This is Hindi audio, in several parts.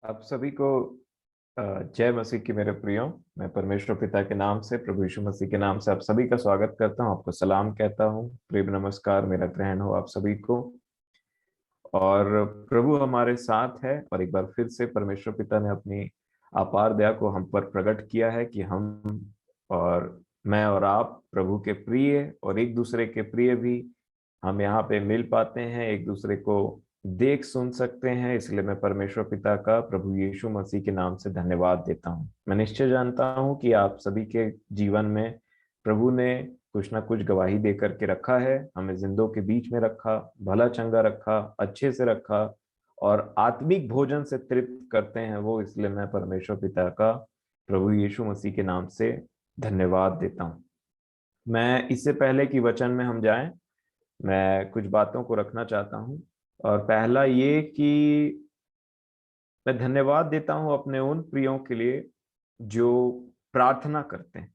आप सभी को जय मसीह की मेरे प्रियो। मैं परमेश्वर पिता के नाम से, प्रभु यीशु मसीह के नाम से आप सभी का स्वागत करता हूं। आपको सलाम कहता हूं। प्रेम नमस्कार मेरा ग्रहण हो आप सभी को। और प्रभु हमारे साथ है और एक बार फिर से परमेश्वर पिता ने अपनी अपार दया को हम पर प्रकट किया है कि हम और मैं और आप प्रभु के प्रिय और एक दूसरे के प्रिय भी हम यहाँ पे मिल पाते हैं, एक दूसरे को देख सुन सकते हैं। इसलिए मैं परमेश्वर पिता का प्रभु यीशु मसीह के नाम से धन्यवाद देता हूँ। मैं निश्चय जानता हूँ कि आप सभी के जीवन में प्रभु ने कुछ ना कुछ गवाही दे करके रखा है, हमें जिंदों के बीच में रखा, भला चंगा रखा, अच्छे से रखा और आत्मिक भोजन से तृप्त करते हैं वो। इसलिए मैं परमेश्वर पिता का प्रभु यीशु मसीह के नाम से धन्यवाद देता हूँ। मैं इससे पहले कि वचन में हम जाएं, मैं कुछ बातों को रखना चाहता हूं। और पहला ये कि मैं धन्यवाद देता हूं अपने उन प्रियों के लिए जो प्रार्थना करते हैं,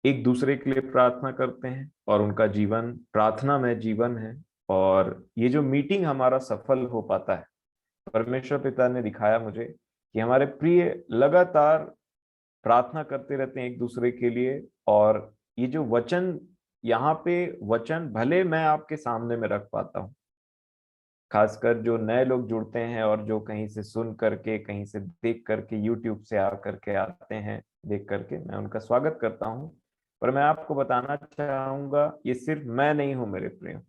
एक दूसरे के लिए प्रार्थना करते हैं और उनका जीवन प्रार्थना में जीवन है। और ये जो मीटिंग हमारा सफल हो पाता है, परमेश्वर पिता ने दिखाया मुझे कि हमारे प्रिय लगातार प्रार्थना करते रहते हैं एक दूसरे के लिए। और ये जो वचन यहाँ पे, वचन भले मैं आपके सामने में रख पाता हूँ, खासकर जो नए लोग जुड़ते हैं और जो कहीं से सुन करके, कहीं से देख करके, यूट्यूब से आ करके आते हैं, देख करके मैं उनका स्वागत करता हूं। पर मैं आपको बताना चाहूंगा, ये सिर्फ मैं नहीं हूं मेरे प्रिय,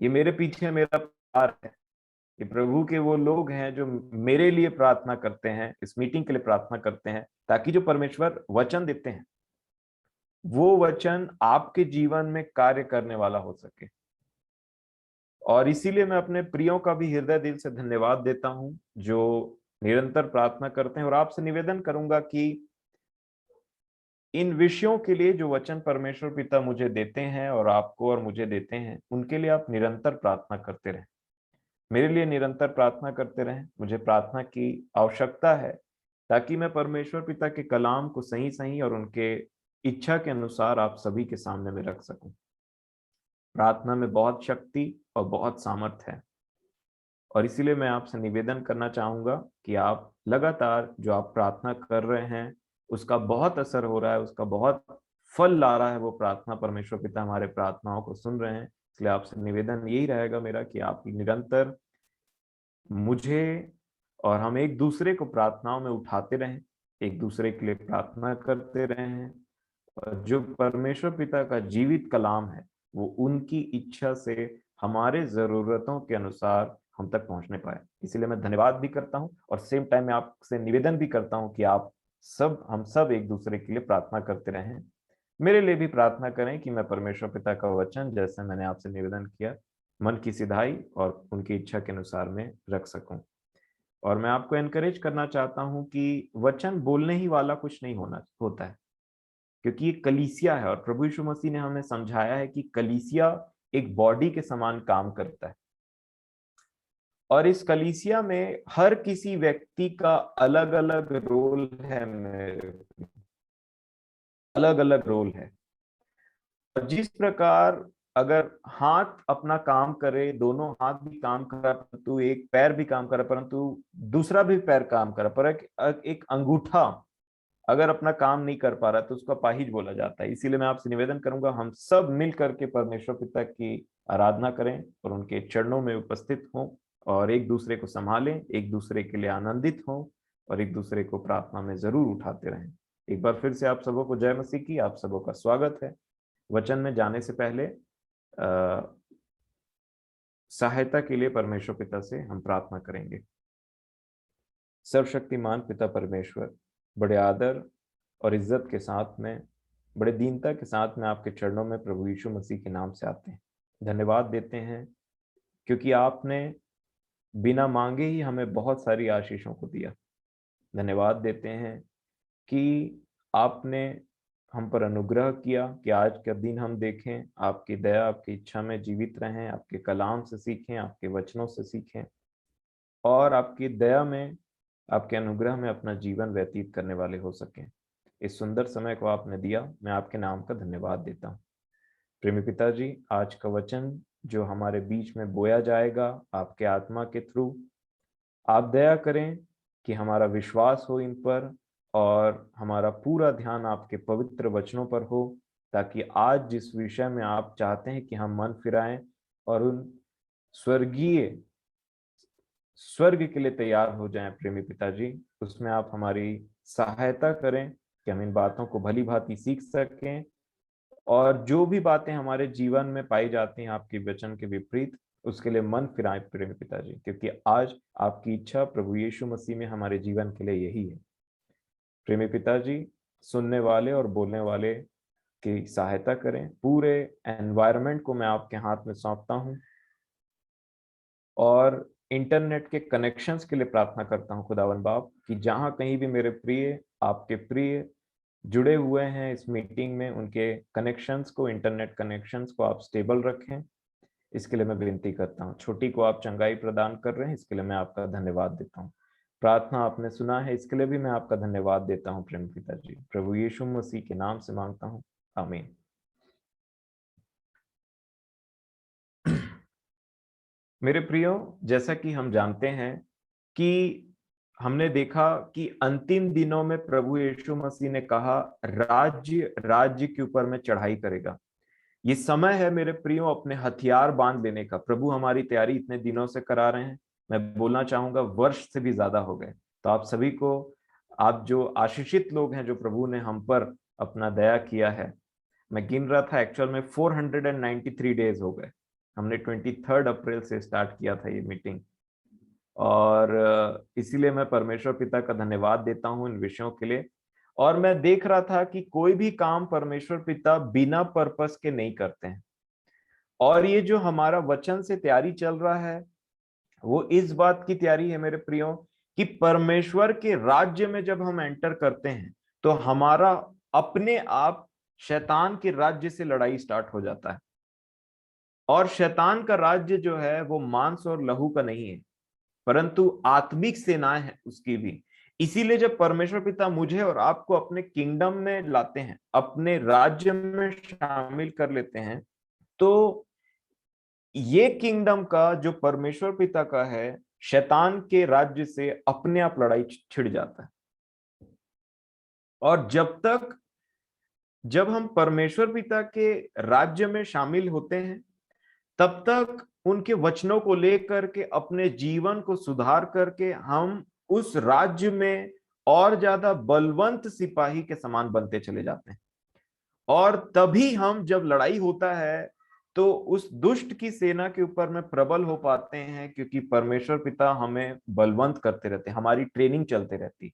ये मेरे पीछे मेरा परिवार है। ये प्रभु के वो लोग हैं जो मेरे लिए प्रार्थना करते हैं, इस मीटिंग के लिए प्रार्थना करते हैं, ताकि जो परमेश्वर वचन देते हैं वो वचन आपके जीवन में कार्य करने वाला हो सके। और इसीलिए मैं अपने प्रियों का भी हृदय दिल से धन्यवाद देता हूं जो निरंतर प्रार्थना करते हैं। और आपसे निवेदन करूंगा कि इन विषयों के लिए जो वचन परमेश्वर पिता मुझे देते हैं और आपको और मुझे देते हैं, उनके लिए आप निरंतर प्रार्थना करते रहें। मेरे लिए निरंतर प्रार्थना करते रहें। मुझे प्रार्थना की आवश्यकता है ताकि मैं परमेश्वर पिता के कलाम को सही सही और उनके इच्छा के अनुसार आप सभी के सामने में रख सकूं। प्रार्थना में बहुत शक्ति और बहुत सामर्थ्य है। और इसीलिए मैं आपसे निवेदन करना चाहूंगा कि आप लगातार जो आप प्रार्थना कर रहे हैं उसका बहुत असर हो रहा है, उसका बहुत फल ला रहा है वो प्रार्थना। परमेश्वर पिता हमारे प्रार्थनाओं को सुन रहे हैं। इसलिए आपसे निवेदन यही रहेगा मेरा कि आप निरंतर मुझे और हम एक दूसरे को प्रार्थनाओं में उठाते रहें, एक दूसरे के लिए प्रार्थना करते रहें। और जो परमेश्वर पिता का जीवित कलाम है वो उनकी इच्छा से हमारे जरूरतों के अनुसार हम तक पहुंचने पाए। इसीलिए मैं धन्यवाद भी करता हूं और सेम टाइम में आपसे निवेदन भी करता हूं कि आप सब, हम सब एक दूसरे के लिए प्रार्थना करते रहें। मेरे लिए भी प्रार्थना करें कि मैं परमेश्वर पिता का वचन, जैसे मैंने आपसे निवेदन किया, मन की सिधाई और उनकी इच्छा के अनुसार में रख सकूं। और मैं आपको एनकरेज करना चाहता हूं कि वचन बोलने ही वाला कुछ नहीं होना होता है, क्योंकि ये कलीसिया है और प्रभु यीशु मसीह ने हमें समझाया है कि कलीसिया एक बॉडी के समान काम करता है। और इस कलीसिया में हर किसी व्यक्ति का अलग अलग रोल है, अलग अलग रोल है। और जिस प्रकार अगर हाथ अपना काम करे, दोनों हाथ भी काम करे, परंतु एक पैर भी काम करे, परंतु दूसरा भी पैर काम करे, पर एक अंगूठा अगर अपना काम नहीं कर पा रहा तो उसको अपाहिज बोला जाता है। इसीलिए मैं आपसे निवेदन करूंगा, हम सब मिल करके परमेश्वर पिता की आराधना करें और उनके चरणों में उपस्थित हों और एक दूसरे को संभालें, एक दूसरे के लिए आनंदित हों और एक दूसरे को प्रार्थना में जरूर उठाते रहें। एक बार फिर से आप सबों को जय मसीह की, आप सबों का स्वागत है। वचन में जाने से पहले सहायता के लिए परमेश्वर पिता से हम प्रार्थना करेंगे। सर्वशक्तिमान पिता परमेश्वर, बड़े आदर और इज्जत के साथ में, बड़े दीनता के साथ में आपके चरणों में प्रभु यीशु मसीह के नाम से आते हैं। धन्यवाद देते हैं क्योंकि आपने बिना मांगे ही हमें बहुत सारी आशीषों को दिया। धन्यवाद देते हैं कि आपने हम पर अनुग्रह किया कि आज का दिन हम देखें, आपकी दया, आपकी इच्छा में जीवित रहें, आपके कलाम से सीखें, आपके वचनों से सीखें और आपकी दया में, आपके अनुग्रह में अपना जीवन व्यतीत करने वाले हो सकें। इस सुंदर समय को आपने दिया, मैं आपके नाम का धन्यवाद देता हूँ। प्रेमी पिताजी, आज का वचन जो हमारे बीच में बोया जाएगा आपके आत्मा के थ्रू, आप दया करें कि हमारा विश्वास हो इन पर और हमारा पूरा ध्यान आपके पवित्र वचनों पर हो, ताकि आज जिस विषय में आप चाहते हैं कि हम मन फिराएं और उन स्वर्गीय स्वर्ग के लिए तैयार हो जाएं, प्रेमी पिताजी, उसमें आप हमारी सहायता करें कि हम इन बातों को भली भांति सीख सकें और जो भी बातें हमारे जीवन में पाई जाती हैं आपके वचन के विपरीत, उसके लिए मन फिराएं प्रेमी पिताजी, क्योंकि आज आपकी इच्छा प्रभु यीशु मसीह में हमारे जीवन के लिए यही है। प्रेमी पिताजी, सुनने वाले और बोलने वाले की सहायता करें। पूरे एनवायरनमेंट को मैं आपके हाथ में सौंपता हूं और इंटरनेट के कनेक्शंस के लिए प्रार्थना करता हूं खुदावन बाप, कि जहां कहीं भी मेरे प्रिय, आपके प्रिय जुड़े हुए हैं इस मीटिंग में, उनके कनेक्शंस को, इंटरनेट कनेक्शंस को आप स्टेबल रखें। इसके लिए मैं विनती करता हूँ। छोटी को आप चंगाई प्रदान कर रहे हैं, इसके लिए मैं आपका धन्यवाद देता हूँ। प्रार्थना आपने सुना है, इसके लिए भी मैं आपका धन्यवाद देता हूँ प्रेम पिताजी। प्रभु यीशु मसीह के नाम से मांगता हूँ, आमीन। मेरे प्रियो, जैसा कि हम जानते हैं कि हमने देखा कि अंतिम दिनों में प्रभु यीशु मसीह ने कहा, राज्य राज्य के ऊपर मैं चढ़ाई करेगा। ये समय है मेरे प्रियो अपने हथियार बांध लेने का। प्रभु हमारी तैयारी इतने दिनों से करा रहे हैं, मैं बोलना चाहूंगा वर्ष से भी ज्यादा हो गए। तो आप सभी को, आप जो आशीषित लोग हैं, जो प्रभु ने हम पर अपना दया किया है, मैं गिन रहा था, एक्चुअल में 493 डेज हो गए। हमने 23 अप्रैल से स्टार्ट किया था ये मीटिंग, और इसीलिए मैं परमेश्वर पिता का धन्यवाद देता हूँ इन विषयों के लिए। और मैं देख रहा था कि कोई भी काम परमेश्वर पिता बिना पर्पस के नहीं करते हैं। और ये जो हमारा वचन से तैयारी चल रहा है, वो इस बात की तैयारी है मेरे प्रियो, कि परमेश्वर के राज्य में जब हम एंटर करते हैं तो हमारा अपने आप शैतान के राज्य से लड़ाई स्टार्ट हो जाता है। और शैतान का राज्य जो है वो मांस और लहू का नहीं है, परंतु आत्मिक सेनाएं हैं उसकी भी। इसीलिए जब परमेश्वर पिता मुझे और आपको अपने किंगडम में लाते हैं, अपने राज्य में शामिल कर लेते हैं, तो ये किंगडम का जो परमेश्वर पिता का है, शैतान के राज्य से अपने आप लड़ाई छिड़ जाता है। और जब हम परमेश्वर पिता के राज्य में शामिल होते हैं, तब तक उनके वचनों को लेकर के अपने जीवन को सुधार करके हम उस राज्य में और ज्यादा बलवंत सिपाही के समान बनते चले जाते हैं। और तभी हम, जब लड़ाई होता है, तो उस दुष्ट की सेना के ऊपर में प्रबल हो पाते हैं, क्योंकि परमेश्वर पिता हमें बलवंत करते रहते हैं, हमारी ट्रेनिंग चलते रहती।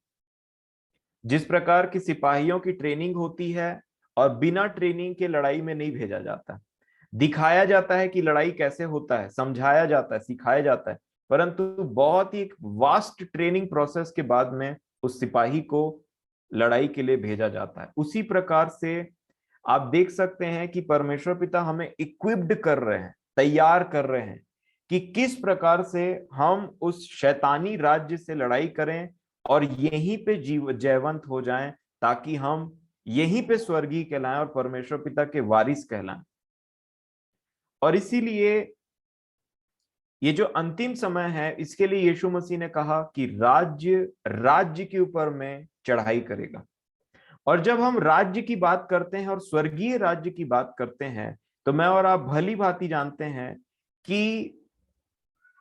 जिस प्रकार की सिपाहियों की ट्रेनिंग होती है और बिना ट्रेनिंग के लड़ाई में नहीं भेजा जाता, दिखाया जाता है कि लड़ाई कैसे होता है, समझाया जाता है, सिखाया जाता है, परंतु बहुत ही एक वास्ट ट्रेनिंग प्रोसेस के बाद में उस सिपाही को लड़ाई के लिए भेजा जाता है। उसी प्रकार से आप देख सकते हैं कि परमेश्वर पिता हमें इक्विप्ड कर रहे हैं, तैयार कर रहे हैं कि किस प्रकार से हम उस शैतानी राज्य से लड़ाई करें और यहीं पे जयवंत हो जाएं, ताकि हम यहीं पे स्वर्गीय कहलाएं और परमेश्वर पिता के वारिस कहलाएं। और इसीलिए ये जो अंतिम समय है, इसके लिए यीशु मसीह ने कहा कि राज्य राज्य के ऊपर में चढ़ाई करेगा। और जब हम राज्य की बात करते हैं और स्वर्गीय राज्य की बात करते हैं, तो मैं और आप भली भांति जानते हैं कि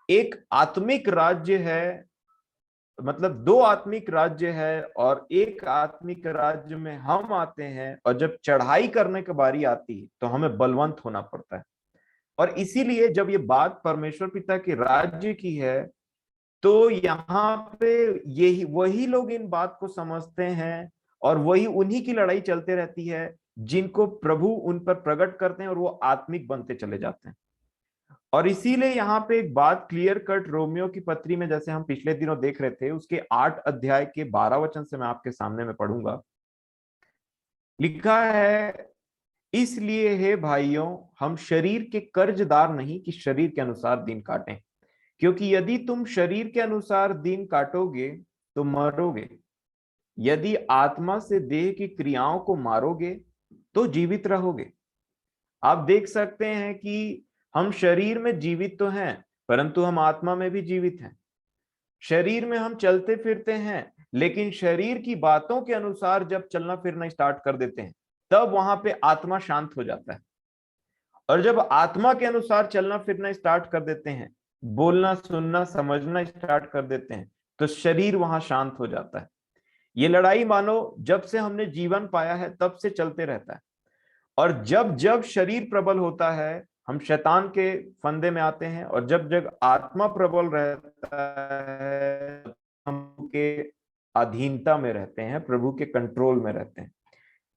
एक आत्मिक राज्य है, मतलब दो आत्मिक राज्य है, और एक आत्मिक राज्य में हम आते हैं, और जब चढ़ाई करने की बारी आती है तो हमें बलवंत होना पड़ता है। और इसीलिए जब ये बात परमेश्वर पिता के राज्य की है, तो यहाँ पे यही वही लोग इन बात को समझते हैं, और वही उन्हीं की लड़ाई चलते रहती है जिनको प्रभु उन पर प्रकट करते हैं, और वो आत्मिक बनते चले जाते हैं। और इसीलिए यहाँ पे एक बात क्लियर कट रोमियो की पत्री में, जैसे हम पिछले दिनों देख रहे थे, उसके 8 अध्याय के 12 वचन से मैं आपके सामने में पढ़ूंगा। लिखा है, इसलिए हे भाइयों, हम शरीर के कर्जदार नहीं कि शरीर के अनुसार दिन काटें, क्योंकि यदि तुम शरीर के अनुसार दिन काटोगे तो मरोगे, यदि आत्मा से देह की क्रियाओं को मारोगे तो जीवित रहोगे। आप देख सकते हैं कि हम शरीर में जीवित तो हैं, परंतु हम आत्मा में भी जीवित हैं। शरीर में हम चलते फिरते हैं, लेकिन शरीर की बातों के अनुसार जब चलना फिरना स्टार्ट कर देते हैं, तब वहां पे आत्मा शांत हो जाता है। और जब आत्मा के अनुसार चलना फिरना स्टार्ट कर देते हैं, बोलना सुनना समझना स्टार्ट कर देते हैं, तो शरीर वहां शांत हो जाता है। ये लड़ाई मानो जब से हमने जीवन पाया है तब से चलते रहता है। और जब जब शरीर प्रबल होता है, हम शैतान के फंदे में आते हैं, और जब जब आत्मा प्रबल रहता है, हम के अधीनता में रहते हैं, प्रभु के कंट्रोल में रहते हैं।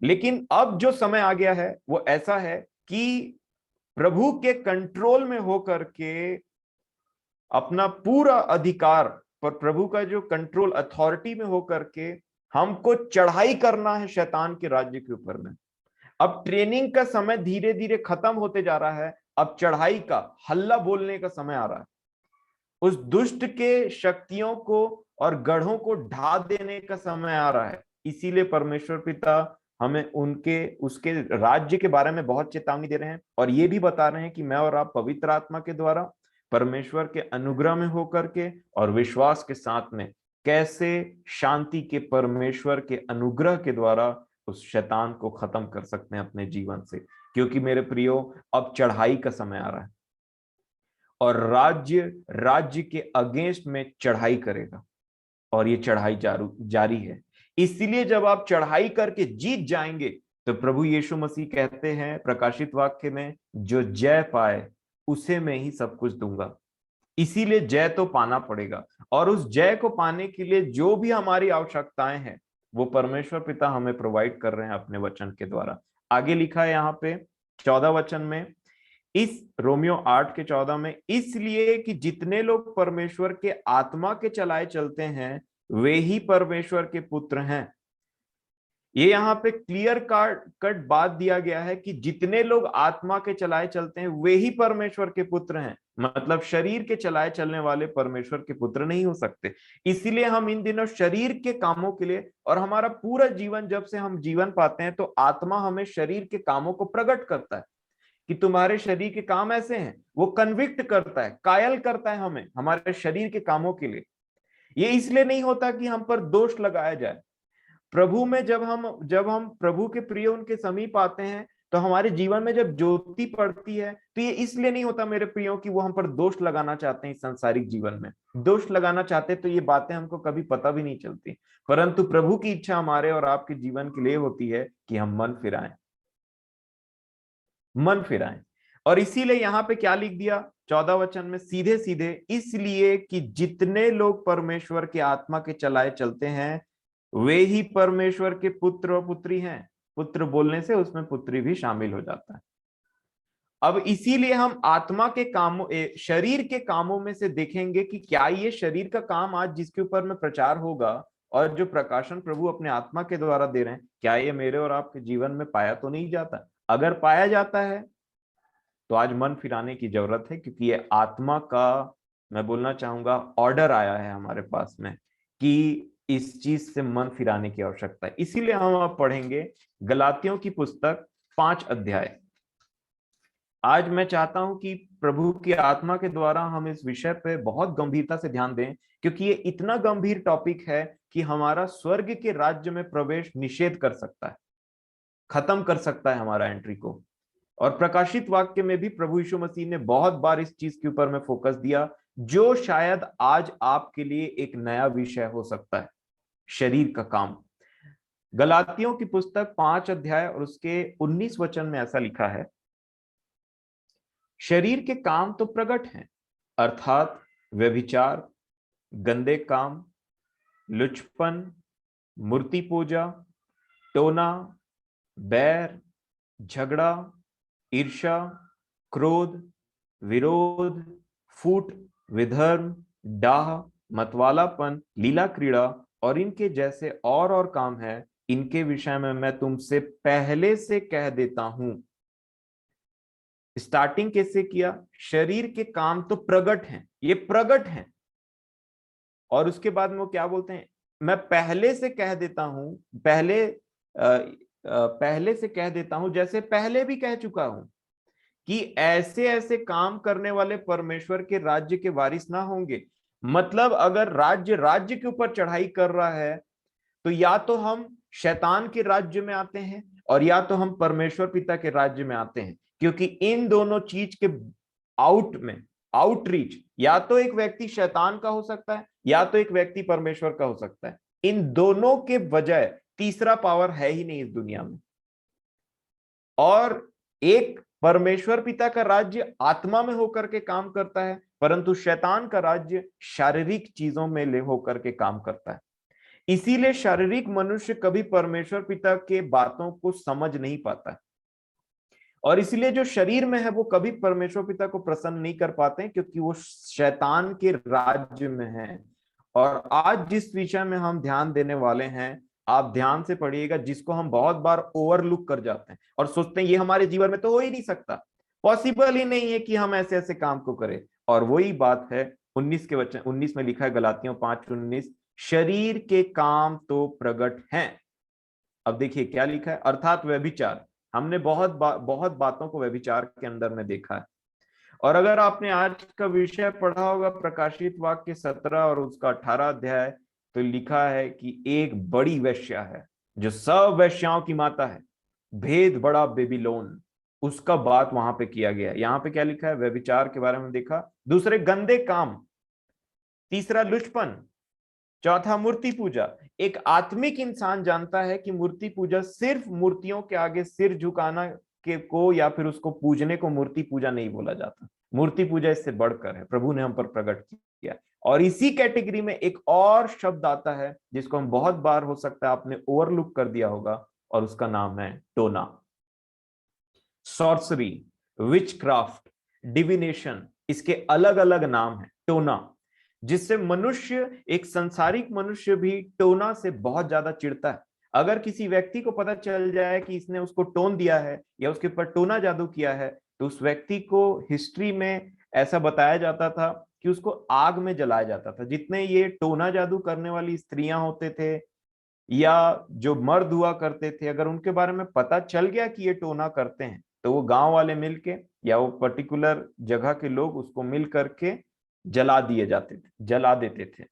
लेकिन अब जो समय आ गया है वो ऐसा है कि प्रभु के कंट्रोल में होकर के अपना पूरा अधिकार पर, प्रभु का जो कंट्रोल अथॉरिटी में होकर के हमको चढ़ाई करना है शैतान के राज्य के ऊपर में। अब ट्रेनिंग का समय धीरे धीरे खत्म होते जा रहा है, अब चढ़ाई का हल्ला बोलने का समय आ रहा है। उस दुष्ट के शक्तियों को और गढ़ों को ढा देने का समय आ रहा है। इसीलिए परमेश्वर पिता हमें उनके उसके राज्य के बारे में बहुत चेतावनी दे रहे हैं, और ये भी बता रहे हैं कि मैं और आप पवित्र आत्मा के द्वारा परमेश्वर के अनुग्रह में होकर के और विश्वास के साथ में कैसे शांति के परमेश्वर के अनुग्रह के द्वारा उस शैतान को खत्म कर सकते हैं अपने जीवन से। क्योंकि मेरे प्रियो, अब चढ़ाई का समय आ रहा है, और राज्य राज्य के अगेंस्ट में चढ़ाई करेगा, और ये चढ़ाई जारी है। इसलिए जब आप चढ़ाई करके जीत जाएंगे, तो प्रभु यीशु मसीह कहते हैं प्रकाशित वाक्य में, जो जय पाए उसे मैं ही सब कुछ दूंगा। इसीलिए जय तो पाना पड़ेगा, और उस जय को पाने के लिए जो भी हमारी आवश्यकताएं हैं वो परमेश्वर पिता हमें प्रोवाइड कर रहे हैं अपने वचन के द्वारा। आगे लिखा है यहाँ पे 14 वचन में, इस रोमियो 8 के 14 में, इसलिए कि जितने लोग परमेश्वर के आत्मा के चलाए चलते हैं वे ही परमेश्वर के पुत्र हैं। ये यहाँ पे क्लियर कट बात दिया गया है कि जितने लोग आत्मा के चलाए चलते हैं वे ही परमेश्वर के पुत्र हैं। मतलब शरीर के चलाए चलने वाले परमेश्वर के पुत्र नहीं हो सकते। इसीलिए हम इन दिनों शरीर के कामों के लिए, और हमारा पूरा जीवन जब से हम जीवन पाते हैं तो आत्मा हमें शरीर के कामों को प्रकट करता है कि तुम्हारे शरीर के काम ऐसे हैं। वो कन्विक्ट करता है, कायल करता है हमें हमारे शरीर के कामों के लिए। ये इसलिए नहीं होता कि हम पर दोष लगाया जाए। प्रभु में जब हम प्रभु के प्रिय उनके समीप आते हैं, तो हमारे जीवन में जब ज्योति पड़ती है, तो ये इसलिए नहीं होता मेरे प्रियो कि वो हम पर दोष लगाना चाहते हैं। इस सांसारिक जीवन में दोष लगाना चाहते तो ये बातें हमको कभी पता भी नहीं चलती, परंतु प्रभु की इच्छा हमारे और आपके जीवन के लिए होती है कि हम मन फिराएं। और इसीलिए यहाँ पे क्या लिख दिया 14 वचन में, सीधे सीधे, इसलिए कि जितने लोग परमेश्वर के आत्मा के चलाए चलते हैं वे ही परमेश्वर के पुत्र और पुत्री हैं। पुत्र बोलने से उसमें पुत्री भी शामिल हो जाता है। अब इसीलिए हम आत्मा के कामों, शरीर के कामों में से देखेंगे कि क्या ये शरीर का काम आज जिसके ऊपर में प्रचार होगा और जो प्रकाशन प्रभु अपने आत्मा के द्वारा दे रहे हैं, क्या ये मेरे और आपके जीवन में पाया तो नहीं जाता? अगर पाया जाता है तो आज मन फिराने की जरूरत है, क्योंकि ये आत्मा का, मैं बोलना चाहूंगा, ऑर्डर आया है हमारे पास में कि इस चीज से मन फिराने की आवश्यकता है। इसीलिए हम अब पढ़ेंगे गलातियों की पुस्तक 5 अध्याय। आज मैं चाहता हूं कि प्रभु की आत्मा के द्वारा हम इस विषय पे बहुत गंभीरता से ध्यान दें, क्योंकि ये इतना गंभीर टॉपिक है कि हमारा स्वर्ग के राज्य में प्रवेश निषेध कर सकता है, खत्म कर सकता है हमारा एंट्री को। और प्रकाशित वाक्य में भी प्रभु यीशु मसीह ने बहुत बार इस चीज के ऊपर में फोकस दिया, जो शायद आज आपके लिए एक नया विषय हो सकता है, शरीर का काम। गलातियों की पुस्तक 5 अध्याय और उसके 19 वचन में ऐसा लिखा है, शरीर के काम तो प्रकट हैं, अर्थात व्यभिचार, गंदे काम, लुचपन, मूर्ति पूजा, टोना, बैर, झगड़ा, ईर्ष्या, क्रोध, विरोध, फूट, विधर्म, डाह, मतवालापन, लीला क्रीड़ा और इनके जैसे और काम है। इनके विषय में मैं तुमसे पहले से कह देता हूं। स्टार्टिंग कैसे किया? शरीर के काम तो प्रकट हैं, ये प्रकट हैं, और उसके बाद में वो क्या बोलते हैं? मैं पहले से कह देता हूं, पहले से कह देता हूं, जैसे पहले भी कह चुका हूं कि ऐसे ऐसे काम करने वाले परमेश्वर के राज्य के वारिस ना होंगे। मतलब अगर राज्य राज्य के ऊपर चढ़ाई कर रहा है तो या तो हम शैतान के राज्य में आते हैं और या तो हम परमेश्वर पिता के राज्य में आते हैं, क्योंकि इन दोनों चीज के आउटरीच या तो एक व्यक्ति शैतान का हो सकता है या तो एक व्यक्ति परमेश्वर का हो सकता है। इन दोनों के बजाय तीसरा पावर है ही नहीं इस दुनिया में। और एक परमेश्वर पिता का राज्य आत्मा में होकर के काम करता है, परंतु शैतान का राज्य शारीरिक चीजों में ले होकर के काम करता है। इसीलिए शारीरिक मनुष्य कभी परमेश्वर पिता के बातों को समझ नहीं पाता है, और इसलिए जो शरीर में है वो कभी परमेश्वर पिता को प्रसन्न नहीं कर पाते हैं, क्योंकि वो शैतान के राज्य में है। और आज जिस विषय में हम ध्यान देने वाले हैं, आप ध्यान से पढ़िएगा, जिसको हम बहुत बार ओवरलुक कर जाते हैं और सोचते हैं ये हमारे जीवन में तो हो ही नहीं सकता, पॉसिबल ही नहीं है कि हम ऐसे ऐसे काम को करें। और वही बात है 19 में लिखा है, गलातियों 5:19, शरीर के काम तो प्रकट हैं। अब देखिए क्या लिखा है, अर्थात व्यभिचार। हमने बहुत बातों को व्यभिचार के अंदर में देखा है। और अगर आपने आज का विषय पढ़ा होगा प्रकाशित वाक्य 17 और उसका 18 अध्याय, तो लिखा है कि एक बड़ी वेश्या है जो सब वेश्याओं की माता है, भेद बड़ा बेबीलोन, उसका बात वहां पे किया गया है। यहाँ पे क्या लिखा है, व्यभिचार के बारे में देखा, दूसरे गंदे काम, तीसरा लुचपन, चौथा मूर्ति पूजा। एक आत्मिक इंसान जानता है कि मूर्ति पूजा सिर्फ मूर्तियों के आगे सिर झुकाना के को या फिर उसको पूजने को मूर्ति पूजा नहीं बोला जाता। मूर्ति पूजा इससे बढ़कर है, प्रभु ने हम पर प्रकट किया। और इसी कैटेगरी में एक और शब्द आता है जिसको हम बहुत बार हो सकता है आपने ओवरलुक कर दिया होगा, और उसका नाम है टोना। सॉर्सरी, विचक्राफ्ट, डिविनेशन, इसके अलग अलग नाम है। टोना, जिससे मनुष्य, एक संसारिक मनुष्य भी टोना से बहुत ज्यादा चिढ़ता है। अगर किसी व्यक्ति को पता चल जाए कि इसने उसको टोन दिया है या उसके ऊपर टोना जादू किया है, तो उस व्यक्ति को हिस्ट्री में ऐसा बताया जाता था कि उसको आग में जलाया जाता था। जितने ये टोना जादू करने वाली स्त्रियां होते थे या जो मर्द हुआ करते थे, अगर उनके बारे में पता चल गया कि ये टोना करते हैं, तो वो गांव वाले मिलके या वो पर्टिकुलर जगह के लोग उसको मिल करके जला देते थे।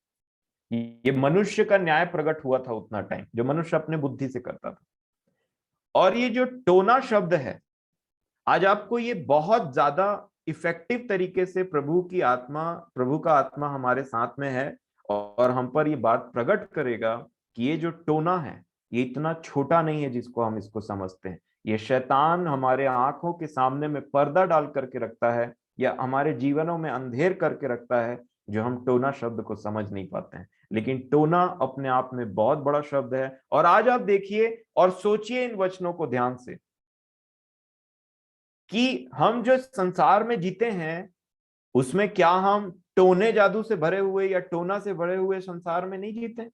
ये मनुष्य का न्याय प्रकट हुआ था उतना टाइम, जो मनुष्य अपने बुद्धि से करता था। और ये जो टोना शब्द है, आज आपको ये बहुत ज्यादा इफेक्टिव तरीके से प्रभु का आत्मा हमारे साथ में है और हम पर ये बात प्रकट करेगा कि ये जो टोना है ये इतना छोटा नहीं है जिसको हम इसको समझते हैं। ये शैतान हमारे आंखों के सामने में पर्दा डाल करके रखता है या हमारे जीवनों में अंधेर करके रखता है, जो हम टोना शब्द को समझ नहीं पाते हैं। लेकिन टोना अपने आप में बहुत बड़ा शब्द है। और आज आप देखिए और सोचिए इन वचनों को ध्यान से, कि हम जो संसार में जीते हैं उसमें क्या हम टोने जादू से भरे हुए या टोना से भरे हुए संसार में नहीं जीते?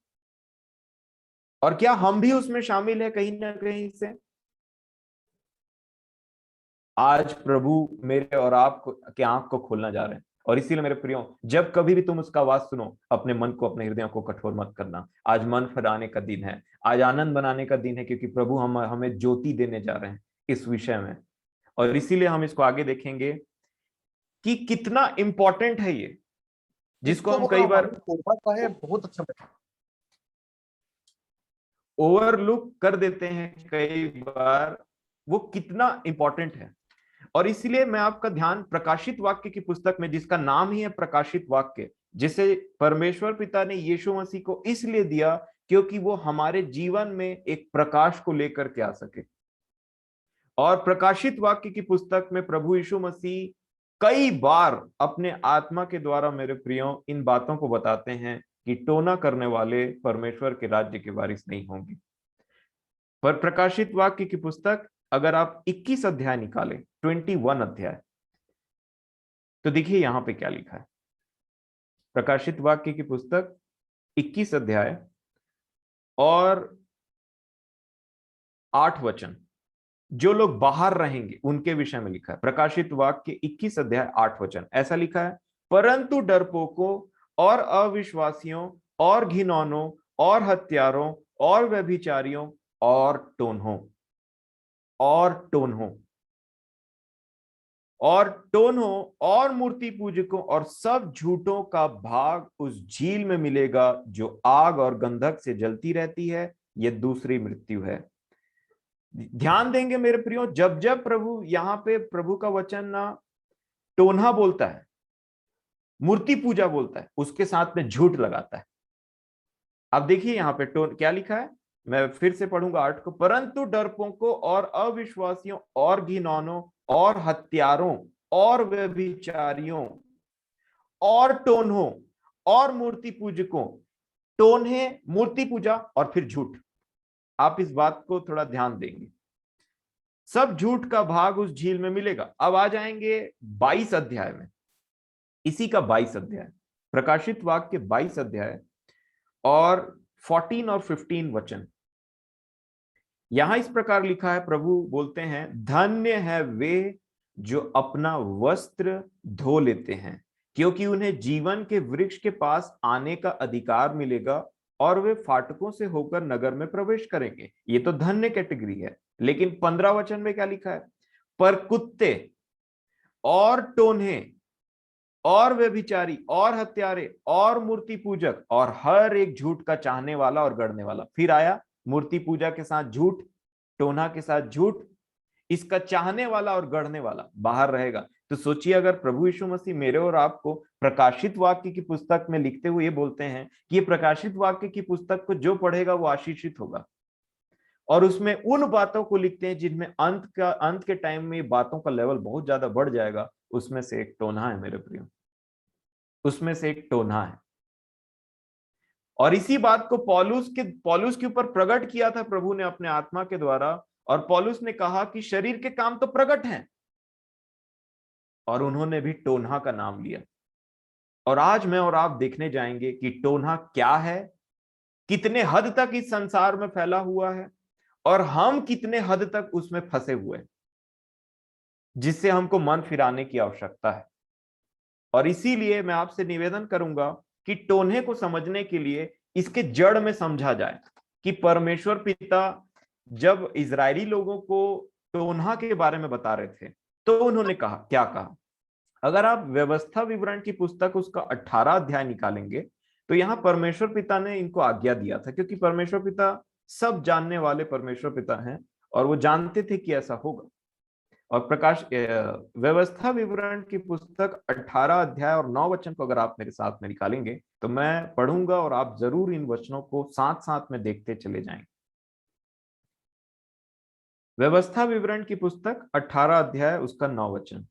और क्या हम भी उसमें शामिल है कहीं ना कहीं से? आज प्रभु मेरे और आपको के आंख को खोलना जा रहे हैं। और इसीलिए मेरे प्रियो, जब कभी भी तुम उसका आवाज सुनो, अपने मन को, अपने हृदय को कठोर मत करना। आज मन फिराने का दिन है, आज आनंद बनाने का दिन है, क्योंकि प्रभु हमें ज्योति देने जा रहे हैं इस विषय में। और इसीलिए हम इसको आगे देखेंगे कि कितना इंपॉर्टेंट है ये, जिसको इसको हम वो कई बार हमारे तोबा का है, बहुत अच्छा ओवरलुक कर देते हैं कई बार, वो कितना इंपॉर्टेंट है। और इसीलिए मैं आपका ध्यान प्रकाशित वाक्य की पुस्तक में, जिसका नाम ही है प्रकाशित वाक्य, जिसे परमेश्वर पिता ने यीशु मसीह को इसलिए दिया क्योंकि वो हमारे जीवन में एक प्रकाश को लेकर के आ सके। और प्रकाशित वाक्य की पुस्तक में प्रभु यीशु मसीह कई बार अपने आत्मा के द्वारा, मेरे प्रियो, इन बातों को बताते हैं कि टोना करने वाले परमेश्वर के राज्य के वारिस नहीं होंगे। पर प्रकाशित वाक्य की पुस्तक अगर आप 21 अध्याय निकालें, 21 अध्याय, तो देखिए यहां पे क्या लिखा है। प्रकाशित वाक्य की पुस्तक 21 अध्याय और 8 वचन, जो लोग बाहर रहेंगे उनके विषय में लिखा है। प्रकाशित वाक्य 21 अध्याय 8 वचन ऐसा लिखा है, परंतु डरपोकों और अविश्वासियों और घिनौनों और हत्यारों और व्यभिचारियों और टोन्हों और टोन्हों और मूर्ति पूजकों और सब झूठों का भाग उस झील में मिलेगा जो आग और गंधक से जलती रहती है। यह दूसरी मृत्यु है। ध्यान देंगे मेरे प्रियो, जब जब प्रभु यहां पे प्रभु का वचन ना टोन्हा बोलता है, मूर्ति पूजा बोलता है, उसके साथ में झूठ लगाता है। अब देखिए यहां पे क्या लिखा है, मैं फिर से पढ़ूंगा 8 को। परंतु डरपोकों और अविश्वासियों और घिनौनों और हत्यारों और व्यभिचारियों और टोन्हों और मूर्ति पूजकों, टोन्हे, मूर्ति पूजा और फिर झूठ, आप इस बात को थोड़ा ध्यान देंगे, सब झूठ का भाग उस झील में मिलेगा। अब आ जाएंगे 22 अध्याय में, इसी का 22 अध्याय, प्रकाशित वाक्य 22 अध्याय और 14 और 15 वचन। यहां इस प्रकार लिखा है, प्रभु बोलते हैं, धन्य है वे जो अपना वस्त्र धो लेते हैं, क्योंकि उन्हें जीवन के वृक्ष के पास आने का अधिकार मिलेगा और वे फाटकों से होकर नगर में प्रवेश करेंगे। ये तो धन्य कैटेगरी है। लेकिन 15 वचन में क्या लिखा है, पर कुत्ते और टोन्हे और व्यभिचारी और हत्यारे और मूर्ति पूजक और हर एक झूठ का चाहने वाला और गढ़ने वाला, फिर आया मूर्ति पूजा के साथ झूठ, टोना के साथ झूठ, इसका चाहने वाला और गढ़ने वाला बाहर रहेगा। तो सोचिए, अगर प्रभु यीशु मसीह मेरे और आपको प्रकाशित वाक्य की पुस्तक में लिखते हुए ये बोलते हैं कि ये प्रकाशित वाक्य की पुस्तक को जो पढ़ेगा वो आशीषित होगा, और उसमें उन बातों को लिखते हैं जिनमें अंत के टाइम में बातों का लेवल बहुत ज्यादा बढ़ जाएगा, उसमें से एक टोना है मेरे प्रियो, उसमें से एक टोना है। और इसी बात को पौलुस के ऊपर प्रकट किया था प्रभु ने अपने आत्मा के द्वारा, और पौलुस ने कहा कि शरीर के काम तो प्रकट हैं, और उन्होंने भी टोन्हा का नाम लिया। और आज मैं और आप देखने जाएंगे कि टोन्हा क्या है, कितने हद तक इस संसार में फैला हुआ है, और हम कितने हद तक उसमें फंसे हुए हैं, जिससे हमको मन फिराने की आवश्यकता है। और इसीलिए मैं आपसे निवेदन करूंगा कि टोन्हे को समझने के लिए इसके जड़ में समझा जाए कि परमेश्वर पिता जब इजरायली लोगों को टोन्हा के बारे में बता रहे थे तो उन्होंने कहा, क्या कहा। अगर आप व्यवस्था विवरण की पुस्तक उसका 18 अध्याय निकालेंगे तो यहां परमेश्वर पिता ने इनको आज्ञा दिया था, क्योंकि परमेश्वर पिता सब जानने वाले परमेश्वर पिता हैं और वो जानते थे कि ऐसा होगा। और व्यवस्था विवरण की पुस्तक 18 अध्याय और 9 वचन को अगर आप मेरे साथ में निकालेंगे तो मैं पढ़ूंगा और आप जरूर इन वचनों को साथ साथ में देखते चले जाएंगे। व्यवस्था विवरण की पुस्तक 18 अध्याय उसका 9 वचन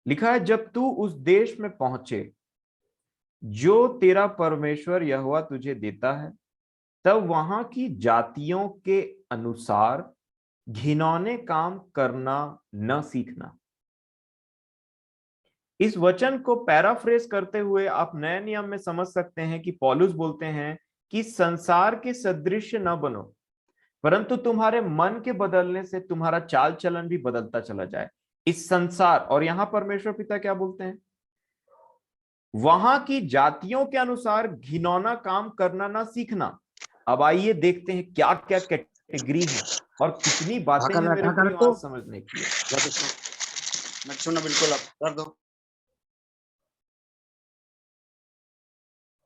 लिखा है, जब तू उस देश में पहुंचे जो तेरा परमेश्वर यहोवा तुझे देता है, तब वहां की जातियों के अनुसार घिनौने काम करना न सीखना। इस वचन को पैराफ्रेज करते हुए आप नए नियम में समझ सकते हैं कि पौलुस बोलते हैं कि संसार के सदृश न बनो, परंतु तुम्हारे मन के बदलने से तुम्हारा चाल चलन भी बदलता चला जाए। इस संसार, और यहां परमेश्वर पिता क्या बोलते हैं, वहां की जातियों के अनुसार घिनौना काम करना ना सीखना। अब आइए देखते हैं क्या क्या कैटेगरी है और कितनी बातें हैं मेरे प्रियो आज समझने की। बिल्कुल आप कर दो।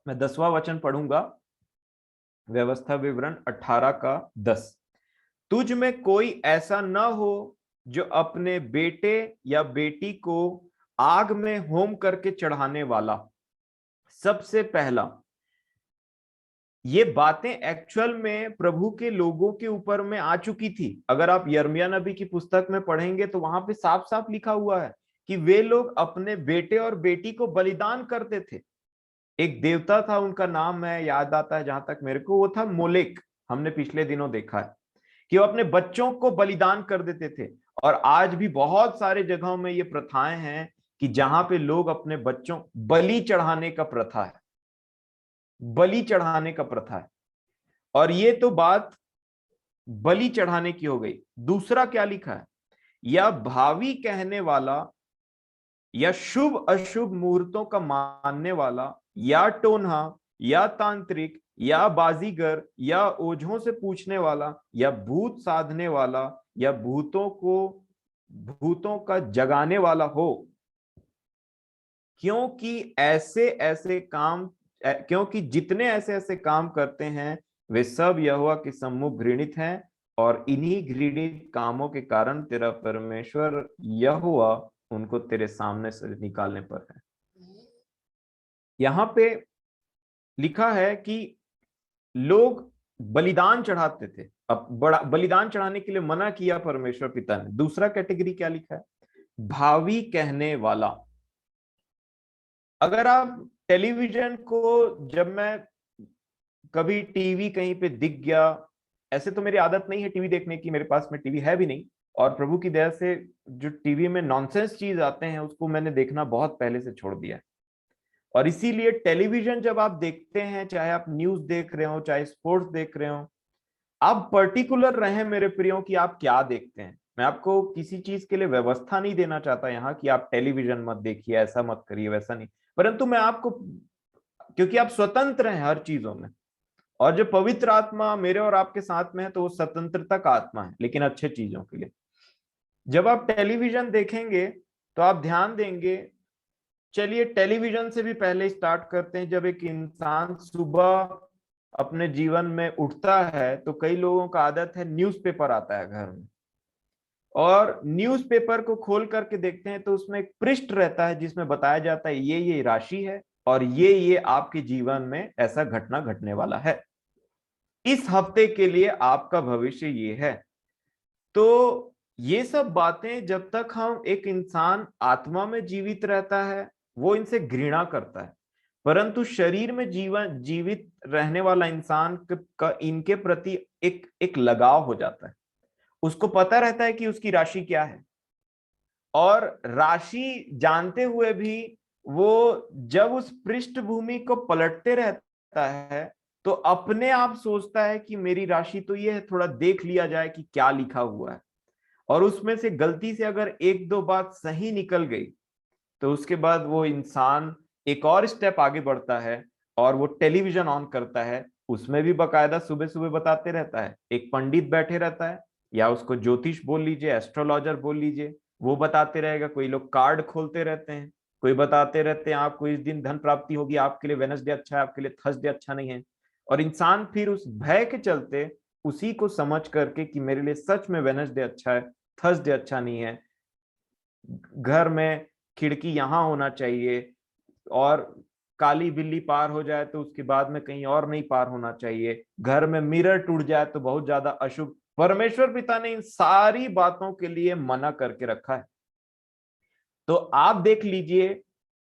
मैं 10वां वचन पढ़ूंगा, व्यवस्था विवरण 18 का 10। तुझ में कोई ऐसा न हो जो अपने बेटे या बेटी को आग में होम करके चढ़ाने वाला। सबसे पहला, ये बातें एक्चुअल में प्रभु के लोगों के ऊपर में आ चुकी थी। अगर आप यिर्मयाह नबी की पुस्तक में पढ़ेंगे तो वहां पे साफ साफ लिखा हुआ है कि वे लोग अपने बेटे और बेटी को बलिदान करते थे। एक देवता था, उनका नाम है, याद आता है जहां तक मेरे को, वो था मोलेक। हमने पिछले दिनों देखा है कि वो अपने बच्चों को बलिदान कर देते थे। और आज भी बहुत सारे जगहों में ये प्रथाएं हैं कि जहां पे लोग अपने बच्चों, बलि चढ़ाने का प्रथा है, बलि चढ़ाने का प्रथा है। और ये तो बात बलि चढ़ाने की हो गई। दूसरा क्या लिखा है, या भावी कहने वाला, या शुभ अशुभ मुहूर्तों का मानने वाला, या टोन्हा, या तांत्रिक, या बाजीगर, या ओझों से पूछने वाला, या भूत साधने वाला, या भूतों को भूतों का जगाने वाला हो, क्योंकि जितने ऐसे ऐसे काम करते हैं वे सब यहोवा के सम्मुख घृणित हैं, और इन्हीं घृणित कामों के कारण तेरा परमेश्वर यहोवा उनको तेरे सामने से निकालने पर है। यहाँ पे लिखा है कि लोग बलिदान चढ़ाते थे। अब बड़ा बलिदान चढ़ाने के लिए मना किया परमेश्वर पिता ने। दूसरा कैटेगरी क्या लिखा है? भावी कहने वाला। अगर आप टेलीविजन को, जब मैं कभी टीवी कहीं पे दिख गया, ऐसे तो मेरी आदत नहीं है टीवी देखने की, मेरे पास में टीवी है भी नहीं, और प्रभु की दया से जो टीवी में नॉनसेंस चीज आते हैं उसको मैंने देखना बहुत पहले से छोड़ दिया है। और इसीलिए टेलीविजन जब आप देखते हैं, चाहे आप न्यूज देख रहे हो चाहे स्पोर्ट्स देख रहे हो, आप पर्टिकुलर रहे मेरे प्रियो कि आप क्या देखते हैं। मैं आपको किसी चीज के लिए व्यवस्था नहीं देना चाहता यहाँ कि आप टेलीविजन मत देखिए, ऐसा मत करिए, वैसा नहीं, परंतु मैं आपको, क्योंकि आप स्वतंत्र हैं हर चीजों में, और जो पवित्र आत्मा मेरे और आपके साथ में है तो वो स्वतंत्रता का आत्मा है, लेकिन अच्छे चीजों के लिए। जब आप टेलीविजन देखेंगे तो आप ध्यान देंगे, चलिए टेलीविजन से भी पहले स्टार्ट करते हैं। जब एक इंसान सुबह अपने जीवन में उठता है तो कई लोगों का आदत है न्यूज़पेपर आता है घर में, और न्यूज़पेपर को खोल करके देखते हैं तो उसमें एक पृष्ठ रहता है जिसमें बताया जाता है ये राशि है और ये आपके जीवन में ऐसा घटना घटने वाला है, इस हफ्ते के लिए आपका भविष्य ये है। तो ये सब बातें जब तक हम, एक इंसान आत्मा में जीवित रहता है वो इनसे घृणा करता है, परंतु शरीर में जीवित रहने वाला इंसान का इनके प्रति एक लगाव हो जाता है। उसको पता रहता है कि उसकी राशि क्या है, और राशि जानते हुए भी वो जब उस पृष्ठभूमि को पलटते रहता है तो अपने आप सोचता है कि मेरी राशि तो ये है, थोड़ा देख लिया जाए कि क्या लिखा हुआ है। और उसमें से गलती से अगर एक दो बात सही निकल गई तो उसके बाद वो इंसान एक और स्टेप आगे बढ़ता है और वो टेलीविजन ऑन करता है। उसमें भी बकायदा सुबह सुबह बताते रहता है, एक पंडित बैठे रहता है, या उसको ज्योतिष बोल लीजिए, एस्ट्रोलॉजर बोल लीजिए, वो बताते रहेगा। कोई लोग कार्ड खोलते रहते हैं, कोई बताते रहते हैं आपको इस दिन धन प्राप्ति होगी, आपके लिए वेडनेसडे अच्छा है, आपके लिए थर्सडे अच्छा नहीं है। और इंसान फिर उस भय के चलते उसी को समझ करके कि मेरे लिए सच में वेडनेसडे अच्छा है, थर्सडे अच्छा नहीं है, घर में खिड़की यहां होना चाहिए, और काली बिल्ली पार हो जाए तो उसके बाद में कहीं और नहीं पार होना चाहिए, घर में मिरर टूट जाए तो बहुत ज्यादा अशुभ। परमेश्वर पिता ने इन सारी बातों के लिए मना करके रखा है। तो आप देख लीजिए,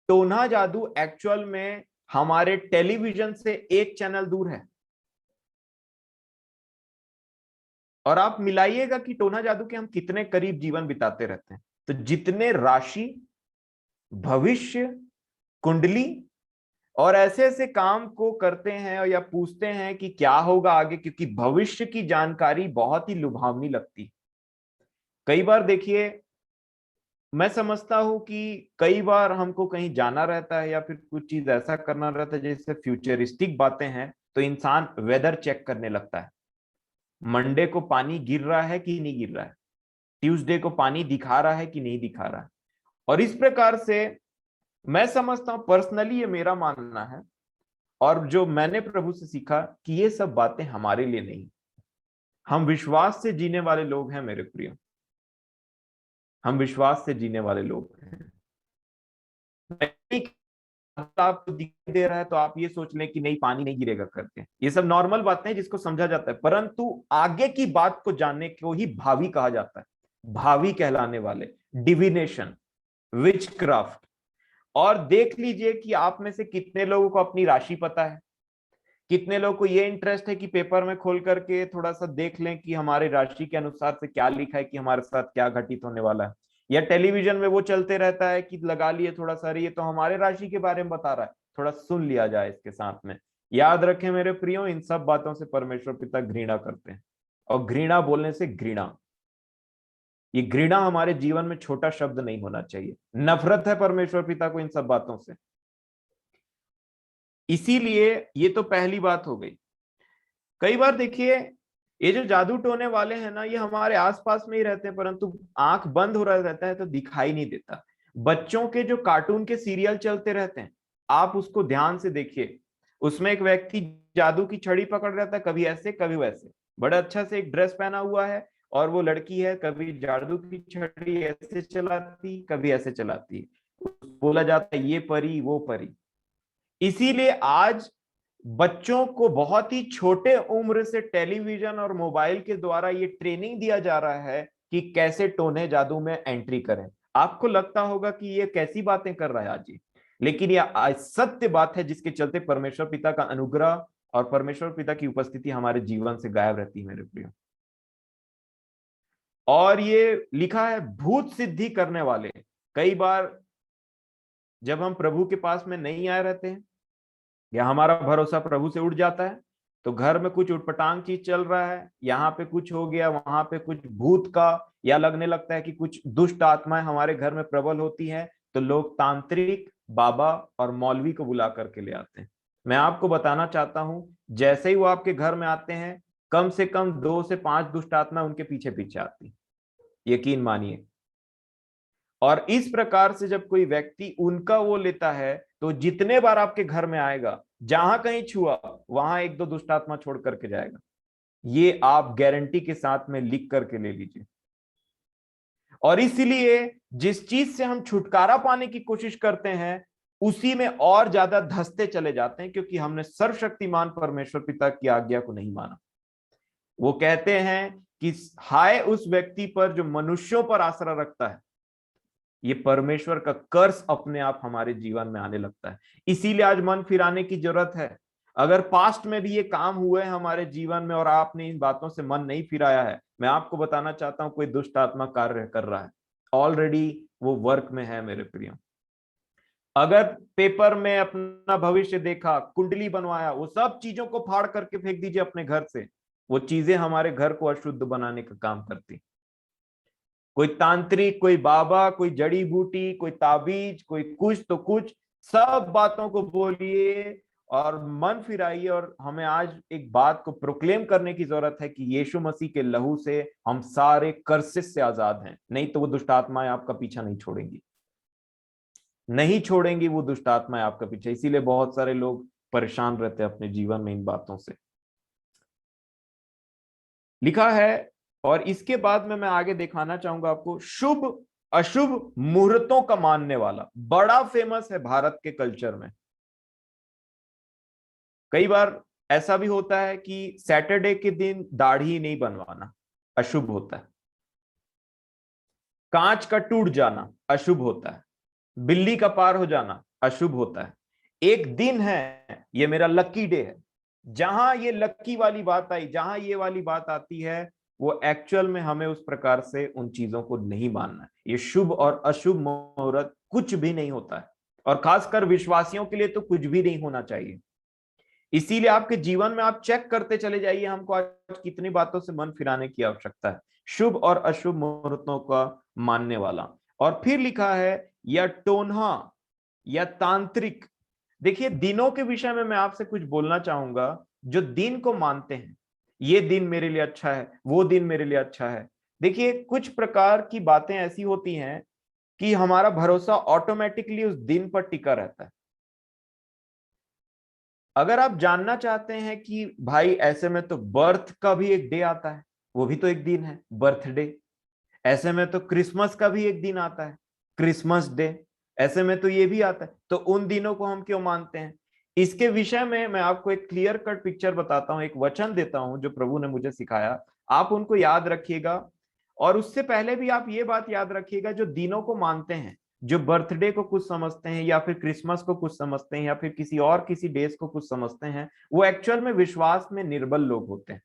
टोना जादू एक्चुअल में हमारे टेलीविजन से एक चैनल दूर है। और आप मिलाइएगा कि टोना जादू के हम कितने करीब जीवन बिताते रहते हैं। तो जितने राशि, भविष्य, कुंडली और ऐसे ऐसे काम को करते हैं या पूछते हैं कि क्या होगा आगे, क्योंकि भविष्य की जानकारी बहुत ही लुभावनी लगती है। कई बार देखिए, मैं समझता हूं कि कई बार हमको कहीं जाना रहता है या फिर कुछ चीज ऐसा करना रहता है जैसे फ्यूचरिस्टिक बातें हैं, तो इंसान वेदर चेक करने लगता है। मंडे को पानी गिर रहा है कि नहीं गिर रहा है, ट्यूसडे को पानी दिखा रहा है कि नहीं दिखा रहा है। और इस प्रकार से मैं समझता हूं, पर्सनली ये मेरा मानना है और जो मैंने प्रभु से सीखा, कि ये सब बातें हमारे लिए नहीं। हम विश्वास से जीने वाले लोग हैं मेरे प्रिय, हम विश्वास से जीने वाले लोग हैं। आपको दिखाई दे रहा है तो आप ये सोच लें कि नहीं पानी नहीं गिरेगा करके, ये सब नॉर्मल बातें हैं जिसको समझा जाता है, परंतु आगे की बात को जानने को ही भावी कहा जाता है। भावी कहलाने वाले, डिविनेशन, विचक्राफ्ट। और देख लीजिए कि आप में से कितने लोगों को अपनी राशि पता है, कितने लोगों को ये इंटरेस्ट है कि पेपर में खोल करके थोड़ा सा देख लें कि हमारे राशि के अनुसार से क्या लिखा है, कि हमारे साथ क्या घटित होने वाला है। या टेलीविजन में वो चलते रहता है कि लगा लिए थोड़ा सा, ये तो हमारे राशि के बारे में बता रहा है, थोड़ा सुन लिया जाए इसके साथ में। याद रखें मेरे प्रियो, इन सब बातों से परमेश्वर पिता घृणा करते हैं। और घृणा बोलने से घृणा, ये घृणा हमारे जीवन में छोटा शब्द नहीं होना चाहिए। नफरत है परमेश्वर पिता को इन सब बातों से। इसीलिए ये तो पहली बात हो गई। कई बार देखिए, ये जो जादू टोने वाले हैं ना, ये हमारे आसपास में ही रहते हैं, परंतु आंख बंद हो रहा रहता है तो दिखाई नहीं देता। बच्चों के जो कार्टून के सीरियल चलते रहते हैं, आप उसको ध्यान से देखिए। उसमें एक व्यक्ति जादू की छड़ी पकड़ रहता है, कभी ऐसे कभी वैसे, बड़ा अच्छा से एक ड्रेस पहना हुआ है, और वो लड़की है, कभी जादू की छड़ी ऐसे चलाती, कभी ऐसे चलाती। बोला जाता है ये परी वो परी। इसीलिए आज बच्चों को बहुत ही छोटे उम्र से टेलीविजन और मोबाइल के द्वारा ये ट्रेनिंग दिया जा रहा है कि कैसे टोने जादू में एंट्री करें। आपको लगता होगा कि ये कैसी बातें कर रहा है आज ये, लेकिन ये आज सत्य बात है, जिसके चलते परमेश्वर पिता का अनुग्रह और परमेश्वर पिता की उपस्थिति हमारे जीवन से गायब रहती है मेरे प्रियो। और ये लिखा है भूत सिद्धि करने वाले, कई बार जब हम प्रभु के पास में नहीं आए रहते हैं या हमारा भरोसा प्रभु से उठ जाता है, तो घर में कुछ उटपटांग चीज चल रहा है, यहाँ पे कुछ हो गया, वहां पे कुछ भूत का, या लगने लगता है कि कुछ दुष्ट आत्माएं हमारे घर में प्रबल होती हैं, तो लोग तांत्रिक, बाबा और मौलवी को बुला करके ले आते हैं। मैं आपको बताना चाहता हूं, जैसे ही वो आपके घर में आते हैं, कम से कम 2 से 5 दुष्ट आत्मा उनके पीछे पीछे आती, यकीन मानिए। और इस प्रकार से जब कोई व्यक्ति उनका वो लेता है, तो जितने बार आपके घर में आएगा, जहां कहीं छुआ वहां 1-2 दुष्ट आत्मा छोड़ करके जाएगा। ये आप गारंटी के साथ में लिख करके ले लीजिए। और इसलिए जिस चीज से हम छुटकारा पाने की कोशिश करते हैं, उसी में और ज्यादा धंसते चले जाते हैं, क्योंकि हमने सर्वशक्तिमान परमेश्वर पिता की आज्ञा को नहीं माना। वो कहते हैं कि हाय उस व्यक्ति पर जो मनुष्यों पर आसरा रखता है। ये परमेश्वर का कर्ज अपने आप हमारे जीवन में आने लगता है। इसीलिए आज मन फिराने की जरूरत है। अगर पास्ट में भी ये काम हुए हैं हमारे जीवन में और आपने इन बातों से मन नहीं फिराया है, मैं आपको बताना चाहता हूं कोई दुष्ट आत्मा कार्य कर रहा है, ऑलरेडी वो वर्क में है मेरे प्रियो। अगर पेपर में अपना भविष्य देखा, कुंडली बनवाया, वो सब चीजों को फाड़ करके फेंक दीजिए अपने घर से। वो चीजें हमारे घर को अशुद्ध बनाने का काम करती। कोई तांत्रिक, कोई बाबा, कोई जड़ी बूटी, कोई ताबीज, कोई कुछ तो कुछ, सब बातों को बोलिए और मन फिराइए। और हमें आज एक बात को प्रोक्लेम करने की जरूरत है कि यीशु मसीह के लहू से हम सारे कर्सेस से आजाद हैं। नहीं तो वो दुष्ट आत्माएं आपका पीछा नहीं छोड़ेंगी, नहीं छोड़ेंगी वो दुष्ट आत्माएं आपका पीछे। इसीलिए बहुत सारे लोग परेशान रहते हैं अपने जीवन में इन बातों से। लिखा है, और इसके बाद में मैं आगे दिखाना चाहूंगा आपको, शुभ अशुभ मुहूर्तों का मानने वाला, बड़ा फेमस है भारत के कल्चर में। कई बार ऐसा भी होता है कि सैटरडे के दिन दाढ़ी नहीं बनवाना अशुभ होता है, कांच का टूट जाना अशुभ होता है, बिल्ली का पार हो जाना अशुभ होता है। एक दिन है, ये मेरा लकी डे है। जहां ये लकी वाली बात आई, जहां ये वाली बात आती है, वो एक्चुअल में हमें उस प्रकार से उन चीजों को नहीं मानना है। ये शुभ और अशुभ मुहूर्त कुछ भी नहीं होता है, और खासकर विश्वासियों के लिए तो कुछ भी नहीं होना चाहिए। इसीलिए आपके जीवन में आप चेक करते चले जाइए, हमको आज कितनी बातों से मन फिराने की आवश्यकता है। शुभ और अशुभ मुहूर्तों का मानने वाला। और फिर लिखा है या टोन्हा या तांत्रिक। देखिए, दिनों के विषय में मैं आपसे कुछ बोलना चाहूंगा। जो दिन को मानते हैं, ये दिन मेरे लिए अच्छा है, वो दिन मेरे लिए अच्छा है। देखिए, कुछ प्रकार की बातें ऐसी होती हैं कि हमारा भरोसा ऑटोमेटिकली उस दिन पर टिका रहता है। अगर आप जानना चाहते हैं कि भाई ऐसे में तो बर्थ का भी एक डे आता है, वो भी तो एक दिन है, बर्थडे। ऐसे में तो क्रिसमस का भी एक दिन आता है, क्रिसमस डे। ऐसे में तो ये भी आता है, तो उन दिनों को हम क्यों मानते हैं? इसके विषय में मैं आपको एक क्लियर कट पिक्चर बताता हूं, एक वचन देता हूं जो प्रभु ने मुझे सिखाया। आप उनको याद रखिएगा। और उससे पहले भी आप ये बात याद रखिएगा, जो दिनों को मानते हैं, जो बर्थडे को कुछ समझते हैं, या फिर क्रिसमस को कुछ समझते हैं, या फिर किसी डेज को कुछ समझते हैं, वो एक्चुअल में विश्वास में निर्बल लोग होते हैं।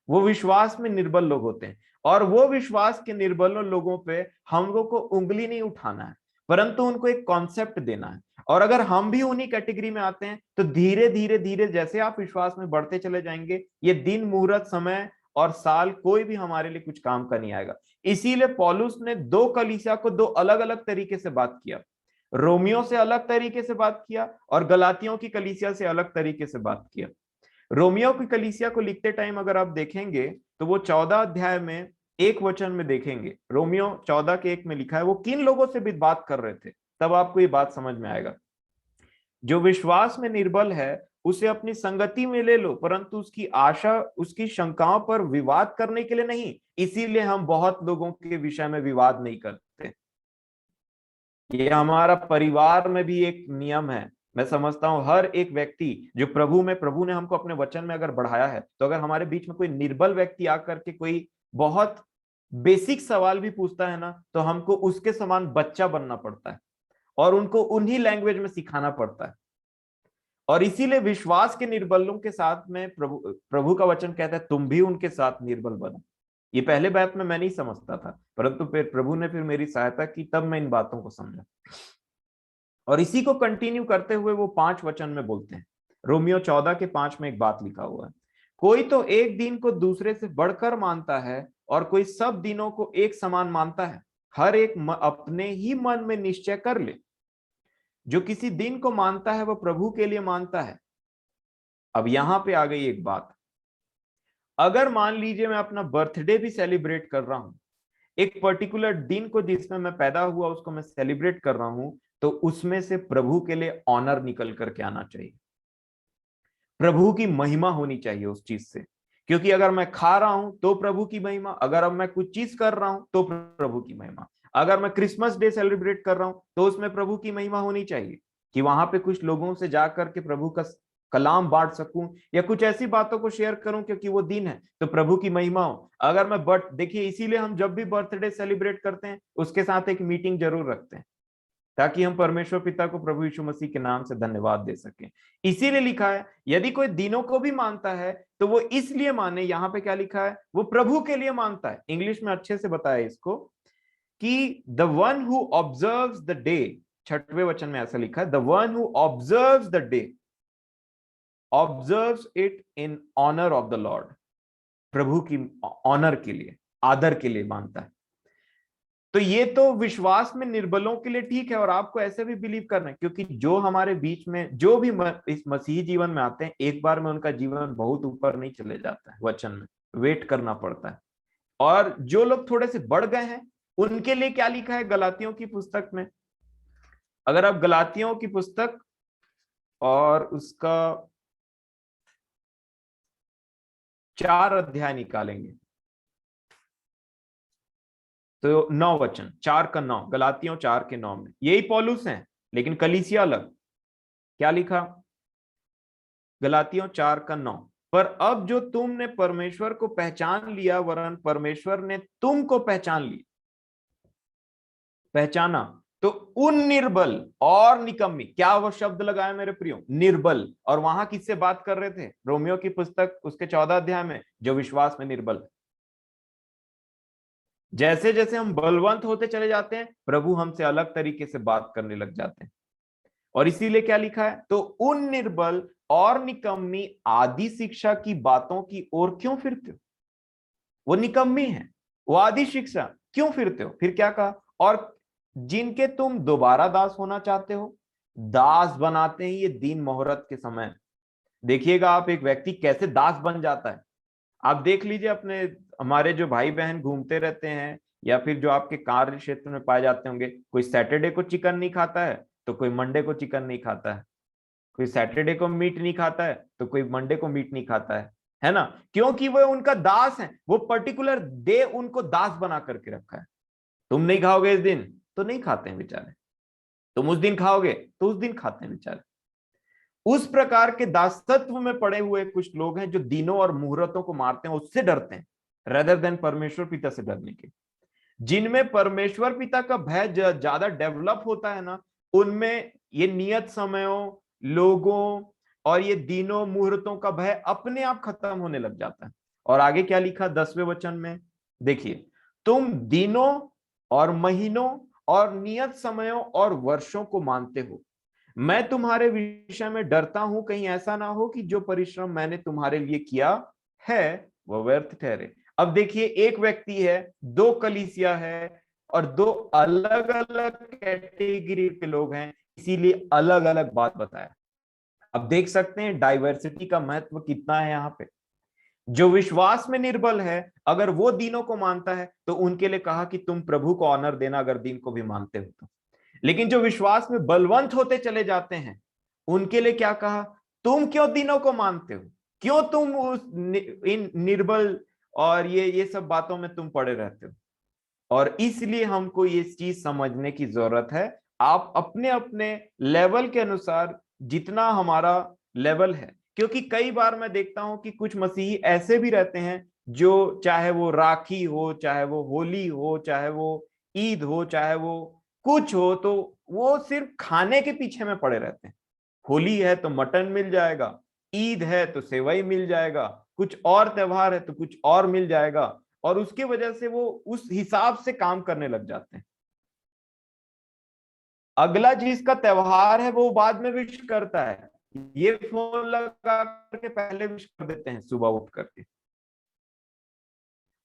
वो विश्वास में निर्बल लोग होते हैं। और वो विश्वास के निर्बल लोगों पे हम लोग को उंगली नहीं उठाना है, परंतु उनको एक कॉन्सेप्ट देना है। और अगर हम भी उन्हीं कैटेगरी में आते हैं, तो धीरे धीरे धीरे जैसे आप विश्वास में बढ़ते चले जाएंगे, ये दिन, मुहूर्त, समय और साल कोई भी हमारे लिए कुछ काम का नहीं आएगा। इसीलिए पौलुस ने 2 कलीसिया को 2 अलग अलग तरीके से बात किया। रोमियो से अलग तरीके से बात किया और गलातियों की कलीसिया से अलग तरीके से बात किया। रोमियो की कलीसिया को लिखते टाइम अगर आप देखेंगे तो वो 14 अध्याय में 1 वचन में देखेंगे, रोमियो 14 के 1 में लिखा है, वो किन लोगों से भी बात कर रहे थे, तब आपको ये बात समझ में आएगा। जो विश्वास में निर्बल है उसे अपनी संगति में ले लो, परंतु उसकी आशा उसकी शंकाओं पर विवाद करने के लिए नहीं, इसीलिए हम बहुत लोगों के विषय में विवाद नहीं करते। ये हमारा परिवार में भी एक नियम है। मैं समझता हूं हर एक व्यक्ति जो प्रभु ने हमको अपने वचन में अगर बढ़ाया है, तो अगर हमारे बीच में कोई निर्बल व्यक्ति आकर के कोई बहुत बेसिक सवाल भी पूछता है ना, तो हमको उसके समान बच्चा बनना पड़ता है और उनको उन्हीं लैंग्वेज में सिखाना पड़ता है। और इसीलिए विश्वास के निर्बलों के साथ में प्रभु का वचन कहता है तुम भी उनके साथ निर्बल बनो। ये पहले बात में मैं नहीं समझता था, परंतु फिर प्रभु ने फिर मेरी सहायता की, तब मैं इन बातों को समझा। और इसी को कंटिन्यू करते हुए वो 5 वचन में बोलते हैं। रोमियो 14 के 5 में एक बात लिखा हुआ है, कोई तो एक दिन को दूसरे से बढ़कर मानता है और कोई सब दिनों को एक समान मानता है। हर एक अपने ही मन में निश्चय कर ले, जो किसी दिन को मानता है वह प्रभु के लिए मानता है। अब यहां पे आ गई एक बात, अगर मान लीजिए मैं अपना बर्थडे भी सेलिब्रेट कर रहा हूं, एक पर्टिकुलर दिन को जिसमें मैं पैदा हुआ उसको मैं सेलिब्रेट कर रहा हूं, तो उसमें से प्रभु के लिए ऑनर निकल करके आना चाहिए, प्रभु की महिमा होनी चाहिए उस चीज से। क्योंकि अगर मैं खा रहा हूं तो प्रभु की महिमा, अगर अब मैं कुछ चीज कर रहा हूं तो प्रभु की महिमा, अगर मैं क्रिसमस डे सेलिब्रेट कर रहा हूं तो उसमें प्रभु की महिमा होनी चाहिए, कि वहां पे कुछ लोगों से जाकर के प्रभु का कलाम बांट सकूं या कुछ ऐसी बातों को शेयर करूं क्योंकि वो दिन है तो प्रभु की महिमा हो। अगर मैं देखिए इसीलिए हम जब भी बर्थडे सेलिब्रेट करते हैं उसके साथ एक मीटिंग जरूर रखते हैं, ताकि हम परमेश्वर पिता को प्रभु यीशु मसीह के नाम से धन्यवाद दे सकें। इसीलिए लिखा है यदि कोई दिनों को भी मानता है तो वो इसलिए माने, यहां पे क्या लिखा है, वो प्रभु के लिए मानता है। इंग्लिश में अच्छे से बताया इसको कि the one who observes the day, 6वें वचन में ऐसा लिखा है, the one who observes the day observes it in honour of the lord, प्रभु की ऑनर के लिए, आदर के लिए मानता है। तो ये तो विश्वास में निर्बलों के लिए ठीक है, और आपको ऐसे भी बिलीव करना है, क्योंकि जो हमारे बीच में जो भी इस मसीही जीवन में आते हैं, एक बार में उनका जीवन बहुत ऊपर नहीं चले जाता है, वचन में वेट करना पड़ता है। और जो लोग थोड़े से बढ़ गए हैं उनके लिए क्या लिखा है गलातियों की पुस्तक में, अगर आप गलातियों की पुस्तक और उसका 4 अध्याय निकालेंगे तो 9 वचन, 4 का 9, गलातियों 4 के 9 में यही पौलुस हैं लेकिन कलीसिया अलग। क्या लिखा, गलातियों 4 का 9, पर अब जो तुमने परमेश्वर को पहचान लिया, वरन परमेश्वर ने तुमको पहचाना, तो उन निर्बल और निकम्मी, क्या वो शब्द लगाया मेरे प्रियो, निर्बल, और वहां किससे बात कर रहे थे, रोमियो की पुस्तक उसके 14 अध्याय में, जो विश्वास में निर्बल है। जैसे जैसे हम बलवंत होते चले जाते हैं प्रभु हमसे अलग तरीके से बात करने लग जाते हैं। और इसीलिए क्या लिखा है, तो उन निर्बल और निकम्मी आदि शिक्षा की बातों की ओर क्यों फिरते हो, वो निकम्मी है, वो आदि शिक्षा क्यों फिरते हो। फिर क्या कहा, और जिनके तुम दोबारा दास होना चाहते हो, दास बनाते हैं ये दिन मोहरत के समय। देखिएगा आप एक व्यक्ति कैसे दास बन जाता है, आप देख लीजिए अपने हमारे जो भाई बहन घूमते रहते हैं या फिर जो आपके कार्य क्षेत्र में पाए जाते होंगे, कोई सैटरडे को चिकन नहीं खाता है तो कोई मंडे को चिकन नहीं खाता है, कोई सैटरडे को मीट नहीं खाता है तो कोई मंडे को मीट नहीं खाता है ना, क्योंकि वो उनका दास है, वो पर्टिकुलर डे उनको दास बना करके रखा है। तुम नहीं खाओगे इस दिन तो नहीं खाते हैं बेचारे, तुम उस दिन खाओगे तो उस दिन खाते हैं बेचारे। उस प्रकार के दासत्व में पड़े हुए कुछ लोग हैं जो दिनों और मुहूर्तों को मारते हैं, उससे डरते हैं रेदर देन परमेश्वर पिता से डरने के। जिनमें परमेश्वर पिता का भय ज्यादा डेवलप होता है ना, उनमें ये नियत समयों, लोगों और ये दिनों मुहूर्तों का भय अपने आप खत्म होने लग जाता है। और आगे क्या लिखा 10वें वचन में, देखिए, तुम दिनों और महीनों और नियत समयों और वर्षों को मानते हो, मैं तुम्हारे विषय में डरता हूं कहीं ऐसा ना हो कि जो परिश्रम मैंने तुम्हारे लिए किया है वह व्यर्थ ठहरे। अब देखिए एक व्यक्ति है, 2 कलीसिया है और 2 अलग अलग कैटेगरी के लोग हैं, इसीलिए अलग अलग बात बताया। अब देख सकते हैं डाइवर्सिटी का महत्व कितना है यहाँ पे। जो विश्वास में निर्बल है, अगर वो दीनों को मानता है तो उनके लिए कहा कि तुम प्रभु को ऑनर देना अगर दीन को भी मानते हो तो। लेकिन जो विश्वास में बलवंत होते चले जाते हैं, उनके लिए क्या कहा, तुम क्यों दीनों को मानते हो, क्यों तुम इन निर्बल और ये सब बातों में तुम पड़े रहते हो। और इसलिए हमको ये चीज समझने की जरूरत है, आप अपने अपने लेवल के अनुसार जितना हमारा लेवल है, क्योंकि कई बार मैं देखता हूं कि कुछ मसीही ऐसे भी रहते हैं जो, चाहे वो राखी हो, चाहे वो होली हो, चाहे वो ईद हो, चाहे वो कुछ हो, तो वो सिर्फ खाने के पीछे में पड़े रहते हैं। होली है तो मटन मिल जाएगा, ईद है तो सेवई मिल जाएगा, कुछ और त्योहार है तो कुछ और मिल जाएगा, और उसकी वजह से वो उस हिसाब से काम करने लग जाते हैं। अगला जिसका त्योहार है वो बाद में विश करता है, ये फोन लगा करके पहले विश कर देते हैं सुबह उठ करके।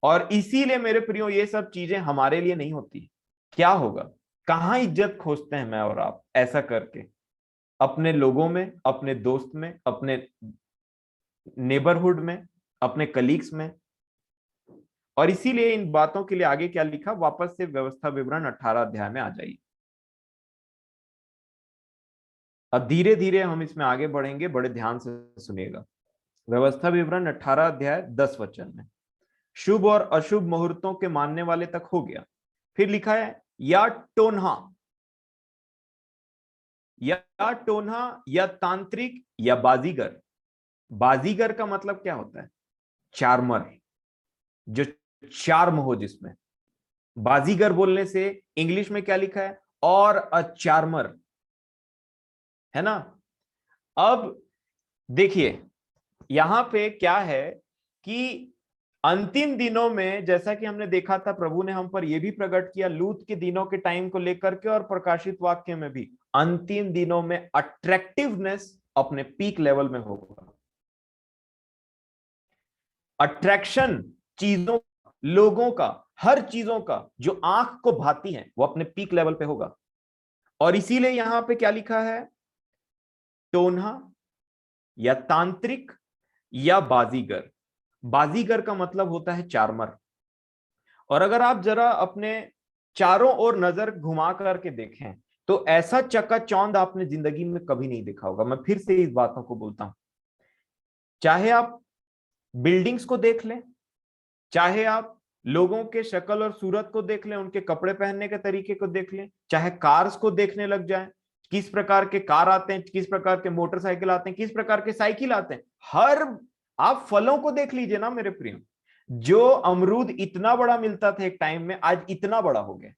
और इसीलिए मेरे प्रियो ये सब चीजें हमारे लिए नहीं होती। क्या होगा, कहां इज्जत खोजते हैं मैं और आप ऐसा करके, अपने लोगों में, अपने दोस्त में, अपने नेबरहुड में, अपने कलीग्स में। और इसीलिए इन बातों के लिए आगे क्या लिखा, वापस से व्यवस्था विवरण 18 अध्याय में आ जाइए। अब धीरे धीरे हम इसमें आगे बढ़ेंगे, बड़े ध्यान से सुनिएगा। व्यवस्था विवरण 18 अध्याय 10 वचन में, शुभ और अशुभ मुहूर्तों के मानने वाले तक हो गया। फिर लिखा है या टोन्हा, या तांत्रिक, या बाजीगर। बाजीगर का मतलब क्या होता है, चार्मर, जो चार्म हो जिसमें। बाजीगर बोलने से इंग्लिश में क्या लिखा है, और अ चार्मर, है ना। अब देखिए यहां पे क्या है कि अंतिम दिनों में, जैसा कि हमने देखा था, प्रभु ने हम पर यह भी प्रकट किया लूत के दिनों के टाइम को लेकर के, और प्रकाशित वाक्य में भी, अंतिम दिनों में अट्रैक्टिवनेस अपने पीक लेवल में होगा। अट्रैक्शन चीजों, लोगों का, हर चीजों का जो आंख को भाती है वो अपने पीक लेवल पे होगा। और इसीलिए यहां पे क्या लिखा है, टोन्हा, या तांत्रिक, या बाजीगर। बाजीगर का मतलब होता है चार्मर। और अगर आप जरा अपने चारों ओर नजर घुमा करके देखें तो ऐसा चकाचौंध आपने जिंदगी में कभी नहीं देखा होगा। मैं फिर से इस बातों को बोलता हूं, चाहे आप बिल्डिंग्स को देख लें, चाहे आप लोगों के शक्ल और सूरत को देख लें, उनके कपड़े पहनने के तरीके को देख लें, चाहे कार्स को देखने लग जाएं, किस प्रकार के कार आते हैं, किस प्रकार के मोटरसाइकिल आते हैं, किस प्रकार के साइकिल आते हैं, हर, आप फलों को देख लीजिए ना मेरे प्रिय, जो अमरूद इतना बड़ा मिलता था एक टाइम में, आज इतना बड़ा हो गया।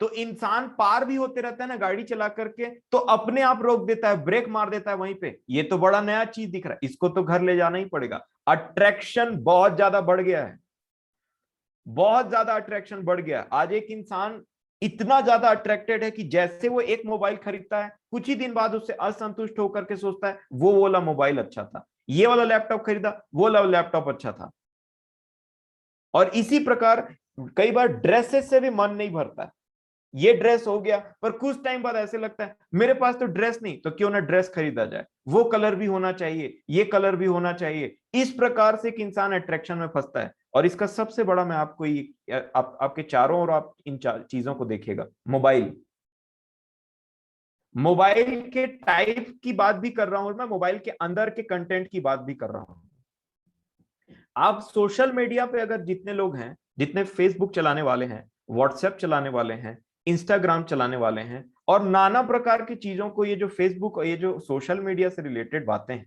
तो इंसान पार भी होते रहता है ना गाड़ी चला करके, तो अपने आप रोक देता है, ब्रेक मार देता है वहीं पे, ये तो बड़ा नया चीज दिख रहा है, इसको तो घर ले जाना ही पड़ेगा। अट्रैक्शन बहुत ज्यादा बढ़ गया है, बहुत ज्यादा अट्रैक्शन बढ़ गया। आज एक इंसान इतना ज्यादा अट्रैक्टेड है कि जैसे वो एक मोबाइल खरीदता है, कुछ ही दिन बाद उससे असंतुष्ट होकर के सोचता है वो वाला मोबाइल अच्छा था, ये वाला लैपटॉप खरीदा, वो वाला लैपटॉप अच्छा था। और इसी प्रकार कई बार ड्रेसेस से भी मन नहीं भरता है, ये ड्रेस हो गया, पर कुछ टाइम बाद ऐसे लगता है मेरे पास तो ड्रेस नहीं, तो क्यों ना ड्रेस खरीदा जाए, वो कलर भी होना चाहिए, ये कलर भी होना चाहिए। इस प्रकार से एक इंसान अट्रैक्शन में फंसता है। और इसका सबसे बड़ा, मैं आपको आपके चारों ओर आप इन चीजों को देखिएगा, मोबाइल, मोबाइल के टाइप की बात भी कर रहा हूं मैं, मोबाइल के अंदर के कंटेंट की बात भी कर रहा हूं। आप सोशल मीडिया पे अगर जितने लोग हैं, जितने फेसबुक चलाने वाले हैं, व्हाट्सएप चलाने वाले हैं, इंस्टाग्राम चलाने वाले हैं, और नाना प्रकार की चीजों को, ये जो फेसबुक, ये जो सोशल मीडिया से रिलेटेड बातें हैं,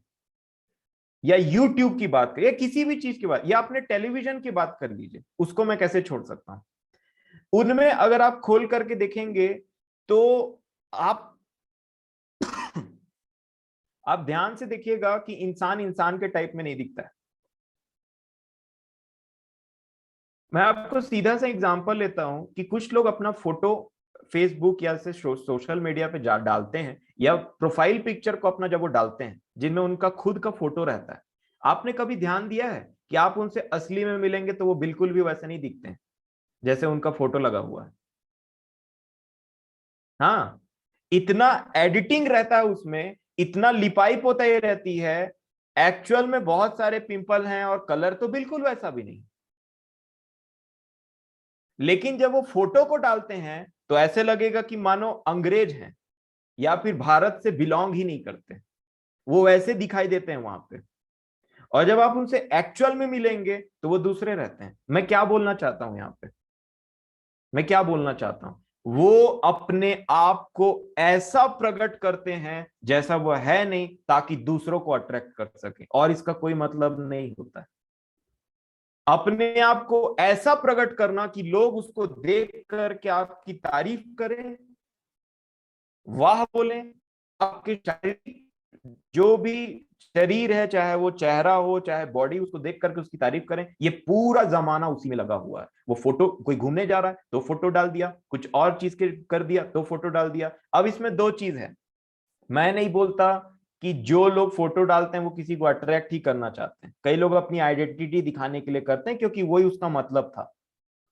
या यूट्यूब की बात करिए, किसी भी चीज की बात, या अपने टेलीविजन की बात कर लीजिए, उसको मैं कैसे छोड़ सकता हूं। उनमें अगर आप खोल करके देखेंगे तो आप आप ध्यान से देखिएगा कि इंसान इंसान के टाइप में नहीं दिखता है। मैं आपको सीधा सा एग्जांपल लेता हूं कि कुछ लोग अपना फोटो फेसबुक या से सोशल मीडिया पे डालते हैं, या प्रोफाइल पिक्चर को अपना जब वो डालते हैं जिनमें उनका खुद का फोटो रहता है, आपने कभी ध्यान दिया है कि आप उनसे असली में मिलेंगे तो वो बिल्कुल भी वैसे नहीं दिखते हैं जैसे उनका फोटो लगा हुआ है। हाँ, इतना एडिटिंग रहता है उसमें इतना लिपाई पोताई रहती है, एक्चुअल में बहुत सारे पिंपल हैं और कलर तो बिल्कुल वैसा भी नहीं। लेकिन जब वो फोटो को डालते हैं तो ऐसे लगेगा कि मानो अंग्रेज हैं या फिर भारत से बिलोंग ही नहीं करते, वो वैसे दिखाई देते हैं वहां पे। और जब आप उनसे एक्चुअल में मिलेंगे तो वो दूसरे रहते हैं। मैं क्या बोलना चाहता हूं यहाँ पे, मैं क्या बोलना चाहता हूं, वो अपने आप को ऐसा प्रकट करते हैं जैसा वो है नहीं, ताकि दूसरों को अट्रैक्ट कर सके, और इसका कोई मतलब नहीं होता है। अपने आप को ऐसा प्रकट करना कि लोग उसको देख करके आपकी तारीफ करें, वाह बोले, आपके शारीरिक जो भी शरीर है, चाहे वो चेहरा हो चाहे बॉडी, उसको देख करके उसकी तारीफ करें। ये पूरा जमाना उसी में लगा हुआ है। वो फोटो, कोई घूमने जा रहा है तो फोटो डाल दिया, कुछ और चीज के कर दिया तो फोटो डाल दिया। अब इसमें दो चीज है, मैं नहीं बोलता कि जो लोग फोटो डालते हैं वो किसी को अट्रैक्ट ही करना चाहते हैं। कई लोग अपनी आइडेंटिटी दिखाने के लिए करते हैं, क्योंकि वही उसका मतलब था,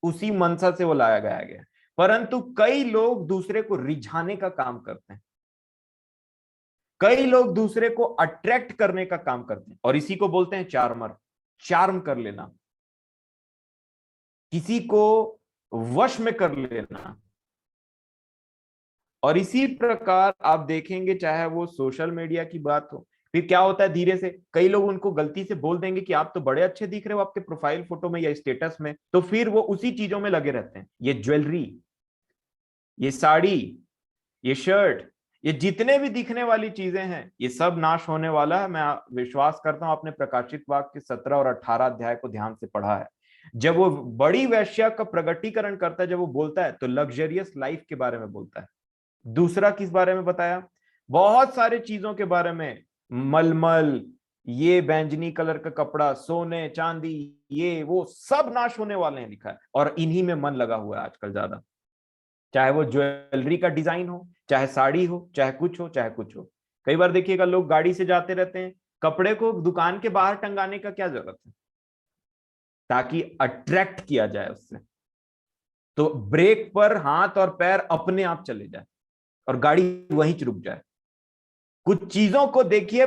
उसी मनसा से वो लाया गया। परंतु कई लोग दूसरे को रिझाने का काम करते हैं, कई लोग दूसरे को अट्रैक्ट करने का काम करते हैं, और इसी को बोलते हैं चार्मर, चार्म कर लेना, किसी को वश में कर लेना। और इसी प्रकार आप देखेंगे, चाहे वो सोशल मीडिया की बात हो, फिर क्या होता है, धीरे से कई लोग उनको गलती से बोल देंगे कि आप तो बड़े अच्छे दिख रहे हो आपके प्रोफाइल फोटो में या स्टेटस में, तो फिर वो उसी चीजों में लगे रहते हैं। ये ज्वेलरी, ये साड़ी, ये शर्ट, ये जितने भी दिखने वाली चीजें हैं, ये सब नाश होने वाला है। मैं विश्वास करता हूं आपने प्रकाशित वाक्य के 17 और 18 अध्याय को ध्यान से पढ़ा है। जब वो बड़ी वैश्या का प्रगटीकरण करता है, जब वो बोलता है तो लग्जरियस लाइफ के बारे में बोलता है। दूसरा किस बारे में बताया, बहुत सारे चीजों के बारे में, मलमल, ये बैंगनी कलर का कपड़ा, सोने चांदी, ये वो सब नाश होने वाले हैं लिखा है, और इन्हीं में मन लगा हुआ है आजकल ज्यादा। चाहे वो ज्वेलरी का डिजाइन हो, चाहे साड़ी हो, चाहे कुछ हो, चाहे कुछ हो। कई बार देखिएगा लोग गाड़ी से जाते रहते हैं, कपड़े को दुकान के बाहर टंगाने का क्या जरूरत है, ताकि अट्रैक्ट किया जाए उससे। तो ब्रेक पर हाथ और पैर अपने आप चले जाए और गाड़ी वहीं रुक जाए। कुछ चीजों को देखिए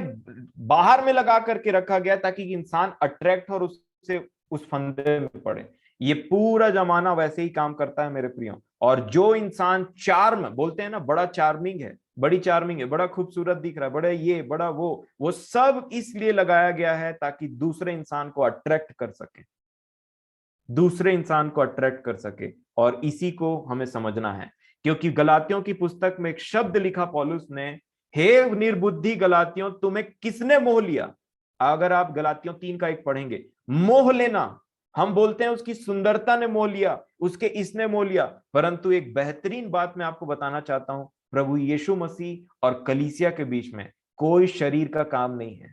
बाहर में लगा करके रखा गया ताकि इंसान अट्रैक्ट और उससे उस फंदे में पड़े। ये पूरा जमाना वैसे ही काम करता है मेरे प्रियो। और जो इंसान चार्म बोलते हैं ना, बड़ा चार्मिंग है, बड़ी चार्मिंग है, बड़ा खूबसूरत दिख रहा है, बड़ा ये बड़ा वो सब इसलिए लगाया गया है ताकि दूसरे इंसान को अट्रैक्ट कर सके, दूसरे इंसान को अट्रैक्ट कर सके। और इसी को हमें समझना है, क्योंकि गलातियों की पुस्तक में एक शब्द लिखा पौलुस ने, हे निर्बुद्धि गलातियों, तुम्हें किसने मोह लिया। अगर आप गलातियों 3:1 पढ़ेंगे, मोह लेना, हम बोलते हैं उसकी सुंदरता ने मोह लिया, उसके इसने मोह लिया। परंतु एक बेहतरीन बात मैं आपको बताना चाहता हूं, प्रभु यीशु मसीह और कलीसिया के बीच में कोई शरीर का काम नहीं है,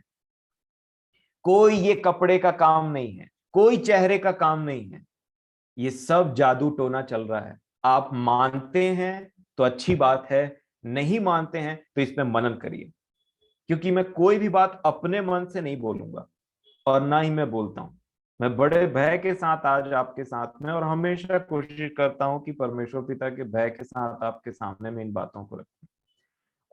कोई ये कपड़े का काम नहीं है, कोई चेहरे का काम नहीं है। ये सब जादू टोना चल रहा है। आप मानते हैं तो अच्छी बात है, नहीं मानते हैं तो इसमें मनन करिए। क्योंकि मैं कोई भी बात अपने मन से नहीं बोलूंगा, और ना ही मैं बोलता हूं। मैं बड़े भय के साथ आज आपके साथ में, और हमेशा कोशिश करता हूं कि परमेश्वर पिता के भय के साथ आपके सामने में इन बातों को रखूं।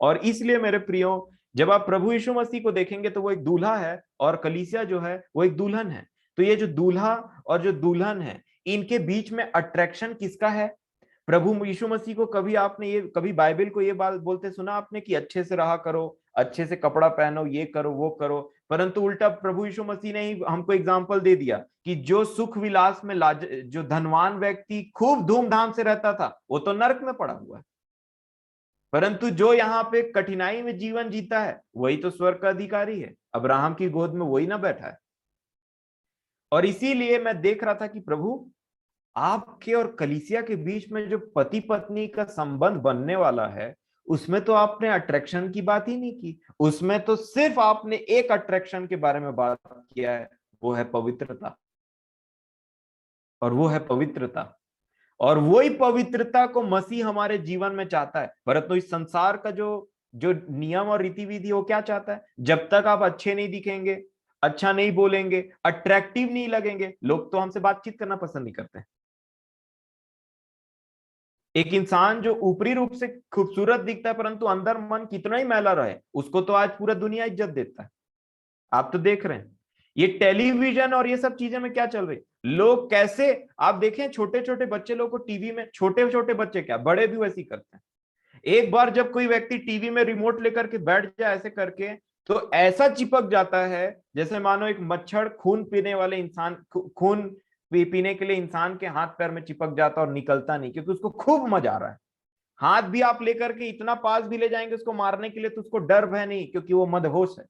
और इसलिए मेरे प्रियो, जब आप प्रभु यीशु मसीह को देखेंगे तो वो एक दूल्हा है, और कलीसिया जो है वो एक दुल्हन है। तो ये जो दूल्हा और जो दुल्हन है, इनके बीच में अट्रैक्शन किसका है। प्रभु यीशु मसीह को कभी आपने ये, कभी बाइबल को ये बात बोलते सुना आपने कि अच्छे से रहा करो, अच्छे से कपड़ा पहनो, ये करो वो करो। परंतु उल्टा प्रभु यीशु मसीह ने ही हमको एग्जाम्पल दे दिया कि जो सुख विलास में जो धनवान व्यक्ति खूब धूमधाम से रहता था, वो तो नरक में पड़ा हुआ है। परंतु जो यहाँ पे कठिनाई में जीवन जीता है, वही तो स्वर्ग का अधिकारी है, अब्राहम की गोद में वही ना बैठा है। और इसीलिए मैं देख रहा था कि प्रभु, आपके और कलीसिया के बीच में जो पति पत्नी का संबंध बनने वाला है, उसमें तो आपने अट्रैक्शन की बात ही नहीं की। उसमें तो सिर्फ आपने एक अट्रैक्शन के बारे में बात किया है, वो है पवित्रता। और वो है पवित्रता, और वही पवित्रता को मसीह हमारे जीवन में चाहता है। परंतु इस संसार का जो जो नियम और रीति विधि, वो क्या चाहता है, जब तक आप अच्छे नहीं दिखेंगे, अच्छा नहीं बोलेंगे, अट्रैक्टिव नहीं लगेंगे, लोग तो हमसे बातचीत करना पसंद नहीं करते। एक इंसान जो ऊपरी रूप से खूबसूरत दिखता है परंतु अंदर मन कितना ही मैला रहे, उसको तो आज पूरा दुनिया इज्जत देता है। आप तो देख रहे हैं ये टेलीविजन और ये सब चीजें में क्या चल रही, लोग कैसे, आप देखें छोटे छोटे बच्चे लोग को टीवी में, छोटे छोटे बच्चे क्या बड़े भी वैसे ही करते हैं। एक बार जब कोई व्यक्ति टीवी में रिमोट लेकर के बैठ जाए ऐसे करके, तो ऐसा चिपक जाता है जैसे मानो एक मच्छर खून पीने वाले इंसान, खून पीने के लिए इंसान के हाथ पैर में चिपक जाता और निकलता नहीं, क्योंकि उसको खूब मजा आ रहा है। हाथ भी आप लेकर के इतना पास भी ले जाएंगे उसको मारने के लिए तो उसको डर भय नहीं, क्योंकि वो मदहोश है,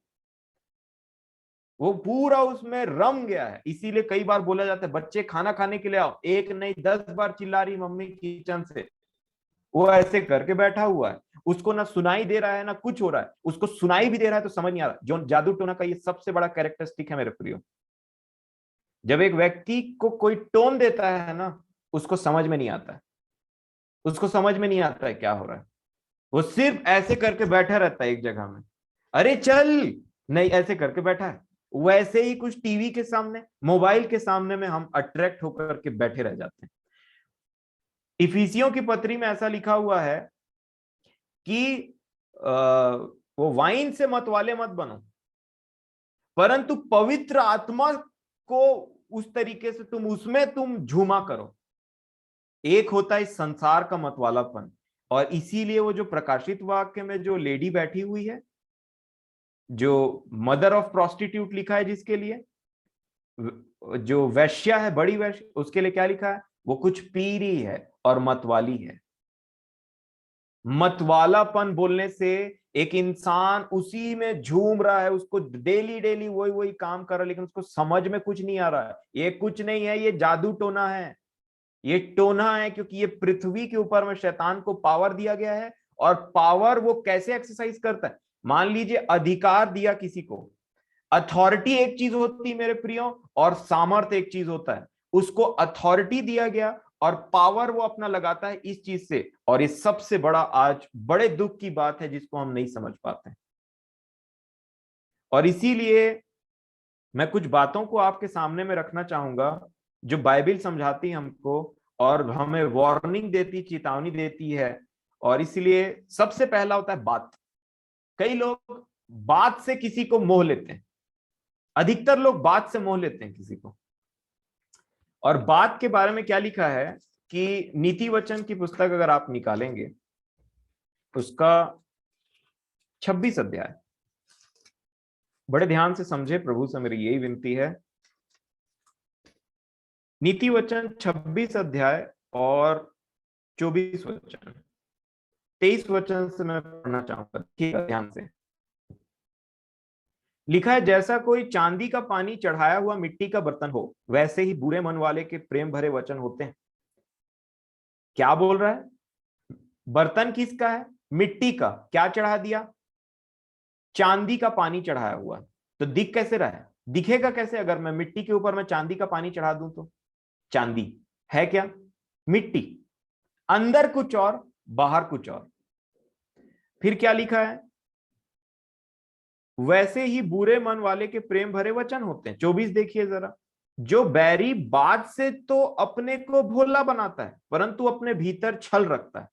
वो पूरा उसमें रम गया है। इसीलिए कई बार बोला जाता है बच्चे खाना खाने के लिए आओ, एक नहीं 10 बार चिल्ला रही मम्मी किचन से, वो ऐसे करके बैठा हुआ है, उसको ना सुनाई दे रहा है ना कुछ हो रहा है, उसको सुनाई भी दे रहा है तो समझ नहीं आ रहा। जो जादू टोना का ये सबसे बड़ा कैरेक्टरिस्टिक है मेरे प्रियो, जब एक व्यक्ति को कोई टोन देता है ना, उसको समझ में नहीं आता है, उसको समझ में नहीं आता है क्या हो रहा है, वो सिर्फ ऐसे करके बैठा रहता है एक जगह में, अरे चल, नहीं ऐसे करके बैठा है। वैसे ही कुछ टीवी के सामने, मोबाइल के सामने में हम अट्रैक्ट होकर के बैठे रह जाते हैं। इफिसियों की पत्री में ऐसा लिखा हुआ है कि वो वाइन से मतवाले मत बनो, परंतु पवित्र आत्मा को उस तरीके से तुम झूमा करो। एक होता है इस संसार का मतवालापन, और इसीलिए वो जो प्रकाशित वाक्य में जो लेडी बैठी हुई है, जो मदर ऑफ प्रोस्टिट्यूट लिखा है जिसके लिए, जो वैश्या है, बड़ी वैश्य, उसके लिए क्या लिखा है, वो कुछ पी रही है और मतवाली है। मतवालापन बोलने से एक इंसान उसी में झूम रहा है, उसको डेली डेली वही वही काम कर रहा है, लेकिन उसको समझ में कुछ नहीं आ रहा है। ये कुछ नहीं है, ये जादू टोना है, ये टोना है, क्योंकि ये पृथ्वी के ऊपर में शैतान को पावर दिया गया है। और पावर वो कैसे एक्सरसाइज करता है, मान लीजिए अधिकार दिया किसी को, अथॉरिटी एक चीज होती है मेरे प्रियो, और सामर्थ एक चीज होता है। उसको अथॉरिटी दिया गया और पावर वो अपना लगाता है इस चीज से, और ये सबसे बड़ा आज बड़े दुख की बात है जिसको हम नहीं समझ पाते हैं। और इसीलिए मैं कुछ बातों को आपके सामने में रखना चाहूंगा जो बाइबल समझाती है हमको और हमें वार्निंग देती, चेतावनी देती है। और इसीलिए सबसे पहला होता है बात। कई लोग बात से किसी को मोह लेते हैं, अधिकतर लोग बात से मोह लेते हैं किसी को। और बात के बारे में क्या लिखा है कि नीति वचन की पुस्तक अगर आप निकालेंगे, उसका 26 अध्याय, बड़े ध्यान से समझे, प्रभु से मेरी यही विनती है। नीति वचन 26 अध्याय और 24 वचन, 23 वचन से मैं पढ़ना चाहूंगा, ठीक है, ध्यान से। लिखा है, जैसा कोई चांदी का पानी चढ़ाया हुआ मिट्टी का बर्तन हो, वैसे ही बुरे मन वाले के प्रेम भरे वचन होते हैं। क्या बोल रहा है, बर्तन किसका है, मिट्टी का, क्या चढ़ा दिया, चांदी का पानी चढ़ाया हुआ, तो दिख कैसे रहा है, दिखेगा कैसे अगर मैं मिट्टी के ऊपर मैं चांदी का पानी चढ़ा दूं तो। चांदी है क्या, मिट्टी, अंदर कुछ और बाहर कुछ और। फिर क्या लिखा है, वैसे ही बुरे मन वाले के प्रेम भरे वचन होते हैं। 24 देखिए जरा, जो बैरी बात से तो अपने को भोला बनाता है परंतु अपने भीतर छल रखता है।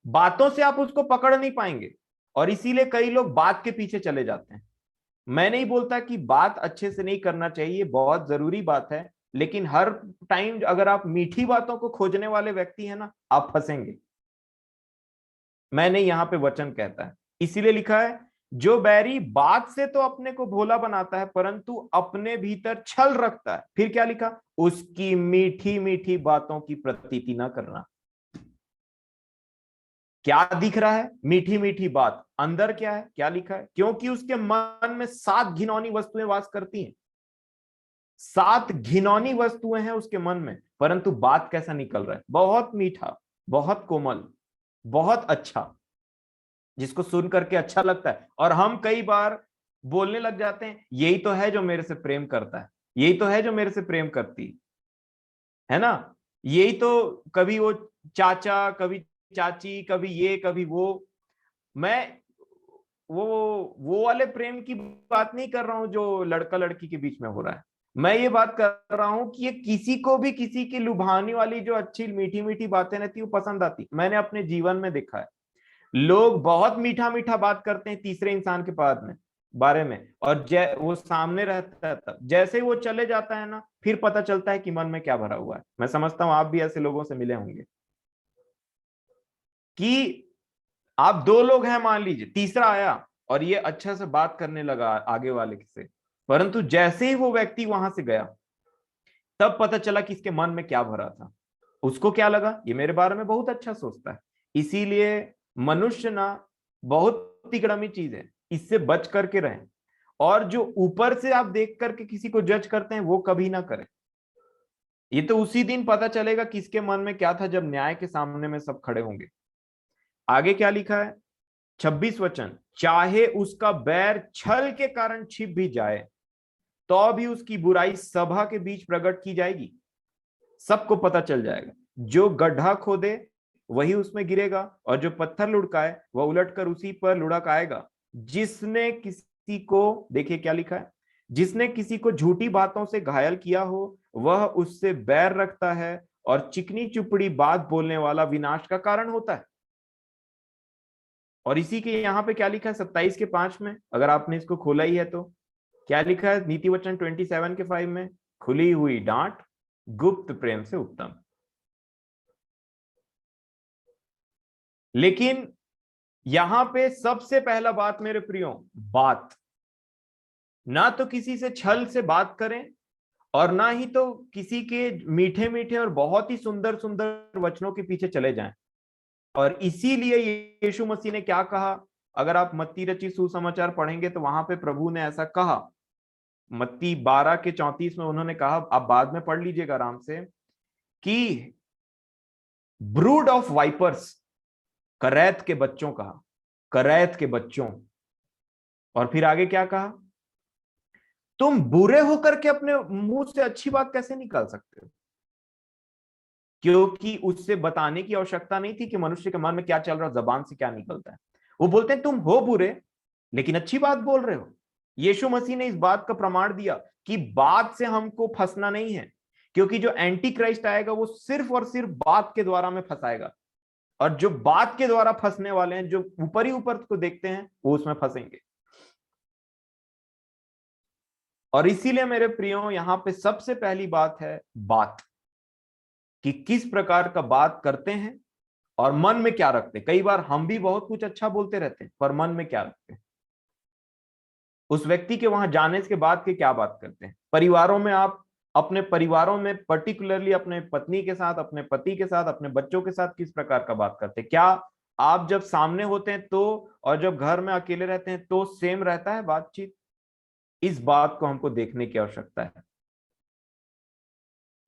बातों से आप उसको पकड़ नहीं पाएंगे, और इसीलिए कई लोग बात के पीछे चले जाते हैं। मैं नहीं बोलता कि बात अच्छे से नहीं करना चाहिए, बहुत जरूरी बात है, लेकिन हर टाइम अगर आप मीठी बातों को खोजने वाले व्यक्ति हैं ना, आप फंसेंगे। मैंने यहां पे वचन कहता है, इसीलिए लिखा है, जो बैरी बात से तो अपने को भोला बनाता है परंतु अपने भीतर छल रखता है। फिर क्या लिखा, उसकी मीठी मीठी बातों की प्रतीति ना करना। क्या दिख रहा है, मीठी मीठी बात, अंदर क्या है, क्या लिखा है, क्योंकि उसके मन में 7 घिनौनी वस्तुएं वास करती हैं। 7 घिनौनी वस्तुएं हैं उसके मन में, परंतु बात कैसा निकल रहा है, बहुत मीठा, बहुत कोमल, बहुत अच्छा, जिसको सुन करके अच्छा लगता है। और हम कई बार बोलने लग जाते हैं, यही तो है जो मेरे से प्रेम करता है, यही तो है जो मेरे से प्रेम करती है ना, यही तो, कभी वो चाचा, कभी चाची, कभी ये कभी वो। मैं वो वाले प्रेम की बात नहीं कर रहा हूं जो लड़का लड़की के बीच में हो रहा है। मैं ये बात कर रहा हूं कि ये किसी को भी किसी की लुभाने वाली जो अच्छी मीठी मीठी बातें रहती वो पसंद आती। मैंने अपने जीवन में देखा है, लोग बहुत मीठा मीठा बात करते हैं तीसरे इंसान के बारे में, और वो सामने रहता है तब जैसे ही वो चले जाता है ना, फिर पता चलता है कि मन में क्या भरा हुआ है। मैं समझता हूं आप भी ऐसे लोगों से मिले होंगे कि आप दो लोग हैं, मान लीजिए तीसरा आया और ये अच्छा से बात करने लगा आगे वाले से, परंतु जैसे ही वो व्यक्ति वहां से गया तब पता चला कि इसके मन में क्या भरा था। उसको क्या लगा, ये मेरे बारे में बहुत अच्छा सोचता है। इसीलिए मनुष्य ना बहुत तिकड़मी चीज है, इससे बच करके रहें। और जो ऊपर से आप देख करके किसी को जज करते हैं वो कभी ना करें। ये तो उसी दिन पता चलेगा किसके मन में क्या था, जब न्याय के सामने में सब खड़े होंगे। आगे क्या लिखा है, 26 वचन, चाहे उसका बैर छल के कारण छिप भी जाए तो भी उसकी बुराई सभा के बीच प्रकट की जाएगी। सबको पता चल जाएगा, जो गड्ढा खोदे वही उसमें गिरेगा, और जो पत्थर लुढ़काए वह उलटकर उसी पर लुढ़क आएगा। जिसने किसी को, देखिए क्या लिखा है, जिसने किसी को झूठी बातों से घायल किया हो वह उससे बैर रखता है, और चिकनी चुपड़ी बात बोलने वाला विनाश का कारण होता है। और इसी के यहाँ पे क्या लिखा है 27 के 5 में, अगर आपने इसको खोला ही है तो क्या लिखा है नीति वचन 27 के 5 में, खुली हुई डांट गुप्त प्रेम से उत्तम। लेकिन यहां पे सबसे पहला बात मेरे प्रियो, बात ना तो किसी से छल से बात करें, और ना ही तो किसी के मीठे मीठे और बहुत ही सुंदर सुंदर वचनों के पीछे चले जाएं। और इसीलिए यीशु मसीह ने क्या कहा, अगर आप मत्ती रची सुसमाचार पढ़ेंगे तो वहां पे प्रभु ने ऐसा कहा, मत्ती 12 के 34 में उन्होंने कहा, आप बाद में पढ़ लीजिएगा आराम से, कि ब्रूड ऑफ वाइपर्स, करैत के बच्चों कहा, करैत के बच्चों। और फिर आगे क्या कहा, तुम बुरे होकर के अपने मुंह से अच्छी बात कैसे निकाल सकते हो। क्योंकि उससे बताने की आवश्यकता नहीं थी कि मनुष्य के मन में क्या चल रहा है, जबान से क्या निकलता है। वो बोलते हैं तुम हो बुरे लेकिन अच्छी बात बोल रहे हो। यीशु मसीह ने इस बात का प्रमाण दिया कि बात से हमको फंसना नहीं है, क्योंकि जो एंटी क्राइस्ट आएगा वो सिर्फ और सिर्फ बात के द्वारा में फंसाएगा। और जो बात के द्वारा फंसने वाले हैं, जो ऊपर ही ऊपर को देखते हैं, वो उसमें फंसेंगे। और इसीलिए मेरे प्रियो यहां पे सबसे पहली बात है बात, कि किस प्रकार का बात करते हैं और मन में क्या रखते हैं। कई बार हम भी बहुत कुछ अच्छा बोलते रहते हैं, पर मन में क्या रखते हैं, उस व्यक्ति के वहां जाने के बाद के क्या बात करते हैं। परिवारों में आप अपने परिवारों में पर्टिकुलरली अपने पत्नी के साथ, अपने पति के साथ, अपने बच्चों के साथ किस प्रकार का बात करते हैं। क्या आप जब सामने होते हैं तो, और जब घर में अकेले रहते हैं तो सेम रहता है बातचीत। इस बात को हमको देखने की आवश्यकता है।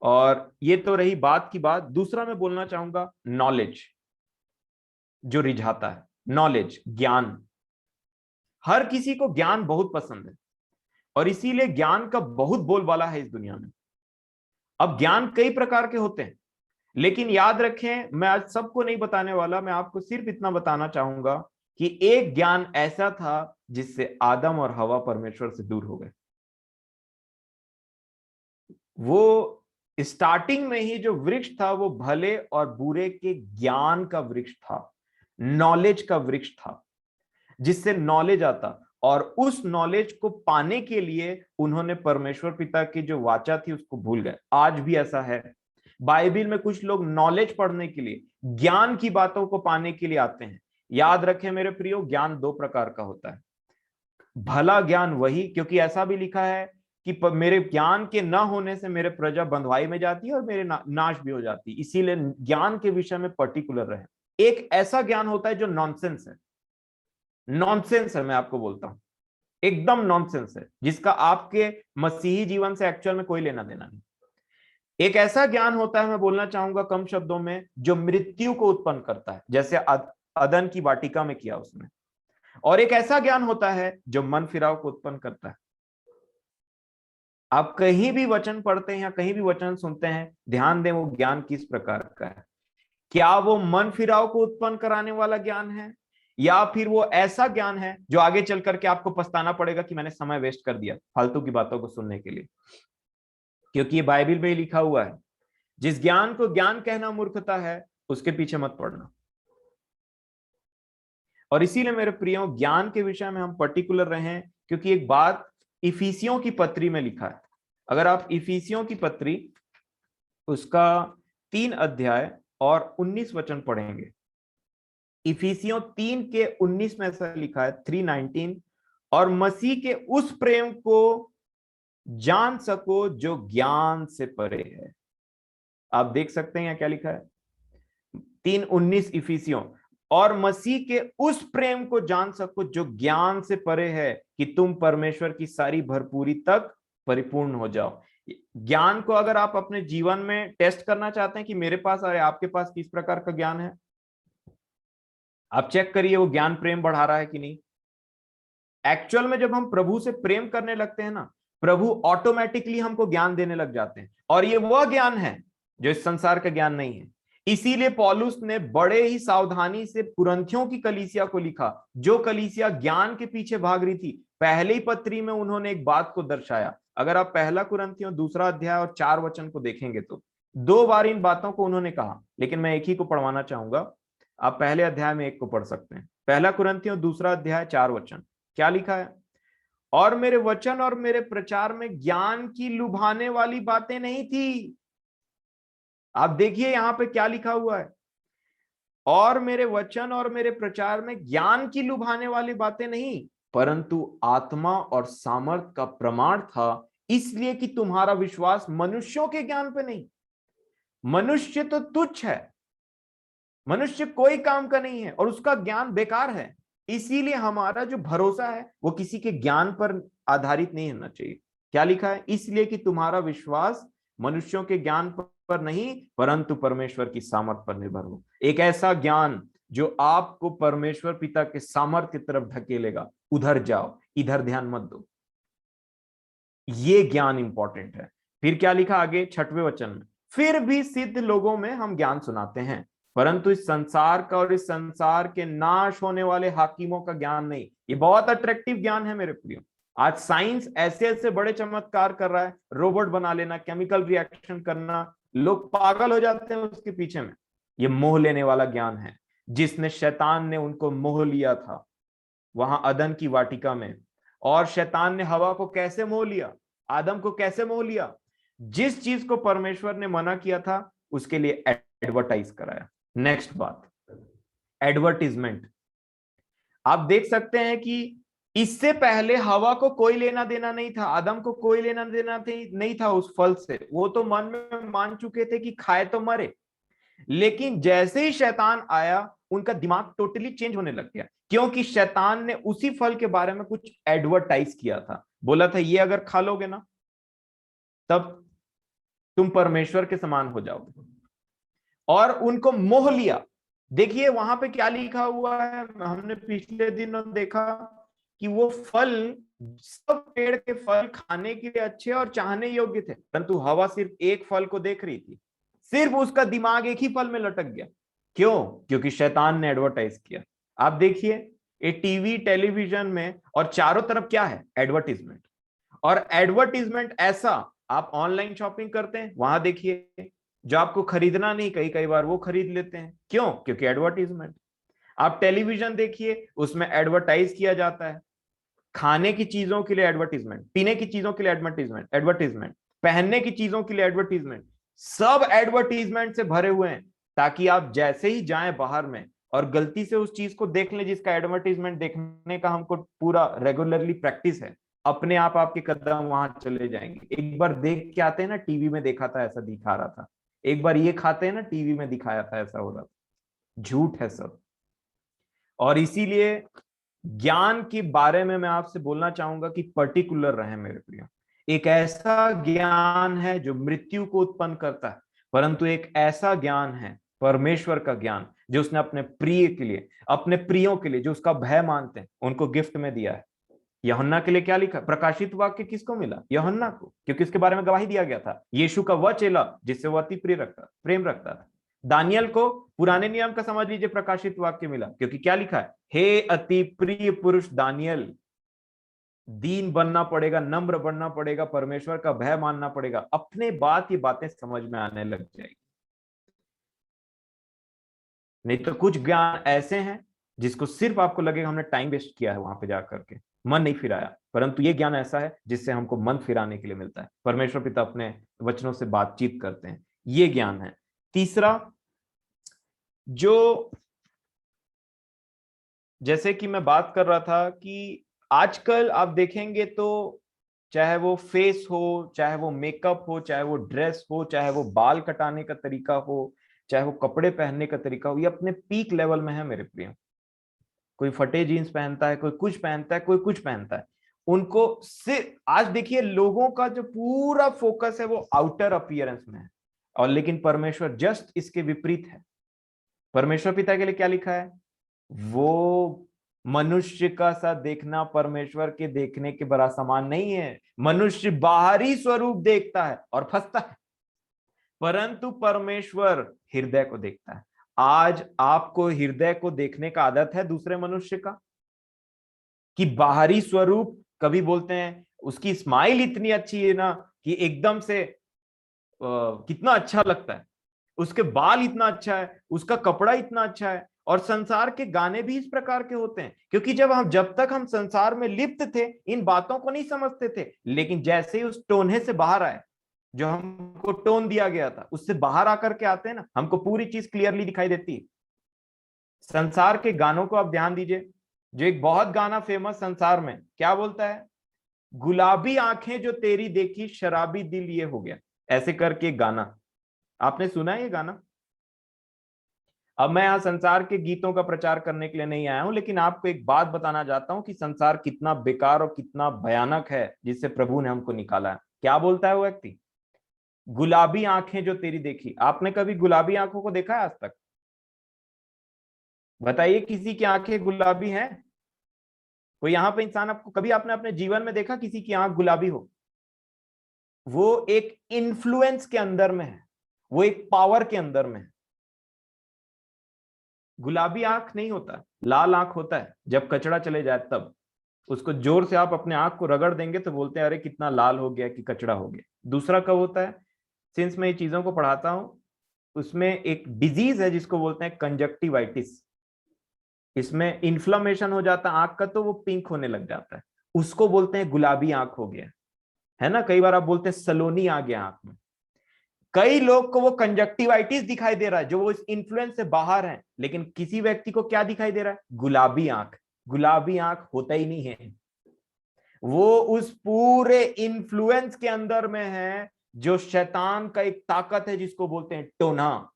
और ये तो रही बात की बात। दूसरा मैं बोलना चाहूंगा नॉलेज, जो रिझाता है, नॉलेज, ज्ञान। हर किसी को ज्ञान बहुत पसंद है, और इसीलिए ज्ञान का बहुत बोलबाला है इस दुनिया में। अब ज्ञान कई प्रकार के होते हैं, लेकिन याद रखें, मैं आज सबको नहीं बताने वाला, मैं आपको सिर्फ इतना बताना चाहूंगा कि एक ज्ञान ऐसा था जिससे आदम और हवा परमेश्वर से दूर हो गए। वो स्टार्टिंग में ही जो वृक्ष था वो भले और बुरे के ज्ञान का वृक्ष था, नॉलेज का वृक्ष था, जिससे नॉलेज आता। और उस नॉलेज को पाने के लिए उन्होंने परमेश्वर पिता की जो वाचा थी उसको भूल गए। आज भी ऐसा है, बाइबल में कुछ लोग नॉलेज पढ़ने के लिए, ज्ञान की बातों को पाने के लिए आते हैं। याद रखें मेरे प्रियो, ज्ञान दो प्रकार का होता है। भला ज्ञान वही, क्योंकि ऐसा भी लिखा है कि मेरे ज्ञान के न होने से मेरे प्रजा बंधुआई में जाती है और मेरे नाश भी हो जाती है। इसीलिए ज्ञान के विषय में पर्टिकुलर रहे। एक ऐसा ज्ञान होता है जो नॉनसेंस है, नॉनसेंस है, मैं आपको बोलता हूं एकदम नॉनसेंस है, जिसका आपके मसीही जीवन से एक्चुअल में कोई लेना देना नहीं। एक ऐसा ज्ञान होता है, मैं बोलना चाहूंगा कम शब्दों में, जो मृत्यु को उत्पन्न करता है, जैसे अदन की वाटिका में किया उसने। और एक ऐसा ज्ञान होता है जो मन फिराव को उत्पन्न करता है। आप कहीं भी वचन पढ़ते हैं या कहीं भी वचन सुनते हैं, ध्यान दें वो ज्ञान किस प्रकार का है। क्या वो मन फिराव को उत्पन्न कराने वाला ज्ञान है, या फिर वो ऐसा ज्ञान है जो आगे चल करके आपको पछताना पड़ेगा कि मैंने समय वेस्ट कर दिया फालतू की बातों को सुनने के लिए। क्योंकि ये बाइबल में ही लिखा हुआ है, जिस ज्ञान को ज्ञान कहना मूर्खता है उसके पीछे मत पड़ना। और इसीलिए मेरे प्रियो ज्ञान के विषय में हम पर्टिकुलर रहे, क्योंकि एक बात इफिसियों की पत्री में लिखा है। अगर आप इफिसियों की पत्री उसका 3 अध्याय और 19 वचन पढ़ेंगे, इफिसियों 3 के 19 में ऐसा लिखा है 3:19, और मसीह के उस प्रेम को जान सको जो ज्ञान से परे है। आप देख सकते हैं क्या लिखा है, 3:19 इफिसियों, और मसीह के उस प्रेम को जान सको जो ज्ञान से परे है, कि तुम परमेश्वर की सारी भरपूरी तक परिपूर्ण हो जाओ। ज्ञान को अगर आप अपने जीवन में टेस्ट करना चाहते हैं कि मेरे पास और आपके पास किस प्रकार का ज्ञान है, आप चेक करिए वो ज्ञान प्रेम बढ़ा रहा है कि नहीं। एक्चुअल में जब हम प्रभु से प्रेम करने लगते हैं ना, प्रभु ऑटोमेटिकली हमको ज्ञान देने लग जाते हैं, और ये वह ज्ञान है जो इस संसार का ज्ञान नहीं है। इसीलिए पौलुस ने बड़े ही सावधानी से कुरिन्थियों की कलीसिया को लिखा, जो कलीसिया ज्ञान के पीछे भाग रही थी। पहले ही पत्री में उन्होंने एक बात को दर्शाया। अगर आप पहला कुरिन्थियों 2 अध्याय और 4 वचन को देखेंगे तो 2 बार इन बातों को उन्होंने कहा, लेकिन मैं एक ही को पढ़वाना चाहूंगा। आप पहले अध्याय में एक को पढ़ सकते हैं। पहला कुरिन्थियों 2 अध्याय 4 वचन क्या लिखा है, और मेरे वचन और मेरे प्रचार में ज्ञान की लुभाने वाली बातें नहीं थी। आप देखिए यहां पे क्या लिखा हुआ है, और मेरे वचन और मेरे प्रचार में ज्ञान की लुभाने वाली बातें नहीं, परंतु आत्मा और सामर्थ का प्रमाण था, इसलिए कि तुम्हारा विश्वास मनुष्यों के ज्ञान पे नहीं। मनुष्य तो तुच्छ है, मनुष्य कोई काम का नहीं है और उसका ज्ञान बेकार है। इसीलिए हमारा जो भरोसा है वो किसी के ज्ञान पर आधारित नहीं होना चाहिए। क्या लिखा है, इसलिए कि तुम्हारा विश्वास मनुष्यों के ज्ञान पर नहीं परंतु परमेश्वर की सामर्थ पर निर्भर हो। एक ऐसा ज्ञान जो आपको परमेश्वर पिता के सामर्थ की तरफ ढकेलेगा। उधर जाओ, इधर ध्यान मत दो। ये ज्ञान इंपॉर्टेंट है। फिर क्या लिखा आगे 6वें वचन में, फिर भी सिद्ध लोगों में हम ज्ञान सुनाते हैं, परंतु इस संसार का और इस संसार के नाश होने वाले हाकिमों का ज्ञान नहीं। ये बहुत अट्रैक्टिव ज्ञान है मेरे प्रियो। आज साइंस ऐसे ऐसे बड़े चमत्कार कर रहा है, रोबोट बना लेना, केमिकल रिएक्शन करना, लोग पागल हो जाते हैं उसके पीछे में। ये मोह लेने वाला ज्ञान है, जिसने शैतान ने उनको मोह लिया था वहां अदन की वाटिका में। और शैतान ने हवा को कैसे मोह लिया, आदम को कैसे मोह लिया, जिस चीज को परमेश्वर ने मना किया था उसके लिए एडवर्टाइज कराया। नेक्स्ट बात, एडवर्टीजमेंट। आप देख सकते हैं कि इससे पहले हवा को कोई लेना देना नहीं था, आदम को कोई लेना देना नहीं था उस फल से। वो तो मन में मान चुके थे कि खाए तो मरे। लेकिन जैसे ही शैतान आया उनका दिमाग टोटली चेंज होने लग गया, क्योंकि शैतान ने उसी फल के बारे में कुछ एडवर्टाइज किया था। बोला था ये अगर खा लोगे ना तब तुम परमेश्वर के समान हो जाओगे, और उनको मोह लिया। देखिए वहां पे क्या लिखा हुआ है, हमने पिछले दिनों देखा कि वो फल, सब पेड़ के फल खाने के लिए अच्छे और चाहने योग्य थे, परंतु हवा सिर्फ एक फल को देख रही थी। सिर्फ उसका दिमाग एक ही फल में लटक गया। क्यों? क्योंकि शैतान ने एडवर्टाइज किया। आप देखिए ये टीवी टेलीविजन में और चारों तरफ क्या है, एडवर्टीजमेंट। और एडवर्टीजमेंट ऐसा, आप ऑनलाइन शॉपिंग करते हैं वहां देखिए, जो आपको खरीदना नहीं कई कई बार वो खरीद लेते हैं। क्यों? क्योंकि एडवर्टीजमेंट। आप टेलीविजन देखिए, उसमें एडवर्टाइज किया जाता है, खाने की चीजों के लिए एडवर्टीजमेंट, पीने की चीजों के लिए एडवर्टीजमेंट, एडवर्टीजमेंट, पहनने की चीजों के लिए एडवर्टीजमेंट, सब एडवर्टीजमेंट से भरे हुए हैं, ताकि आप जैसे ही जाएं बाहर में और गलती से उस चीज को देख लें जिसका एडवर्टीजमेंट देखने का हमको पूरा रेगुलरली प्रैक्टिस है, अपने आप आपके कदम वहां चले जाएंगे। एक बार देख के आते हैं ना, टीवी में देखा था ऐसा दिखा रहा था, एक बार ये खाते हैं ना टीवी में दिखाया था ऐसा हो रहा था। झूठ है सब। और इसीलिए ज्ञान के बारे में मैं आपसे बोलना चाहूंगा कि पर्टिकुलर रहे मेरे प्रिय। एक ऐसा ज्ञान है जो मृत्यु को उत्पन्न करता है, परंतु एक ऐसा ज्ञान है परमेश्वर का ज्ञान जो उसने अपने प्रिय के लिए, अपने प्रियों के लिए, जो उसका भय मानते हैं उनको गिफ्ट में दिया है। यूहन्ना के लिए क्या लिखा, प्रकाशित वाक्य किसको मिला, यूहन्ना को, क्योंकि इसके बारे में गवाही दिया गया था। यीशु का वह चेला जिससे वो अति प्रेम रखता था। दानियल को पुराने नियम का समझ लीजिए प्रकाशित वाक्य मिला, क्योंकि क्या लिखा है, हे अति प्रिय पुरुष दानियल, दीन बनना पड़ेगा, नम्र बनना पड़ेगा, परमेश्वर का भय मानना पड़ेगा, अपने बात ये बातें समझ में आने लग जाएगी। नहीं तो कुछ ज्ञान ऐसे हैं जिसको सिर्फ आपको लगेगा हमने टाइम वेस्ट किया है वहां पे जाकर के, मन नहीं फिराया, परंतु ये ज्ञान ऐसा है जिससे हमको मन फिराने के लिए मिलता है। परमेश्वर पिता अपने वचनों से बातचीत करते हैं, ये ज्ञान है। तीसरा, जो जैसे कि मैं बात कर रहा था कि आजकल आप देखेंगे तो चाहे वो फेस हो, चाहे वो मेकअप हो, चाहे वो ड्रेस हो, चाहे वो बाल कटाने का तरीका हो, चाहे वो कपड़े पहनने का तरीका हो, ये अपने पीक लेवल में है मेरे प्रिय। कोई फटे जीन्स पहनता है, कोई कुछ पहनता है, कोई कुछ पहनता है। उनको सिर्फ आज देखिए लोगों का जो पूरा फोकस है वो आउटर अपीयरेंस में है, और लेकिन परमेश्वर जस्ट इसके विपरीत है। परमेश्वर पिता के लिए क्या लिखा है? वो मनुष्य का सा देखना परमेश्वर के देखने के बड़ा समान नहीं है। मनुष्य बाहरी स्वरूप देखता है और फंसता है, परंतु परमेश्वर हृदय को देखता है। आज आपको हृदय को देखने का आदत है दूसरे मनुष्य का, कि बाहरी स्वरूप? कभी बोलते हैं उसकी स्माइल इतनी अच्छी है ना कि एकदम से कितना अच्छा लगता है, उसके बाल इतना अच्छा है, उसका कपड़ा इतना अच्छा है। और संसार के गाने भी इस प्रकार के होते हैं, क्योंकि जब तक हम संसार में लिप्त थे इन बातों को नहीं समझते थे, लेकिन जैसे ही उस टोने से बाहर आए, जो हमको टोन दिया गया था उससे बाहर आकर के आते हैं ना, हमको पूरी चीज क्लियरली दिखाई देती है। संसार के गानों को आप ध्यान दीजिए, जो एक बहुत गाना फेमस संसार में क्या बोलता है? गुलाबी आंखें जो तेरी देखी शराबी दिल ये हो गया, ऐसे करके एक गाना। आपने सुना है ये गाना? अब मैं यहाँ संसार के गीतों का प्रचार करने के लिए नहीं आया हूं, लेकिन आपको एक बात बताना चाहता हूं कि संसार कितना बेकार और कितना भयानक है जिससे प्रभु ने हमको निकाला है। क्या बोलता है वो व्यक्ति? गुलाबी आंखें जो तेरी देखी। आपने कभी गुलाबी आंखों को देखा है आज तक? बताइए, किसी की आंखें गुलाबी हैं? कोई यहाँ पे इंसान आपको कभी आपने अपने जीवन में देखा किसी की आंख गुलाबी हो? वो एक इन्फ्लुएंस के अंदर में है, वो एक पावर के अंदर में है। गुलाबी आंख नहीं होता, लाल आंख होता है। जब कचड़ा चले जाए तब उसको जोर से आप अपने आंख को रगड़ देंगे तो बोलते हैं अरे कितना लाल हो गया, कि कचड़ा हो गया। दूसरा कब होता है? सिंस मैं ये चीजों को पढ़ाता हूं, उसमें एक डिजीज है जिसको बोलते हैं कंजक्टिवाइटिस। इसमें इन्फ्लामेशन हो जाता है आंख का, तो वो पिंक होने लग जाता है, उसको बोलते हैं गुलाबी आंख हो गया। है ना, कई बार आप बोलते हैं सलोनी आ गया आंख में। कई लोग को वो कंजक्टिवाइटिस दिखाई दे रहा है जो वो इस इन्फ्लुएंस से बाहर है, लेकिन किसी व्यक्ति को क्या दिखाई दे रहा है? गुलाबी आंख। गुलाबी आंख होता ही नहीं है, वो उस पूरे इन्फ्लुएंस के अंदर में है, जो शैतान का एक ताकत है जिसको बोलते हैं टोना।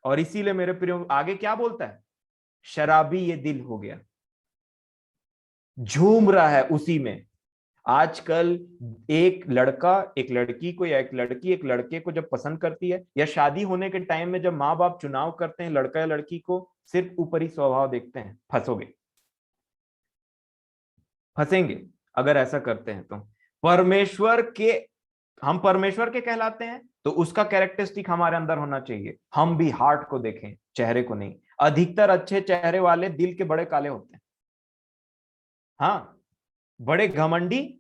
और इसीलिए मेरे प्रियो आगे क्या बोलता है? शराबी ये दिल हो गया, झूम रहा है उसी में। आजकल एक लड़का एक लड़की को, या एक लड़की एक लड़के को जब पसंद करती है, या शादी होने के टाइम में जब माँ बाप चुनाव करते हैं लड़का या लड़की को, सिर्फ ऊपरी स्वभाव देखते हैं। फंसोगे, फंसेंगे अगर ऐसा करते हैं तो। परमेश्वर के, हम परमेश्वर के कहलाते हैं तो उसका कैरेक्टरिस्टिक हमारे अंदर होना चाहिए। हम भी हार्ट को देखें, चेहरे को नहीं। अधिकतर अच्छे चेहरे वाले दिल के बड़े काले होते हैं। हाँ, बड़े घमंडी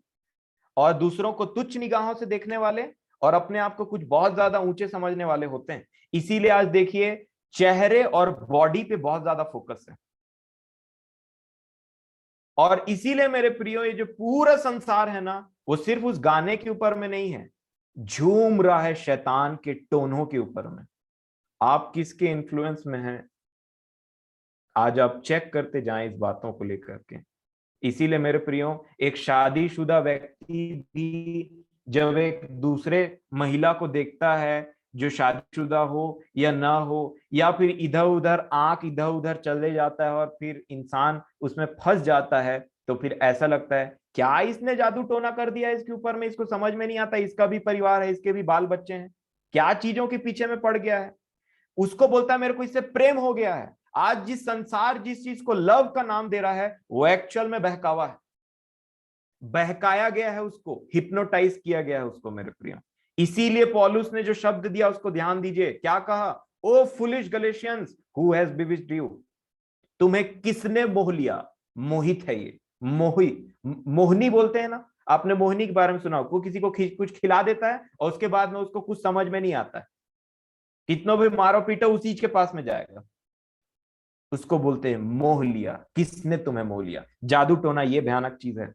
और दूसरों को तुच्छ निगाहों से देखने वाले और अपने आप को कुछ बहुत ज्यादा ऊंचे समझने वाले होते हैं। इसीलिए आज देखिए चेहरे और बॉडी पे बहुत ज्यादा फोकस है। और इसीलिए मेरे प्रियो, ये जो पूरा संसार है ना, वो सिर्फ उस गाने के ऊपर में नहीं है, झूम रहा है शैतान के टोनों के ऊपर में। आप किसके इन्फ्लुएंस में हैं, आज आप चेक करते जाएं इस बातों को लेकर के। इसीलिए मेरे प्रियो, एक शादीशुदा व्यक्ति भी जब एक दूसरे महिला को देखता है जो शादीशुदा हो या ना हो, या फिर इधर उधर आंख इधर उधर चले जाता है और फिर इंसान उसमें फंस जाता है, तो फिर ऐसा लगता है क्या इसने जादू टोना कर दिया इसके ऊपर में, इसको समझ में नहीं आता, इसका भी परिवार है, इसके भी बाल बच्चे हैं, क्या चीजों के पीछे में पड़ गया है। उसको बोलता है मेरे को इससे प्रेम हो गया है। आज जिस संसार जिस चीज को लव का नाम दे रहा है, वो एक्चुअल में बहकावा है, बहकाया गया है, उसको हिप्नोटाइज किया गया है उसको मेरे प्रिय। इसीलिए पौलुस ने जो शब्द दिया उसको ध्यान दीजिए, क्या कहा? Oh foolish Galatians, who has bewitched you? तुम्हें किसने मोह लिया? मोहित है ये, मोही, मोहनी बोलते हैं ना, आपने मोहिनी के बारे में सुना हो, वो किसी को कुछ खिला देता है और उसके बाद में उसको कुछ समझ में नहीं आता है, कितनों भी मारो पीटो उसी चीज के पास में जाएगा। उसको बोलते हैं मोह लिया। किसने तुम्हें मोह लिया? जादू टोना ये भयानक चीज है।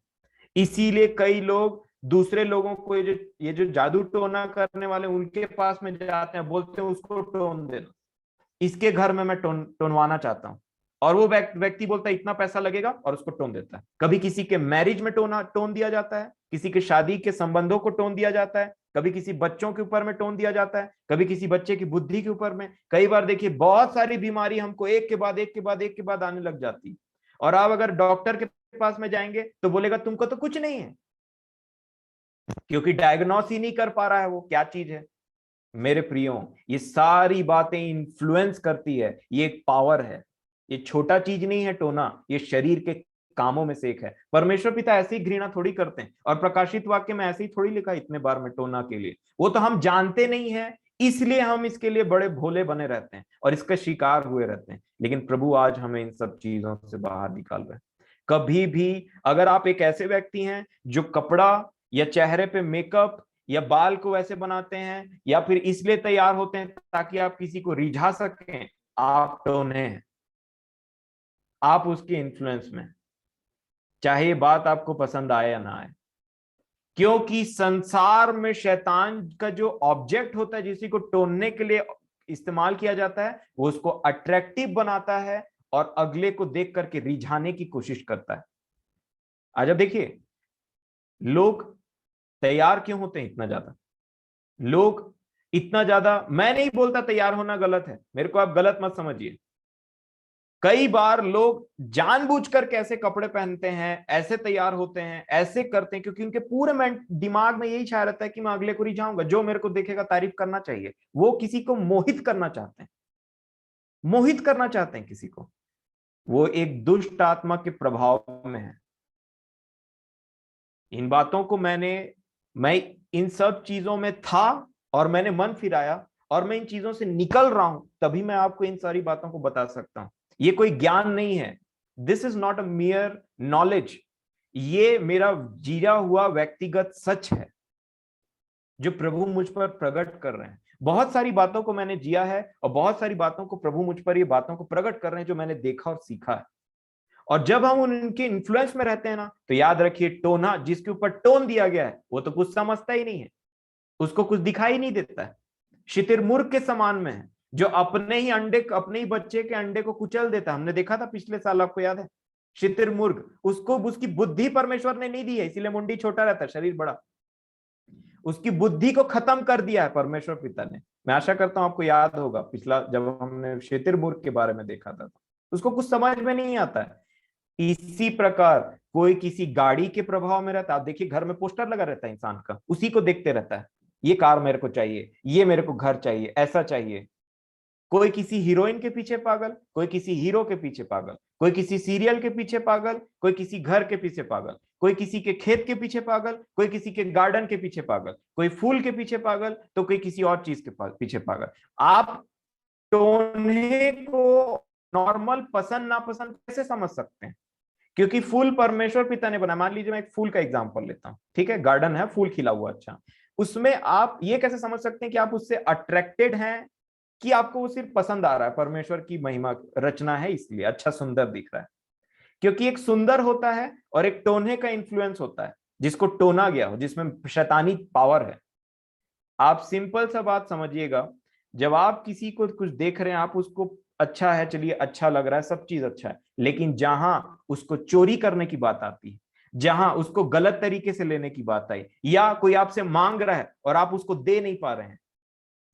इसीलिए कई लोग दूसरे लोगों को ये जो जादू टोना करने वाले उनके पास में जाते हैं, बोलते हैं उसको टोन देना, इसके घर में मैं टोनवाना चाहता हूं। और वो व्यक्ति बोलता है इतना पैसा लगेगा और उसको टोन देता है। कभी किसी के मैरिज में टोन दिया जाता है, किसी के शादी के संबंधों को टोन दिया जाता है, कभी किसी बच्चों के ऊपर में टोन दिया जाता है, कभी किसी बच्चे की बुद्धि के ऊपर में। कई बार देखिए बहुत सारी बीमारी हमको एक के बाद एक के बाद एक के बाद आने लग जाती है, और आप अगर डॉक्टर के पास में जाएंगे तो बोलेगा तुमको तो कुछ नहीं है, क्योंकि डायग्नोस ही नहीं कर पा रहा है वो क्या चीज है। मेरे प्रियो, ये सारी बातें इन्फ्लुएंस करती है, ये एक पावर है, ये छोटा चीज नहीं है टोना, ये शरीर के कामों में से एक है। परमेश्वर पिता ऐसे ही घृणा थोड़ी करते हैं, और प्रकाशित वाक्य में ऐसे ही थोड़ी लिखा इतने बार में टोना के लिए। वो तो हम जानते नहीं है, इसलिए हम इसके लिए बड़े भोले बने रहते हैं और इसका शिकार हुए रहते हैं। लेकिन प्रभु आज हमें इन सब चीजों से बाहर निकाल रहे हैं। कभी भी अगर आप एक ऐसे व्यक्ति हैं जो कपड़ा या चेहरे पे मेकअप या बाल को वैसे बनाते हैं, या फिर इसलिए तैयार होते हैं ताकि आप किसी को रिझा सकें, आप टोने हैं, आप उसके इन्फ्लुएंस में, चाहे ये बात आपको पसंद आए या ना आए। क्योंकि संसार में शैतान का जो ऑब्जेक्ट होता है, जिसी को टोनने के लिए इस्तेमाल किया जाता है, वो उसको अट्रैक्टिव बनाता है और अगले को देख करके रिझाने की कोशिश करता है। आज अब देखिए लोग तैयार क्यों होते हैं इतना ज्यादा, लोग इतना ज्यादा, मैं नहीं बोलता तैयार होना गलत है, मेरे को आप गलत मत समझिए। कई बार लोग जानबूझकर कैसे कपड़े पहनते हैं, ऐसे तैयार होते हैं, ऐसे करते हैं, क्योंकि उनके पूरे दिमाग में यही छाया रहता है कि मैं अगले को रिझाऊंगा, जो मेरे को देखेगा तारीफ करना चाहिए। वो किसी को मोहित करना चाहते हैं, मोहित करना चाहते हैं किसी को। वो एक दुष्ट आत्मा के प्रभाव में है। इन बातों को मैं इन सब चीजों में था और मैंने मन फिराया और मैं इन चीजों से निकल रहा हूं, तभी मैं आपको इन सारी बातों को बता सकता हूं। ये कोई ज्ञान नहीं है, this is not a मियर knowledge, ये मेरा जिया हुआ व्यक्तिगत सच है जो प्रभु मुझ पर प्रकट कर रहे हैं। बहुत सारी बातों को मैंने जिया है और बहुत सारी बातों को प्रभु मुझ पर ये बातों को प्रकट कर रहे हैं जो मैंने देखा और सीखा है। और जब हम उनके इन्फ्लुएंस में रहते हैं ना, तो याद रखिए टोना, जिसके ऊपर टोन दिया गया है वो तो कुछ समझता ही नहीं है, उसको कुछ दिखाई नहीं देता है, शितिरमुर्ग के समान में है, जो अपने ही अंडे, अपने ही बच्चे के अंडे को कुचल देता है। हमने देखा था पिछले साल, आपको याद है? शितिरमुर्ग, उसको उसकी बुद्धि परमेश्वर ने नहीं दी है, इसीलिए मुंडी छोटा रहता है, शरीर बड़ा। उसकी बुद्धि को खत्म कर दिया है परमेश्वर पिता ने। मैं आशा करता हूं आपको याद होगा पिछला जब हमने शितिरमुर्ग के बारे में देखा था, उसको कुछ समझ में नहीं आता है। इसी प्रकार कोई किसी गाड़ी के प्रभाव में रहता है, आप देखिए घर में पोस्टर लगा रहता है इंसान का, उसी को देखते रहता है, ये कार मेरे को चाहिए, ये मेरे को घर चाहिए, ऐसा चाहिए। कोई किसी हीरोइन के पीछे पागल, कोई किसी हीरो के पीछे पागल, कोई किसी सीरियल के पीछे पागल, कोई किसी घर के पीछे पागल, कोई किसी के खेत के पीछे पागल, कोई किसी के गार्डन के पीछे पागल, कोई फूल के पीछे पागल, तो कोई किसी और चीज के पीछे पागल। आप टोने को नॉर्मल पसंद नापसंद कैसे समझ सकते हैं? क्योंकि फूल परमेश्वर पिता ने बनाया। मान लीजिए मैं एक फूल का एग्जांपल लेता हूं, ठीक है, गार्डन है, फूल खिला हुआ अच्छा, उसमें आप ये कैसे समझ सकते हैं कि आप उससे अट्रैक्टेड हैं कि आपको वो सिर्फ पसंद आ रहा है? परमेश्वर की महिमा रचना है इसलिए अच्छा सुंदर दिख रहा है। क्योंकि एक सुंदर होता है और एक टोने का इंफ्लुएंस होता है, जिसको टोना गया हो, जिसमें शैतानी पावर है। आप सिंपल सा बात समझिएगा, जब आप किसी को कुछ देख रहे हैं, आप उसको अच्छा है, चलिए अच्छा लग रहा है, सब चीज अच्छा है, लेकिन जहां उसको चोरी करने की बात आती है, जहां उसको गलत तरीके से लेने की बात आई, या कोई आपसे मांग रहा है और आप उसको दे नहीं पा रहे हैं,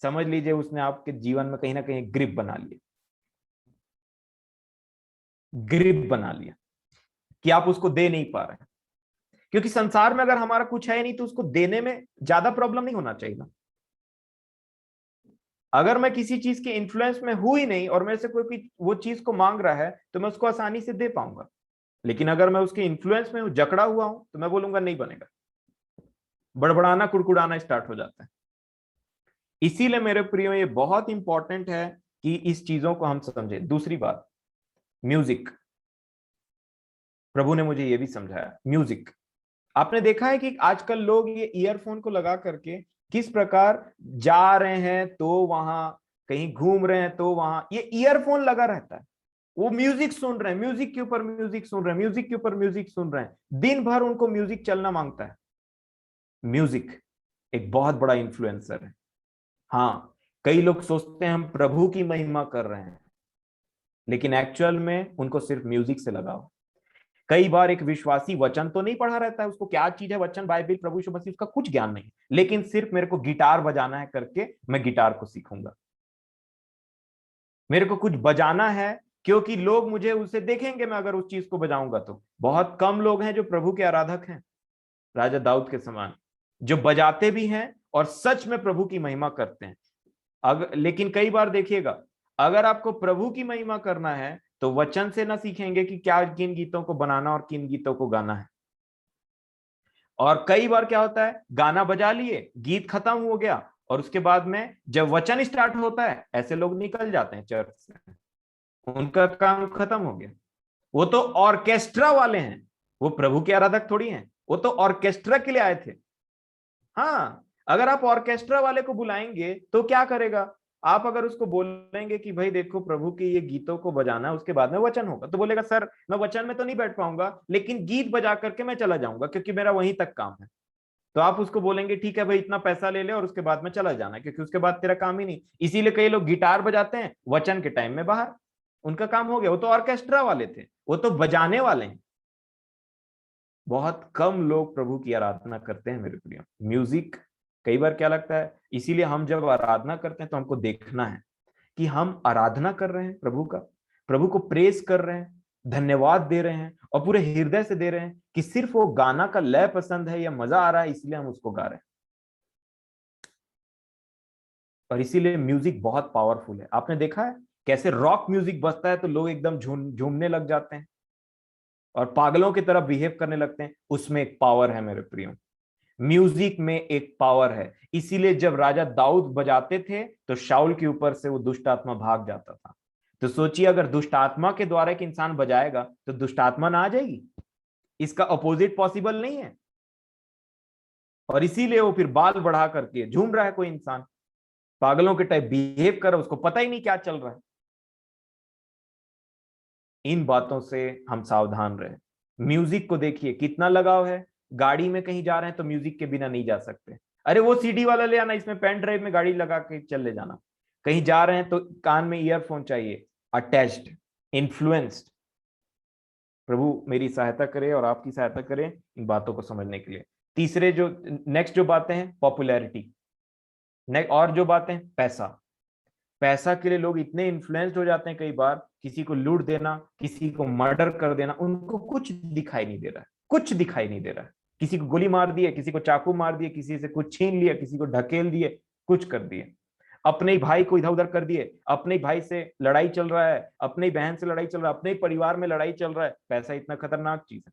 समझ लीजिए उसने आपके जीवन में कहीं ना कहीं ग्रिप बना लिया, ग्रिप बना लिया कि आप उसको दे नहीं पा रहे हैं। क्योंकि संसार में अगर हमारा कुछ है नहीं तो उसको देने में ज्यादा प्रॉब्लम नहीं होना चाहिए ना। अगर मैं किसी चीज के इन्फ्लुएंस में हूं ही नहीं और मेरे से कोई वो चीज को मांग रहा है तो मैं उसको आसानी से दे पाऊंगा। लेकिन अगर मैं उसके इन्फ्लुएंस में हूं, जकड़ा हुआ हूं, तो मैं बोलूंगा नहीं बनेगा, बड़बड़ाना कुड़कुड़ाना स्टार्ट हो जाता है। इसीलिए मेरे प्रियो ये बहुत इंपॉर्टेंट है कि इस चीजों को हम समझे। दूसरी बात, म्यूजिक। प्रभु ने मुझे ये भी समझाया, म्यूजिक। आपने देखा है कि आजकल लोग ये ईयरफोन को लगा करके किस प्रकार जा रहे हैं तो वहां, कहीं घूम रहे हैं तो वहां, ये ईयरफोन लगा रहता है, वो म्यूजिक सुन रहे हैं, म्यूजिक के ऊपर म्यूजिक सुन रहे हैं, म्यूजिक के ऊपर म्यूजिक सुन रहे हैं, दिन भर उनको म्यूजिक चलना मांगता है। म्यूजिक एक बहुत बड़ा इन्फ्लुएंसर है। हाँ, कई लोग सोचते हैं हम प्रभु की महिमा कर रहे हैं, लेकिन एक्चुअल में उनको सिर्फ म्यूजिक से लगाव। कई बार एक विश्वासी वचन तो नहीं पढ़ा रहता है, उसको क्या चीज है वचन, बाइबल, प्रभु यीशु मसीह, उसका कुछ ज्ञान नहीं, लेकिन सिर्फ मेरे को गिटार बजाना है करके मैं गिटार को सीखूंगा, मेरे को कुछ बजाना है क्योंकि लोग मुझे उसे देखेंगे, मैं अगर उस चीज को बजाऊंगा तो। बहुत कम लोग हैं जो प्रभु के आराधक हैं, राजा दाऊद के समान, जो बजाते भी हैं और सच में प्रभु की महिमा करते हैं। लेकिन कई बार देखिएगा, अगर आपको प्रभु की महिमा करना है तो वचन से ना सीखेंगे कि क्या, किन गीतों को बनाना और किन गीतों को गाना है। और कई बार क्या होता है, गाना बजा लिए, गीत खत्म हो गया, और उसके बाद में जब वचन स्टार्ट होता है, ऐसे लोग निकल जाते हैं चर्च से, उनका काम खत्म हो गया। वो तो ऑर्केस्ट्रा वाले हैं, वो प्रभु के आराधक थोड़ी हैं, वो तो ऑर्केस्ट्रा के लिए आए थे। हाँ, अगर आप ऑर्केस्ट्रा वाले को बुलाएंगे तो क्या करेगा, आप अगर उसको बोलेंगे कि भाई देखो प्रभु के ये गीतों को बजाना है, उसके बाद में वचन होगा, तो बोलेगा सर मैं वचन में तो नहीं बैठ पाऊंगा, लेकिन गीत बजा करके मैं चला जाऊंगा क्योंकि मेरा वहीं तक काम है। तो आप उसको बोलेंगे ठीक है भाई इतना पैसा ले ले और उसके बाद में चला जाना, क्योंकि उसके बाद तेरा काम ही नहीं। इसीलिए कई लोग गिटार बजाते हैं वचन के टाइम में बाहर, उनका काम हो गया, वो तो ऑर्केस्ट्रा वाले थे, वो तो बजाने वाले हैं। बहुत कम लोग प्रभु की आराधना करते हैं मेरे प्रिय। म्यूजिक कई बार क्या लगता है, इसीलिए हम जब आराधना करते हैं तो हमको देखना है कि हम आराधना कर रहे हैं प्रभु का, प्रभु को प्रेस कर रहे हैं, धन्यवाद दे रहे हैं और पूरे हृदय से दे रहे हैं, कि सिर्फ वो गाना का लय पसंद है या मजा आ रहा है इसलिए हम उसको गा रहे हैं। और इसीलिए म्यूजिक बहुत पावरफुल है। आपने देखा है कैसे रॉक म्यूजिक बजता है तो लोग एकदम झूमने लग जाते हैं और पागलों की तरह बिहेव करने लगते हैं। उसमें एक पावर है मेरे प्रियो, म्यूजिक में एक पावर है। इसीलिए जब राजा दाऊद बजाते थे तो शाऊल के ऊपर से वो दुष्ट आत्मा भाग जाता था। तो सोचिए, अगर दुष्ट आत्मा के द्वारा एक इंसान बजाएगा तो दुष्ट आत्मा ना आ जाएगी, इसका अपोजिट पॉसिबल नहीं है। और इसीलिए वो फिर बाल बढ़ा करके झूम रहा है, कोई इंसान पागलों के टाइप बिहेव कर रहा है, उसको पता ही नहीं क्या चल रहा है। इन बातों से हम सावधान रहे। म्यूजिक को देखिए कितना लगाव है, गाड़ी में कहीं जा रहे हैं तो म्यूजिक के बिना नहीं जा सकते, अरे वो सीडी वाला ले आना, इसमें पेन ड्राइव में गाड़ी लगा के चल ले जाना। कहीं जा रहे हैं तो कान में ईयरफोन चाहिए, अटैच्ड, इन्फ्लुएंस्ड। प्रभु मेरी सहायता करे और आपकी सहायता करे इन बातों को समझने के लिए। तीसरे जो नेक्स्ट जो बातें हैं, पॉपुलैरिटी, और जो बातें, पैसा। पैसा के लिए लोग इतने इन्फ्लुएंस्ड हो जाते हैं, कई बार किसी को लूट देना, किसी को मर्डर कर देना, उनको कुछ दिखाई नहीं दे रहा है, कुछ दिखाई नहीं दे रहा है। किसी को गोली मार दिए, किसी को चाकू मार दिए, किसी से कुछ छीन लिया, किसी को ढकेल दिए, कुछ कर दिए, अपने ही भाई को इधर उधर कर दिए, अपने ही भाई से लड़ाई चल रहा है, अपने ही बहन से लड़ाई चल रहा है, अपने ही परिवार में लड़ाई चल रहा है। पैसा इतना खतरनाक चीज है।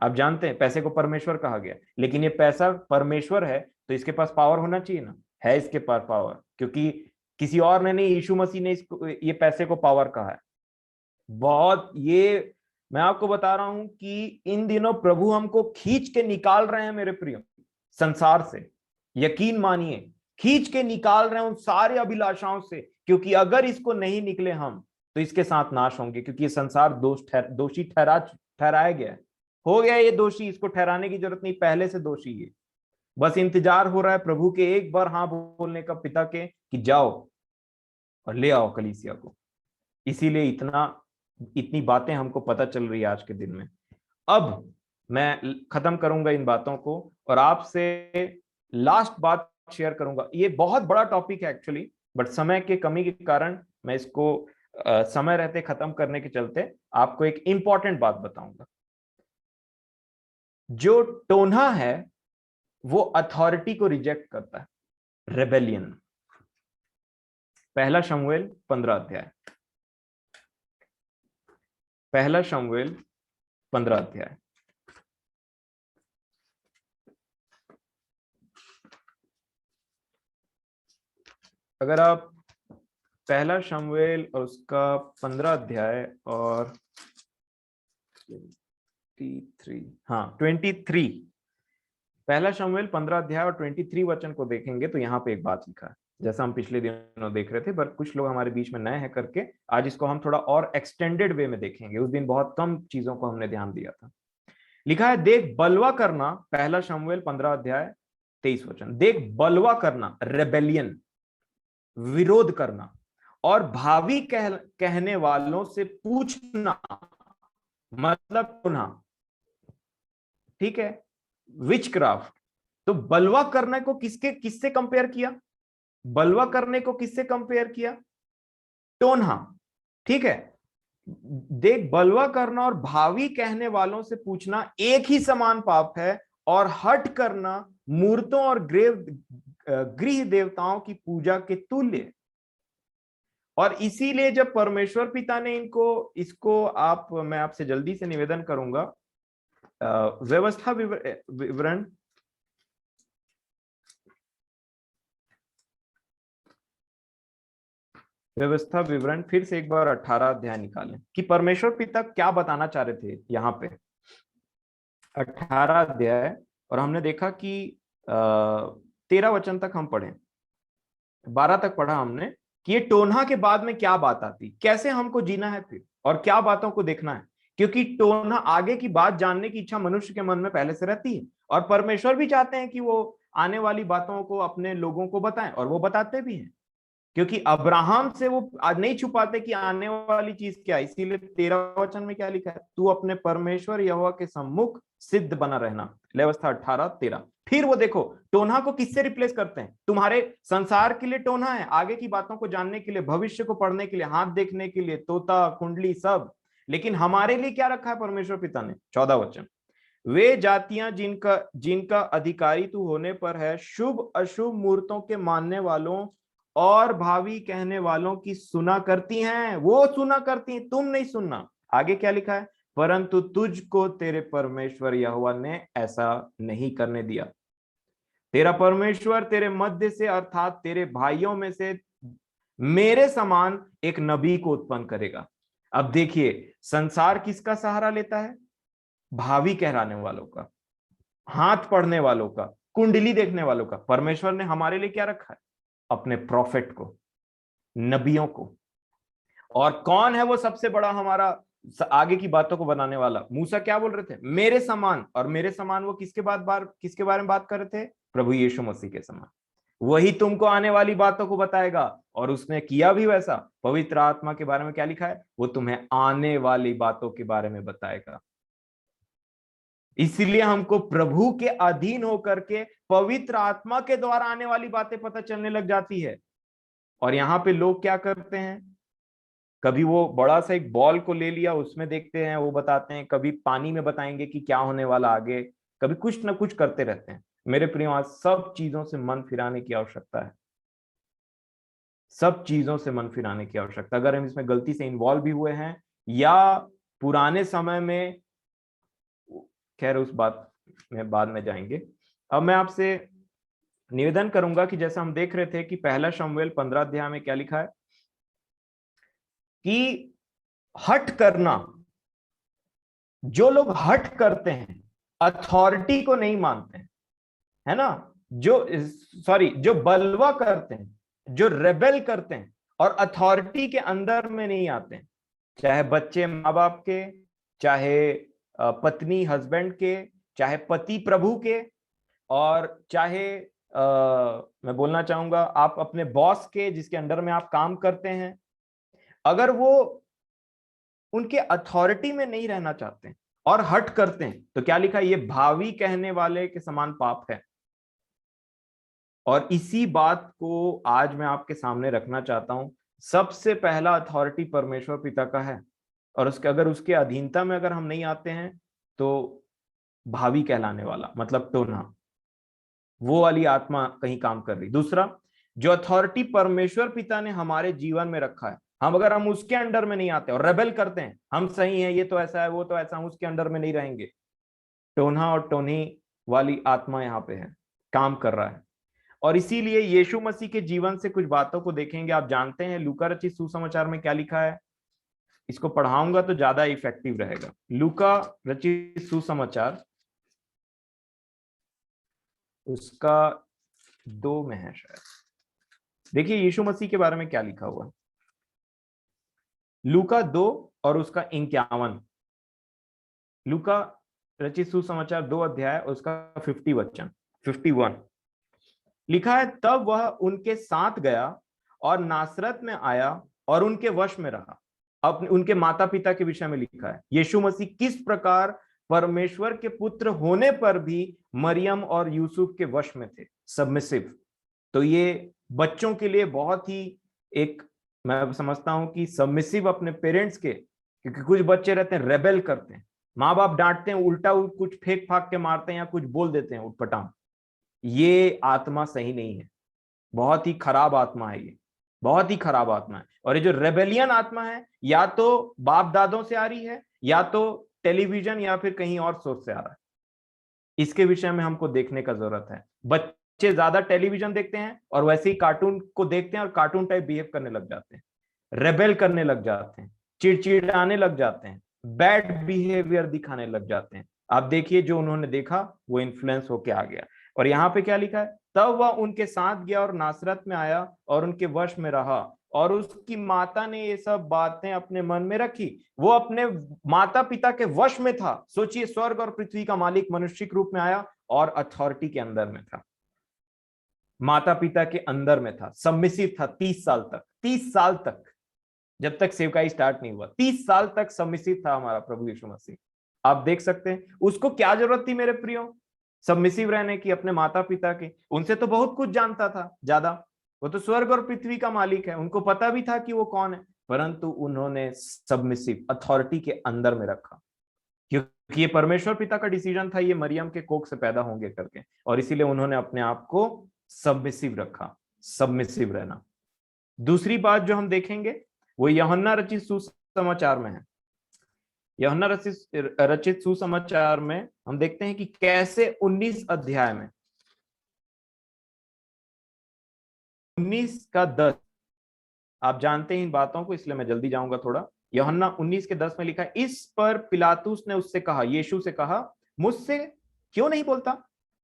आप जानते हैं पैसे को परमेश्वर कहा गया, लेकिन ये पैसा परमेश्वर है तो इसके पास पावर होना चाहिए ना, है इसके पास पावर, क्योंकि किसी और ने नहीं, यीशु मसीह ने इसको, ये पैसे को पावर कहा है। बहुत, ये मैं आपको बता रहा हूं कि इन दिनों प्रभु हमको खींच के निकाल रहे हैं मेरे प्रिय, संसार से। यकीन मानिए, खींच के निकाल रहे हैं उन सारे अभिलाषाओं से, क्योंकि अगर इसको नहीं निकले हम तो इसके साथ नाश होंगे, क्योंकि ये संसार दोषी ठहराया गया है, हो गया ये दोषी, इसको ठहराने की जरूरत नहीं, पहले से दोषी है। बस इंतजार हो रहा है प्रभु के एक बार हाँ बोलने का, पिता के, कि जाओ और ले आओ कलीसिया को। इसीलिए इतनी बातें हमको पता चल रही है आज के दिन में। अब मैं खत्म करूंगा इन बातों को और आपसे लास्ट बात शेयर करूंगा। ये बहुत बड़ा टॉपिक है एक्चुअली, बट समय के कमी के कारण मैं इसको समय रहते खत्म करने के चलते आपको एक इंपॉर्टेंट बात बताऊंगा। जो टोन्हा है वो अथॉरिटी को रिजेक्ट करता है, रेबेलियन। पहला शमूएल 15 अध्याय, पहला शमूएल 15 अध्याय। अगर आप पहला शमूएल और उसका 15 अध्याय और 23, हाँ 23, पहला शमूएल 15 अध्याय और 23 वचन को देखेंगे तो यहाँ पे एक बात लिखा है, जैसा हम पिछले दिनों देख रहे थे, पर कुछ लोग हमारे बीच में नए हैं करके आज इसको हम थोड़ा और एक्सटेंडेड वे में देखेंगे। उस दिन बहुत कम चीजों को हमने ध्यान दिया था। लिखा है, देख बलवा करना, पहला शमूएल 15 अध्याय 23 वचन, देख बलवा करना, रेबेलियन, विरोध करना, और भावी कहने वालों से पूछना, मतलब पुनः, ठीक है, विचक्राफ्ट। तो बलवा करने को किससे कंपेयर किया? बलवा करने को किससे कंपेयर किया? टोन्हा, ठीक है। देख बलवा करना और भावी कहने वालों से पूछना एक ही समान पाप है, और हट करना मूर्तों और गृह देवताओं की पूजा के तुल्य। और इसीलिए जब परमेश्वर पिता ने इसको मैं आपसे जल्दी से निवेदन करूंगा, व्यवस्था विवरण फिर से एक बार 18 अध्याय निकालें कि परमेश्वर पिता क्या बताना चाह रहे थे यहाँ पे। 18 अध्याय, और हमने देखा कि 13 वचन तक हम पढ़े, 12 तक पढ़ा हमने कि ये टोन्हा के बाद में क्या बात आती, कैसे हमको जीना है फिर, और क्या बातों को देखना है। क्योंकि टोन्हा, आगे की बात जानने की इच्छा मनुष्य के मन में पहले से रहती है, और परमेश्वर भी चाहते हैं कि वो आने वाली बातों को अपने लोगों को बताएं, और वो बताते भी हैं। क्योंकि अब्राहम से वो आज नहीं छुपाते कि आने वाली चीज क्या है। इसीलिए 13 वचन में क्या लिखा है, तू अपने परमेश्वर यहोवा के सम्मुख सिद्ध बना रहना, व्यवस्था 18:13। फिर वो देखो टोन्हा को किससे रिप्लेस करते हैं। तुम्हारे संसार के लिए टोन्हा है, आगे की बातों को जानने के लिए, भविष्य को पढ़ने के लिए, हाथ देखने के लिए, तोता कुंडली सब। लेकिन हमारे लिए क्या रखा है परमेश्वर पिता ने? 14 वचन, वे जातियां जिनका अधिकारी तू होने पर है, शुभ अशुभ मूर्तों के मानने वालों और भावी कहने वालों की सुना करती हैं। वो सुना करती हैं, तुम नहीं सुनना। आगे क्या लिखा है, परंतु तुझको तेरे परमेश्वर यहोवा ने ऐसा नहीं करने दिया। तेरा परमेश्वर तेरे मध्य से, अर्थात तेरे भाइयों में से मेरे समान एक नबी को उत्पन्न करेगा। अब देखिए, संसार किसका सहारा लेता है? भावी कहलाने वालों का, हाथ पढ़ने वालों का, कुंडली देखने वालों का। परमेश्वर ने हमारे लिए क्या रखा है? अपने प्रॉफिट को, नबियों को। और कौन है वो सबसे बड़ा हमारा आगे की बातों को बनाने वाला? मूसा क्या बोल रहे थे? मेरे समान। और मेरे समान वो किसके बारे में बात कर रहे थे? प्रभु यीशु मसीह के समान। वही तुमको आने वाली बातों को बताएगा, और उसने किया भी वैसा। पवित्र आत्मा के बारे में क्या लिखा है? वो तुम्हें आने वाली बातों के बारे में बताएगा। इसलिए हमको प्रभु के अधीन होकर के पवित्र आत्मा के द्वारा आने वाली बातें पता चलने लग जाती है। और यहां पे लोग क्या करते हैं, कभी वो बड़ा सा एक बॉल को ले लिया, उसमें देखते हैं वो बताते हैं, कभी पानी में बताएंगे कि क्या होने वाला आगे, कभी कुछ ना कुछ करते रहते हैं। मेरे प्रियो, आज सब चीजों से मन फिराने की आवश्यकता है। सब चीजों से मन फिराने की आवश्यकता। अगर हम इसमें गलती से इन्वॉल्व भी हुए हैं, या पुराने समय में, खैर उस बात में बाद में जाएंगे। अब मैं आपसे निवेदन करूंगा कि जैसा हम देख रहे थे कि पहला शमूएल 15 अध्याय में क्या लिखा है कि हट करना। जो लोग हट करते हैं, अथॉरिटी को नहीं मानते हैं, है ना, जो बलवा करते हैं, जो रेबेल करते हैं और अथॉरिटी के अंदर में नहीं आते हैं, चाहे बच्चे माँ बाप के, चाहे पत्नी हस्बैंड के, चाहे पति प्रभु के, और चाहे मैं बोलना चाहूंगा आप अपने बॉस के, जिसके अंडर में आप काम करते हैं, अगर वो उनके अथॉरिटी में नहीं रहना चाहते हैं और हट करते हैं, तो क्या लिखा है? ये भावी कहने वाले के समान पाप है। और इसी बात को आज मैं आपके सामने रखना चाहता हूं। सबसे पहला अथॉरिटी परमेश्वर पिता का है, और अगर उसके अधीनता में अगर हम नहीं आते हैं, तो भावी कहलाने वाला, मतलब टोना, वो वाली आत्मा कहीं काम कर रही। दूसरा, जो अथॉरिटी परमेश्वर पिता ने हमारे जीवन में रखा है, अगर हम उसके अंडर में नहीं आते और रेबेल करते हैं, हम सही हैं, ये तो ऐसा है, वो तो ऐसा, हम उसके अंडर में नहीं रहेंगे, टोन्हा और टोनी वाली आत्मा यहाँ पे है, काम कर रहा है। और इसीलिए यीशु मसीह के जीवन से कुछ बातों को देखेंगे। आप जानते हैं लूका रचित सुसमाचार में क्या लिखा है? इसको पढ़ाऊंगा तो ज्यादा इफेक्टिव रहेगा। लूका रचित सुसमाचार, उसका 2 में है शायद। देखिए यीशु मसीह के बारे में क्या लिखा हुआ है। लूका 2 और उसका 51। लूका रचित सुसमाचार 2 अध्याय, उसका 50 वचन, 51 लिखा है, तब वह उनके साथ गया और नासरत में आया और उनके वश में रहा। अब उनके माता पिता के विषय में लिखा है, यीशु मसीह किस प्रकार परमेश्वर के पुत्र होने पर भी मरियम और यूसुफ के वश में थे, सबमिसिव। तो ये बच्चों के लिए बहुत ही एक, मैं समझता हूं कि सबमिसिव अपने पेरेंट्स के, क्योंकि कुछ बच्चे रहते हैं रेबेल करते हैं, माँ बाप डांटते हैं उल्टा कुछ फेंक फाक के मारते हैं या कुछ बोल देते हैं उटपटांग। ये आत्मा सही नहीं है, बहुत ही खराब आत्मा है ये, बहुत ही खराब आत्मा है। और ये जो रेबेलियन आत्मा है, या तो बाप दादों से आ रही है, या तो टेलीविजन या फिर कहीं और सोर्स से आ रहा है। इसके विषय में हमको देखने का जरूरत है। बच्चे ज्यादा टेलीविजन देखते हैं और वैसे ही कार्टून को देखते हैं और कार्टून टाइप बिहेव करने लग जाते हैं, रेबेल करने लग जाते हैं, चिड़चिड़ाने लग जाते हैं, बैड बिहेवियर दिखाने लग जाते हैं। आप देखिए जो उन्होंने देखा वो इन्फ्लुएंस होके आ गया। और यहाँ पे क्या लिखा है, तब वह उनके साथ गया और नासरत में आया और उनके वश में रहा, और उसकी माता ने ये सब बातें अपने मन में रखी। वो अपने माता पिता के वश में था। सोचिए, स्वर्ग और पृथ्वी का मालिक मनुष्य के रूप में आया और अथॉरिटी के अंदर में था, माता पिता के अंदर में था, सबमिसिव था 30 साल तक। 30 साल तक, जब तक सेवकाई स्टार्ट नहीं हुआ, 30 साल तक सबमिसिव था हमारा प्रभु यीशु मसीह। आप देख सकते हैं उसको क्या जरूरत थी मेरे प्रियो सबमिसिव रहने की अपने माता पिता के। उनसे तो बहुत कुछ जानता था ज्यादा, वो तो स्वर्ग और पृथ्वी का मालिक है, उनको पता भी था कि वो कौन है, परंतु उन्होंने सबमिसिव अथॉरिटी के अंदर में रखा, क्योंकि ये परमेश्वर पिता का डिसीजन था, ये मरियम के कोख से पैदा होंगे करके, और इसीलिए उन्होंने अपने आप को सबमिसिव रखा, सबमिसिव रहना। दूसरी बात जो हम देखेंगे वो यूहन्ना रचित सुसमाचार में है। यूहन्ना रचित सुसमाचार में हम देखते हैं कि कैसे 19 अध्याय में 19 का 10, आप जानते हैं इन बातों को इसलिए मैं जल्दी जाऊंगा थोड़ा। यूहन्ना 19 के 10 में लिखा है, इस पर पिलातुस ने उससे कहा, यीशु से कहा, मुझसे क्यों नहीं बोलता?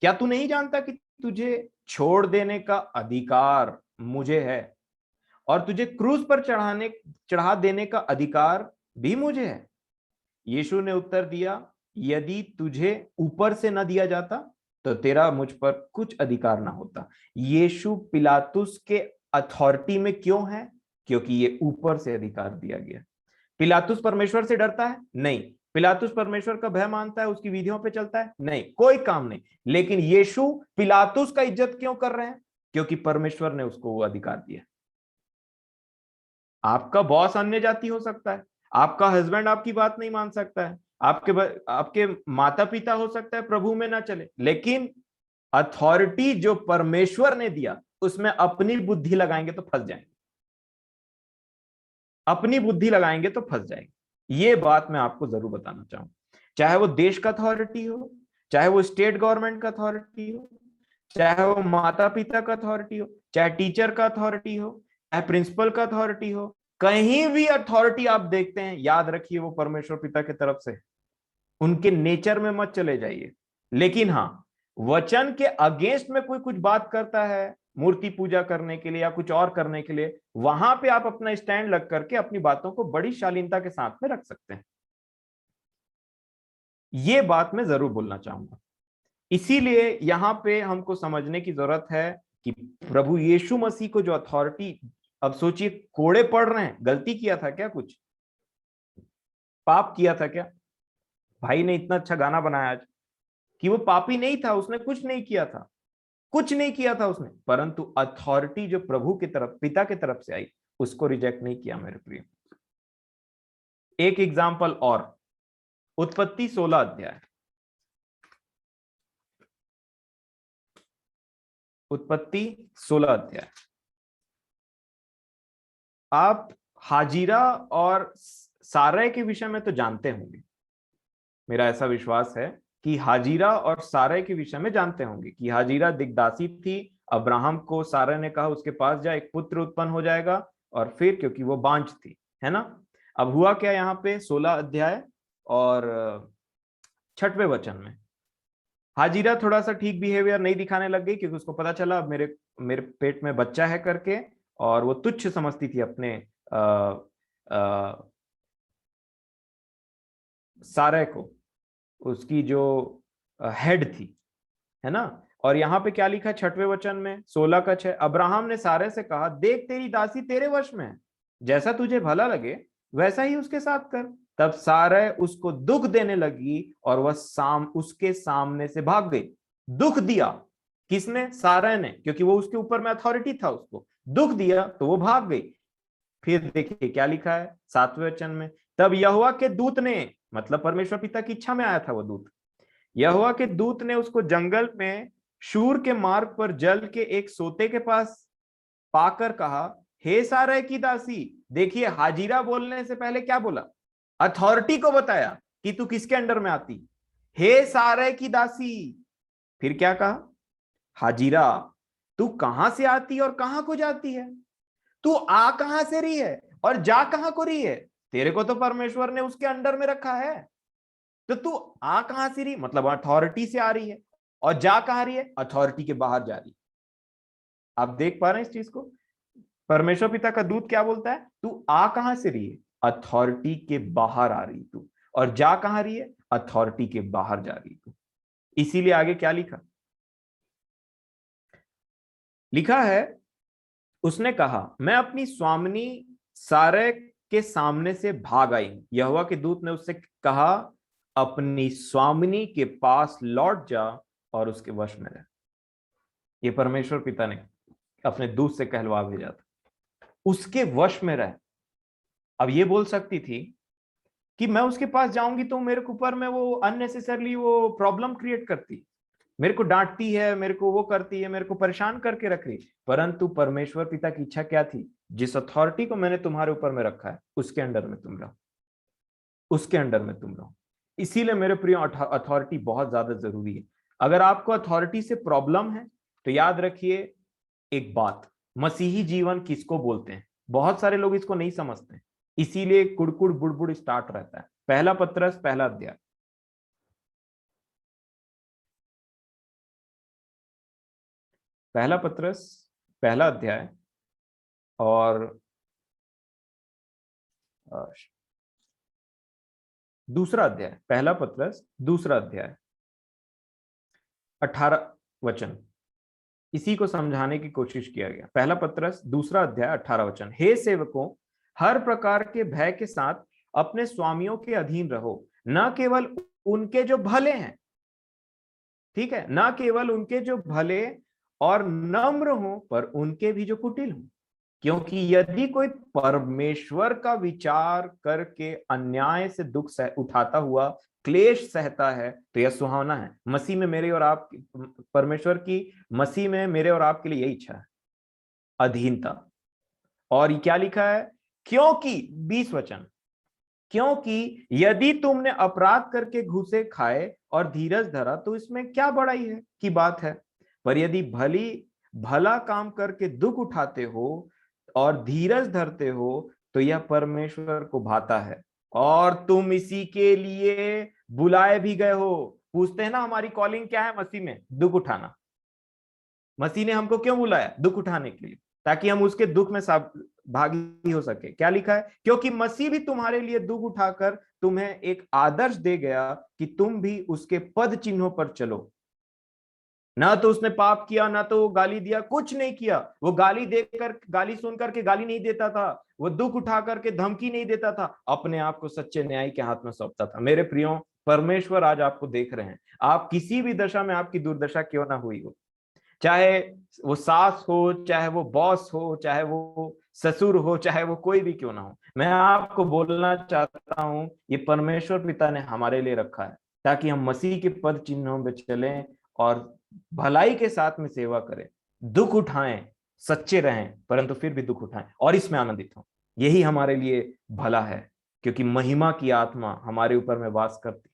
क्या तू नहीं जानता कि तुझे छोड़ देने का अधिकार मुझे है और तुझे क्रूस पर चढ़ा देने का अधिकार भी मुझे है? यीशु ने उत्तर दिया, यदि तुझे ऊपर से न दिया जाता तो तेरा मुझ पर कुछ अधिकार ना होता। यीशु पिलातुस के अथॉरिटी में क्यों है? क्योंकि ये ऊपर से अधिकार दिया गया। पिलातुस परमेश्वर से डरता है? नहीं। पिलातुस परमेश्वर का भय मानता है, उसकी विधियों पे चलता है? नहीं, कोई काम नहीं। लेकिन यीशु पिलातुस का इज्जत क्यों कर रहे हैं? क्योंकि परमेश्वर ने उसको वो अधिकार दिया। आपका बॉस अन्य जाति हो सकता है, आपका हस्बैंड आपकी बात नहीं मान सकता है, आपके माता पिता हो सकता है प्रभु में ना चले, लेकिन अथॉरिटी जो परमेश्वर ने दिया उसमें अपनी बुद्धि लगाएंगे तो फंस जाएंगे, अपनी बुद्धि लगाएंगे तो फंस जाएंगे। ये बात मैं आपको जरूर बताना चाहूंगा। चाहे वो देश का अथॉरिटी हो, चाहे वो स्टेट गवर्नमेंट का अथॉरिटी हो, चाहे वो माता पिता का अथॉरिटी हो, चाहे टीचर का अथॉरिटी हो, चाहे प्रिंसिपल का अथॉरिटी हो, कहीं भी अथॉरिटी आप देखते हैं, याद रखिए वो परमेश्वर पिता की तरफ से। उनके नेचर में मत चले जाइए। लेकिन हाँ, वचन के अगेंस्ट में कोई कुछ बात करता है मूर्ति पूजा करने के लिए या कुछ और करने के लिए, वहां पे आप अपना स्टैंड लग करके अपनी बातों को बड़ी शालीनता के साथ में रख सकते हैं। ये बात मैं जरूर बोलना चाहूंगा। इसीलिए यहां पे हमको समझने की जरूरत है कि प्रभु यीशु मसीह को जो अथॉरिटी, अब सोचिए कोड़े पड़ रहे हैं, गलती किया था क्या? कुछ पाप किया था क्या? भाई ने इतना अच्छा गाना बनाया आज कि वो पापी नहीं था, उसने कुछ नहीं किया था, कुछ नहीं किया था उसने, परंतु अथॉरिटी जो प्रभु की तरफ, पिता की तरफ से आई, उसको रिजेक्ट नहीं किया मेरे प्रिय। एक एग्जाम्पल और, उत्पत्ति 16 अध्याय, उत्पत्ति 16 अध्याय। आप हाजिरा और सारै के विषय में तो जानते होंगे, मेरा ऐसा विश्वास है कि हाजिरा और सारै के विषय में जानते होंगे कि हाजिरा दिग्दासी थी। अब्राहम को सारै ने कहा उसके पास जा, एक पुत्र उत्पन्न हो जाएगा, और फिर क्योंकि वो बांझ थी, है ना, अब हुआ क्या यहाँ पे 16 अध्याय और 6वें वचन में हाजिरा थोड़ा सा ठीक बिहेवियर नहीं दिखाने लग गई, क्योंकि उसको पता चला अब मेरे मेरे पेट में बच्चा है करके, और वो तुच्छ समझती थी अपने आ, आ, सारे को, उसकी जो हेड थी, है ना। और यहाँ पे क्या लिखा 6वें वचन में 16 का 6, अब्राहम ने सारे से कहा, देख तेरी दासी तेरे वश में है, जैसा तुझे भला लगे वैसा ही उसके साथ कर। तब सारे उसको दुख देने लगी और वह उसके सामने से भाग गई। दुख दिया किसने? सारे ने, क्योंकि वो उसके ऊपर में अथॉरिटी था, उसको दुख दिया तो वो भाग गई। फिर देखिए क्या लिखा है 7वें वचन में, तब यहोवा के दूत ने, मतलब परमेश्वर पिता की इच्छा में आया था वो दूत, यहोवा के दूत ने उसको जंगल में शूर के मार्ग पर जल के एक सोते के पास पाकर कहा, हे सारै की दासी। देखिए हाजिरा बोलने से पहले क्या बोला? अथॉरिटी को बताया कि तू किसके अंडर में आती, हे सारै की दासी। फिर क्या कहा? हाजिरा तू कहां से आती और कहां को जाती है? तू आ कहां से रही है और जा कहां को रही है? तेरे को तो परमेश्वर ने उसके अंडर में रखा है, तो तू आ कहां से रही, मतलब अथॉरिटी से आ रही है, और जा कहां रही है? अथॉरिटी के बाहर जा रही है। आप देख पा रहे हैं इस चीज को? परमेश्वर पिता का दूत क्या बोलता है? तू आ कहां से रही है? अथॉरिटी के बाहर आ रही तू, और जा कहां रही है? अथॉरिटी के बाहर जा रही तू। इसीलिए आगे क्या लिखा? लिखा है, उसने कहा, मैं अपनी स्वामिनी सारे के सामने से भाग आई हूं। यहोवा के दूत ने उससे कहा, अपनी स्वामिनी के पास लौट जा और उसके वश में रह। ये परमेश्वर पिता ने अपने दूत से कहलवा भेजा था, उसके वश में रह। अब ये बोल सकती थी कि मैं उसके पास जाऊंगी तो मेरे को ऊपर में वो अननेसेसरली वो प्रॉब्लम क्रिएट करती, मेरे को डांटती है, मेरे को वो करती है, मेरे को परेशान करके रख रही। परंतु परमेश्वर पिता की इच्छा क्या थी? जिस अथॉरिटी को मैंने तुम्हारे ऊपर में रखा है उसके अंडर में तुम रहो, उसके अंडर में तुम रहो। इसीलिए मेरे प्रिय अथॉरिटी बहुत ज्यादा जरूरी है। अगर आपको अथॉरिटी से प्रॉब्लम है तो याद रखिए एक बात, मसीही जीवन किसको बोलते हैं? बहुत सारे लोग इसको नहीं समझते, इसीलिए कुड़कुड़ बुड़बुड़ स्टार्ट रहता है। पहला पत्रस पहला अध्याय, पहला पत्रस पहला अध्याय और दूसरा अध्याय, पहला पत्रस दूसरा अध्याय 18 वचन, इसी को समझाने की कोशिश किया गया। पहला पत्रस दूसरा अध्याय 18 वचन, हे सेवकों, हर प्रकार के भय के साथ अपने स्वामियों के अधीन रहो, न केवल उनके जो भले हैं, ठीक है, न केवल उनके जो भले और नम्र हो, पर उनके भी जो कुटिल हो। क्योंकि यदि कोई परमेश्वर का विचार करके अन्याय से दुख उठाता हुआ क्लेश सहता है तो यह सुहावना है। मसीह में मेरे और आप, परमेश्वर की मसीह में मेरे और आपके लिए यही इच्छा है, अधीनता। और क्या लिखा है? क्योंकि 20 वचन, क्योंकि यदि तुमने अपराध करके घूसे खाए और धीरज धरा तो इसमें क्या बड़ाई है की बात है। पर यदि भला काम करके दुख उठाते हो और धीरज धरते हो तो यह परमेश्वर को भाता है, और तुम इसी के लिए बुलाए भी गए हो। पूछते हैं ना हमारी कॉलिंग क्या है मसीह में? दुख उठाना। मसीह ने हमको क्यों बुलाया? दुख उठाने के लिए, ताकि हम उसके दुख में भागी हो सके। क्या लिखा है? क्योंकि मसीह भी तुम्हारे लिए दुख उठाकर तुम्हें एक आदर्श दे गया कि तुम भी उसके पद चिन्हों पर चलो। ना तो उसने पाप किया, ना तो वो गाली दिया, कुछ नहीं किया। वो गाली देकर, गाली सुन करके गाली नहीं देता था, वो दुख उठा करके धमकी नहीं देता था, अपने आप को सच्चे न्याय के हाथ में सौंपता था। मेरे प्रियो, परमेश्वर आज आपको देख रहे हैं। आप किसी भी दशा में, आपकी दुर्दशा क्यों ना हुई हो, चाहे वो सास हो, चाहे वो बॉस हो, चाहे वो ससुर हो, चाहे वो कोई भी क्यों ना हो, मैं आपको बोलना चाहता हूं ये परमेश्वर पिता ने हमारे लिए रखा है, ताकि हम मसीह के पद चिन्हों में चलें और भलाई के साथ में सेवा करें, दुख उठाएं, सच्चे रहें, परंतु फिर भी दुख उठाएं और इसमें आनंदित हों। यही हमारे लिए भला है, क्योंकि महिमा की आत्मा हमारे ऊपर में वास करती।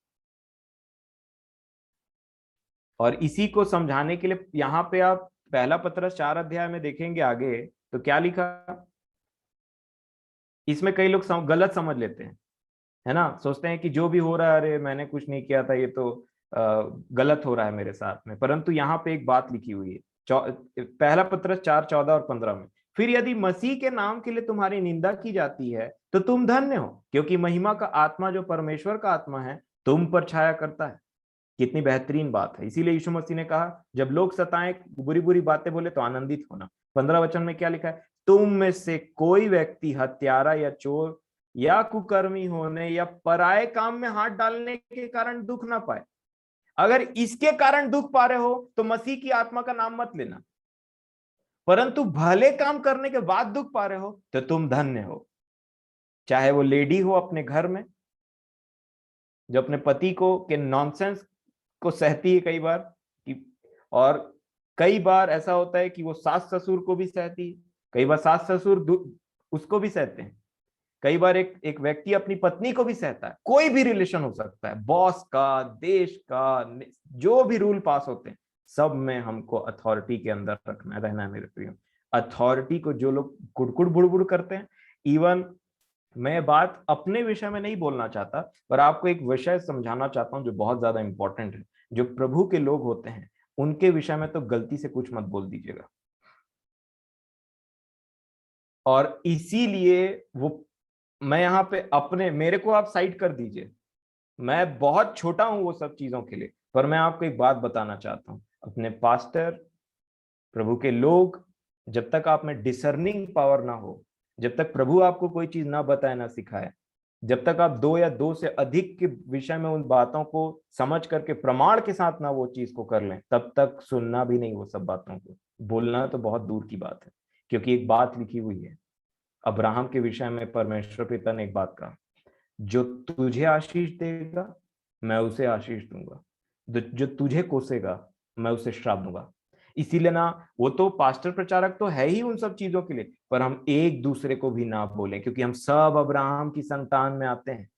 और इसी को समझाने के लिए यहाँ पे आप पहला पत्रस 4 अध्याय में देखेंगे आगे तो क्या लिखा? इसमें कई लोग गलत समझ लेते हैं, है ना, सोचते हैं कि जो भी हो रहा है, अरे मैंने कुछ नहीं किया था, ये तो गलत हो रहा है मेरे साथ में। परंतु यहाँ पे एक बात लिखी हुई है, पहला पत्रस 4:14 और 15 में, फिर यदि मसीह के नाम के लिए तुम्हारी निंदा की जाती है तो तुम धन्य हो, क्योंकि महिमा का आत्मा जो परमेश्वर का आत्मा है तुम पर छाया करता है। कितनी बेहतरीन बात है। इसीलिए यीशु मसीह ने कहा जब लोग सताएं, बुरी बुरी बातें बोले तो आनंदित होना। 15 वचन में क्या लिखा है, तुम में से कोई व्यक्ति हत्यारा या चोर या कुकर्मी होने या पराये काम में हाथ डालने के कारण दुख ना पाए। अगर इसके कारण दुख पा रहे हो तो मसीह की आत्मा का नाम मत लेना, परंतु भले काम करने के बाद दुख पा रहे हो तो तुम धन्य हो। चाहे वो लेडी हो अपने घर में, जो अपने पति को के नॉनसेंस को सहती है कई बार कि, और कई बार ऐसा होता है कि वो सास ससुर को भी सहती है, कई बार सास ससुर उसको भी सहते हैं, कई बार एक एक व्यक्ति अपनी पत्नी को भी सहता है। कोई भी रिलेशन हो सकता है, बॉस का, देश का, जो भी रूल पास होते हैं सब में हमको अथॉरिटी के अंदर रहना है मेरे प्रियो। अथॉरिटी को जो लोग कुड़कुड़ बुड़बुड़ करते हैं, इवन मैं बात अपने विषय में नहीं बोलना चाहता, पर आपको एक विषय समझाना चाहता हूं जो बहुत ज्यादा इंपॉर्टेंट है। जो प्रभु के लोग होते हैं उनके विषय में तो गलती से कुछ मत बोल दीजिएगा। और इसीलिए वो, मैं यहाँ पे अपने, मेरे को आप साइड कर दीजिए, मैं बहुत छोटा हूं वो सब चीजों के लिए, पर मैं आपको एक बात बताना चाहता हूं। अपने पास्टर, प्रभु के लोग, जब तक आप में डिसर्निंग पावर ना हो, जब तक प्रभु आपको कोई चीज ना बताए ना सिखाए, जब तक आप दो या दो से अधिक के विषय में उन बातों को समझ करके प्रमाण के साथ ना वो चीज को कर लें, तब तक सुनना भी नहीं वो सब बातों को, बोलना तो बहुत दूर की बात है। क्योंकि एक बात लिखी हुई है, अब्राहम के विषय में परमेश्वर पिता ने एक बात कहा, जो तुझे आशीष देगा मैं उसे आशीष दूंगा, जो तुझे कोसेगा मैं उसे श्राप दूंगा। इसीलिए ना, वो तो पास्टर प्रचारक तो है ही उन सब चीजों के लिए, पर हम एक दूसरे को भी ना बोलें, क्योंकि हम सब अब्राहम की संतान में आते हैं।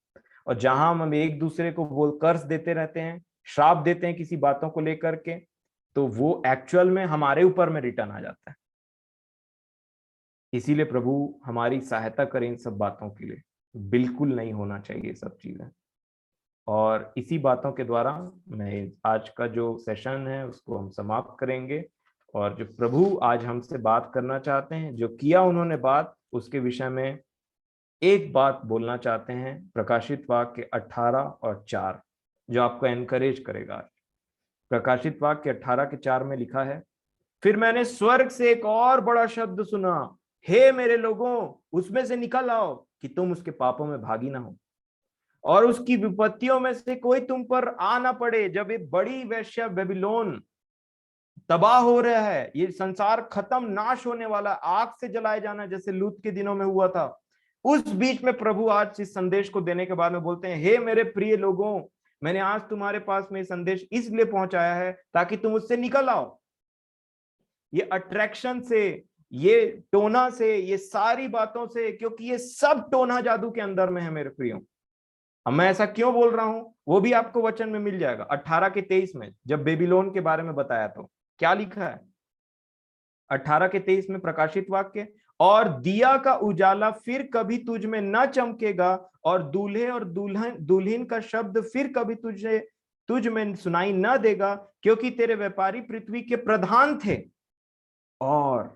और जहां हम एक दूसरे को बोल कर्ज देते रहते हैं, श्राप देते हैं किसी बातों को लेकर के, तो वो एक्चुअल में हमारे ऊपर में रिटर्न आ जाता है। इसीलिए प्रभु हमारी सहायता करें इन सब बातों के लिए, बिल्कुल नहीं होना चाहिए सब चीजें। और इसी बातों के द्वारा मैं आज का जो सेशन है उसको हम समाप्त करेंगे। और जो प्रभु आज हमसे बात करना चाहते हैं, जो किया उन्होंने बात, उसके विषय में एक बात बोलना चाहते हैं। प्रकाशित वाक्य 18 और 4 जो आपको एनकरेज करेगा। प्रकाशित वाक्य 18 के 4 में लिखा है, फिर मैंने स्वर्ग से एक और बड़ा शब्द सुना, हे मेरे लोगों, उसमें से निकल आओ कि तुम उसके पापों में भागी ना हो और उसकी विपत्तियों में से कोई तुम पर आ ना पड़े। जब ये बड़ी वेश्या बेबीलोन तबाह हो रहा है, ये संसार खत्म, नाश होने वाला, आग से जलाए जाना जैसे लूत के दिनों में हुआ था, उस बीच में प्रभु आज इस संदेश को देने के बाद में बोलते हैं, हे मेरे प्रिय लोगों, मैंने आज तुम्हारे पास में संदेश इसलिए पहुंचाया है ताकि तुम उससे निकल आओ। ये अट्रैक्शन से, ये टोना से, ये सारी बातों से, क्योंकि ये सब टोना जादू के अंदर में है मेरे प्रियो। अब मैं ऐसा क्यों बोल रहा हूं वो भी आपको वचन में मिल जाएगा। 18 के 23 में जब बेबीलोन के बारे में बताया तो क्या लिखा है, 18 के 23 में प्रकाशित वाक्य, और दिया का उजाला फिर कभी तुझ में न चमकेगा और दूल्हे और दुल्हन का शब्द फिर कभी तुझ में सुनाई न देगा, क्योंकि तेरे व्यापारी पृथ्वी के प्रधान थे और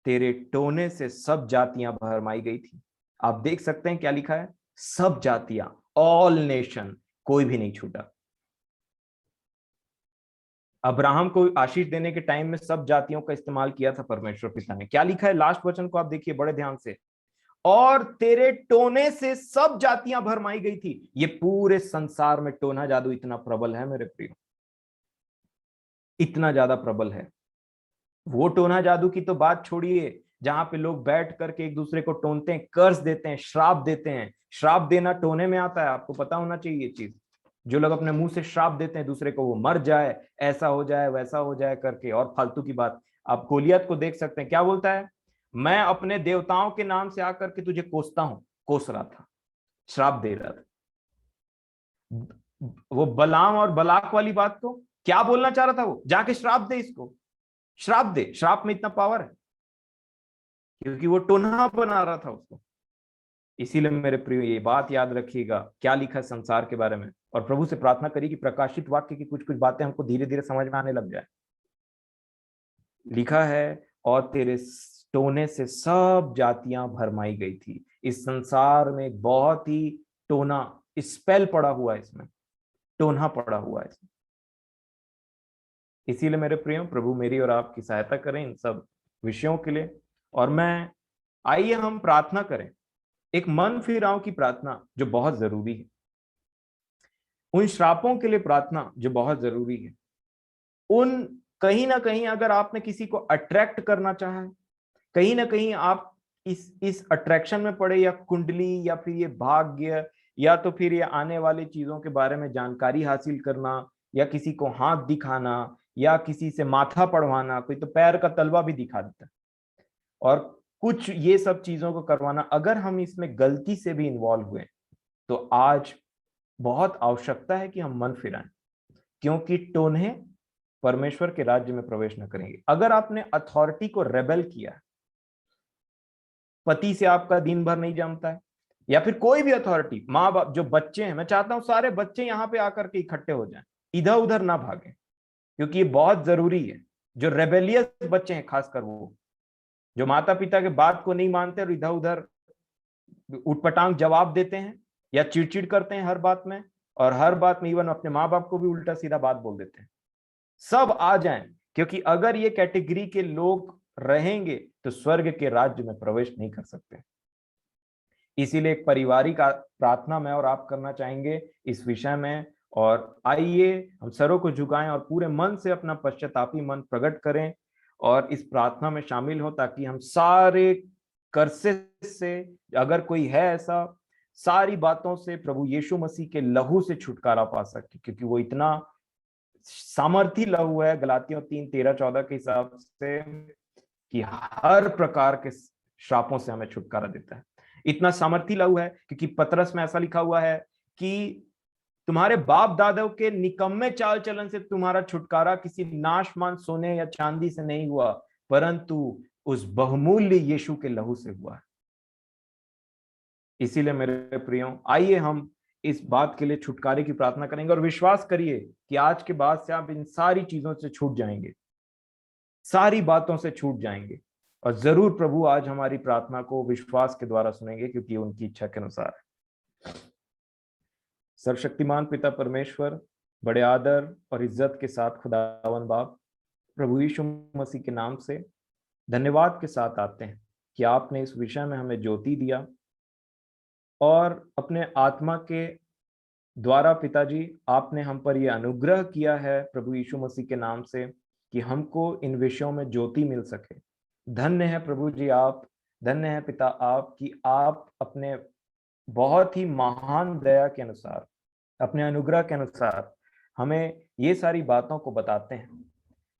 तेरे टोने से सब जातियां भरमाई गई थी। आप देख सकते हैं क्या लिखा है, सब जातियां, ऑल नेशन, कोई भी नहीं छूटा। अब्राहम को आशीष देने के टाइम में सब जातियों का इस्तेमाल किया था परमेश्वर पिता ने। क्या लिखा है लास्ट वचन को आप देखिए बड़े ध्यान से, और तेरे टोने से सब जातियां भरमाई गई थी। ये पूरे संसार में टोना जादू इतना प्रबल है मेरे प्रियो, इतना ज्यादा प्रबल है। वो टोना जादू की तो बात छोड़िए, जहां पे लोग बैठ करके एक दूसरे को टोनते हैं, कर्ज देते हैं, श्राप देते हैं। श्राप देना टोने में आता है, आपको पता होना चाहिए ये चीज। जो लोग अपने मुंह से श्राप देते हैं दूसरे को, वो मर जाए, ऐसा हो जाए, वैसा हो जाए करके, और फालतू की बात। आप गोलियत को देख सकते हैं, क्या बोलता है, मैं अपने देवताओं के नाम से आकर के तुझे कोसता हूं, कोस रहा था, श्राप दे रहा था। वो बलाम और बलाक वाली बात को क्या बोलना चाह रहा था, वो जाके श्राप दे, इसको श्राप दे। श्राप में इतना पावर है क्योंकि वो टोना बना रहा था उसको। इसीलिए मेरे प्रिय ये बात याद रखिएगा, क्या लिखा है संसार के बारे में, और प्रभु से प्रार्थना करिए कि प्रकाशित वाक्य की कुछ कुछ बातें हमको धीरे धीरे समझ में आने लग जाए। लिखा है, और तेरे टोने से सब जातियां भरमाई गई थी। इस संसार में एक बहुत ही टोना, स्पेल पड़ा हुआ है, इसमें टोना पड़ा हुआ है इसमें। इसीलिए मेरे प्रियो, प्रभु मेरी और आपकी सहायता करें इन सब विषयों के लिए। और मैं, आइए हम प्रार्थना करें, एक मन फिराव की प्रार्थना जो बहुत जरूरी है, उन श्रापों के लिए प्रार्थना जो बहुत जरूरी है, उन, कहीं ना कहीं अगर आपने किसी को अट्रैक्ट करना चाहा है, कहीं ना कहीं आप इस अट्रैक्शन में पड़े, या कुंडली, या फिर ये भाग्य, या तो फिर ये आने वाली चीजों के बारे में जानकारी हासिल करना, या किसी को हाथ दिखाना, या किसी से माथा पढ़वाना, कोई तो पैर का तलवा भी दिखा देता है, और कुछ ये सब चीजों को करवाना, अगर हम इसमें गलती से भी इन्वॉल्व हुए, तो आज बहुत आवश्यकता है कि हम मन फिराएं, क्योंकि टोन्हे परमेश्वर के राज्य में प्रवेश न करेंगे। अगर आपने अथॉरिटी को रेबेल किया, पति से आपका दिन भर नहीं जमता है, या फिर कोई भी अथॉरिटी, माँ बाप, जो बच्चे हैं, मैं चाहता हूं सारे बच्चे यहाँ पे आकर के इकट्ठे हो जाएं, इधर उधर ना भागें, क्योंकि ये बहुत जरूरी है। जो रेबेलियस बच्चे हैं, खासकर वो जो माता पिता के बात को नहीं मानते और इधर उधर उटपटांग जवाब देते हैं, या चिड़चिड़ करते हैं हर बात में, और हर बात में इवन अपने माँ बाप को भी उल्टा सीधा बात बोल देते हैं, सब आ जाएं। क्योंकि अगर ये कैटेगरी के लोग रहेंगे तो स्वर्ग के राज्य में प्रवेश नहीं कर सकते। इसीलिए एक पारिवारिक प्रार्थना में और आप करना चाहेंगे इस विषय में। और आइए हम सरों को झुकाएं और पूरे मन से अपना पश्चातापी मन प्रकट करें और इस प्रार्थना में शामिल हो, ताकि हम सारे कर्सेस से, अगर कोई है ऐसा, सारी बातों से प्रभु यीशु मसीह के लहू से छुटकारा पा सके, क्योंकि वो इतना सामर्थी लहू है, गलातियों 3:13-14 के हिसाब से, कि हर प्रकार के श्रापों से हमें छुटकारा देता है। इतना सामर्थी लहू है क्योंकि पतरस में ऐसा लिखा हुआ है कि तुम्हारे बाप दादों के निकम्मे चाल चलन से तुम्हारा छुटकारा किसी नाशमान सोने या चांदी से नहीं हुआ, परंतु उस बहुमूल्य यीशु के लहू से हुआ है। इसीलिए मेरे प्रियो, आइए हम इस बात के लिए छुटकारे की प्रार्थना करेंगे, और विश्वास करिए कि आज के बाद से आप इन सारी चीजों से छूट जाएंगे, सारी बातों से छूट जाएंगे, और जरूर प्रभु आज हमारी प्रार्थना को विश्वास के द्वारा सुनेंगे, क्योंकि उनकी इच्छा के अनुसार है। सर्वशक्तिमान पिता परमेश्वर, बड़े आदर और इज्जत के साथ खुदावन बाप, प्रभु यीशु मसीह के नाम से धन्यवाद के साथ आते हैं कि आपने इस विषय में हमें ज्योति दिया, और अपने आत्मा के द्वारा पिताजी आपने हम पर यह अनुग्रह किया है प्रभु यीशु मसीह के नाम से, कि हमको इन विषयों में ज्योति मिल सके। धन्य है प्रभु जी आप, धन्य है पिता आप, कि आप अपने बहुत ही महान दया के अनुसार, अपने अनुग्रह के अनुसार हमें ये सारी बातों को बताते हैं,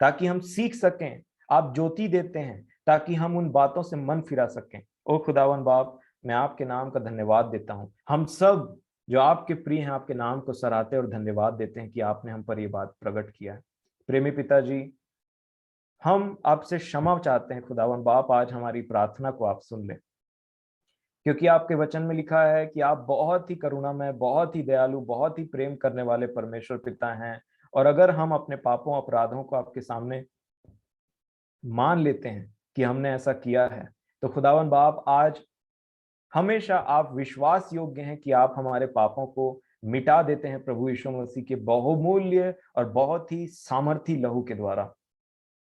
ताकि हम सीख सकें। आप ज्योति देते हैं ताकि हम उन बातों से मन फिरा सकें। ओ खुदावन बाप, मैं आपके नाम का धन्यवाद देता हूँ। हम सब जो आपके प्रिय हैं, आपके नाम को सराहते और धन्यवाद देते हैं कि आपने हम पर यह बात प्रकट किया है। प्रेमी पिताजी, हम आपसे क्षमा चाहते हैं खुदावन बाप, आज हमारी प्रार्थना को आप सुन लें, क्योंकि आपके वचन में लिखा है कि आप बहुत ही करुणामय, बहुत ही दयालु, बहुत ही प्रेम करने वाले परमेश्वर पिता हैं। और अगर हम अपने पापों अपराधों को आपके सामने मान लेते हैं कि हमने ऐसा किया है, तो खुदावन बाप आज हमेशा आप विश्वास योग्य हैं कि आप हमारे पापों को मिटा देते हैं प्रभु यीशु मसीह के बहुमूल्य और बहुत ही सामर्थी लहू के द्वारा।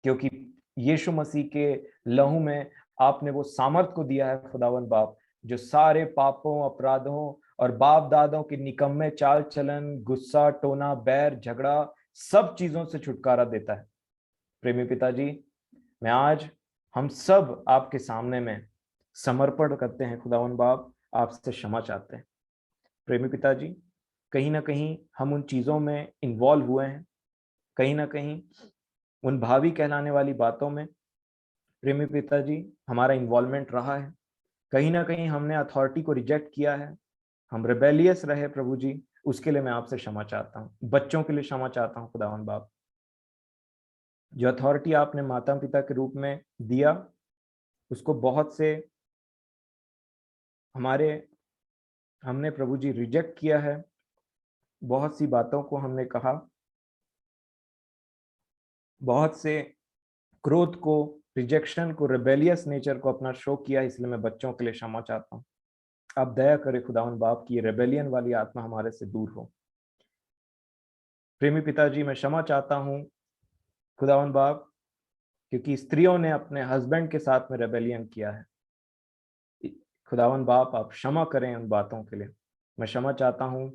क्योंकि यीशु मसीह के लहू में आपने वो सामर्थ को दिया है खुदावन बाप, जो सारे पापों, अपराधों और बाप दादों के निकम्मे चाल चलन, गुस्सा, टोना, बैर, झगड़ा, सब चीजों से छुटकारा देता है। प्रेमी पिताजी, मैं आज हम सब आपके सामने में समर्पण करते हैं खुदावन बाप, आपसे क्षमा चाहते हैं। प्रेमी पिताजी, कहीं ना कहीं हम उन चीजों में इन्वॉल्व हुए हैं, कहीं ना कहीं उन भावी कहलाने वाली बातों में प्रेमी पिताजी हमारा इन्वॉल्वमेंट रहा है। कहीं ना कहीं हमने अथॉरिटी को रिजेक्ट किया है, हम रेबेलियस रहे प्रभु जी, उसके लिए मैं आपसे क्षमा चाहता हूँ। बच्चों के लिए क्षमा चाहता हूँ खुदावन बाप, जो अथॉरिटी आपने माता पिता के रूप में दिया, उसको बहुत से हमारे हमने प्रभु जी रिजेक्ट किया है, बहुत सी बातों को हमने कहा, बहुत से क्रोध को, रिजेक्शन को, रिबेलियस नेचर को अपना शो किया, इसलिए मैं बच्चों के लिए क्षमा चाहता हूँ। आप दया करें खुदावन बाप की रेबेलियन वाली आत्मा हमारे से दूर हो। प्रेमी पिताजी, मैं क्षमा चाहता हूँ खुदावन बाप, क्योंकि स्त्रियों ने अपने हस्बैंड के साथ में रेबेलियन किया है। खुदावन बाप, आप क्षमा करें उन बातों के लिए। मैं क्षमा चाहता हूँ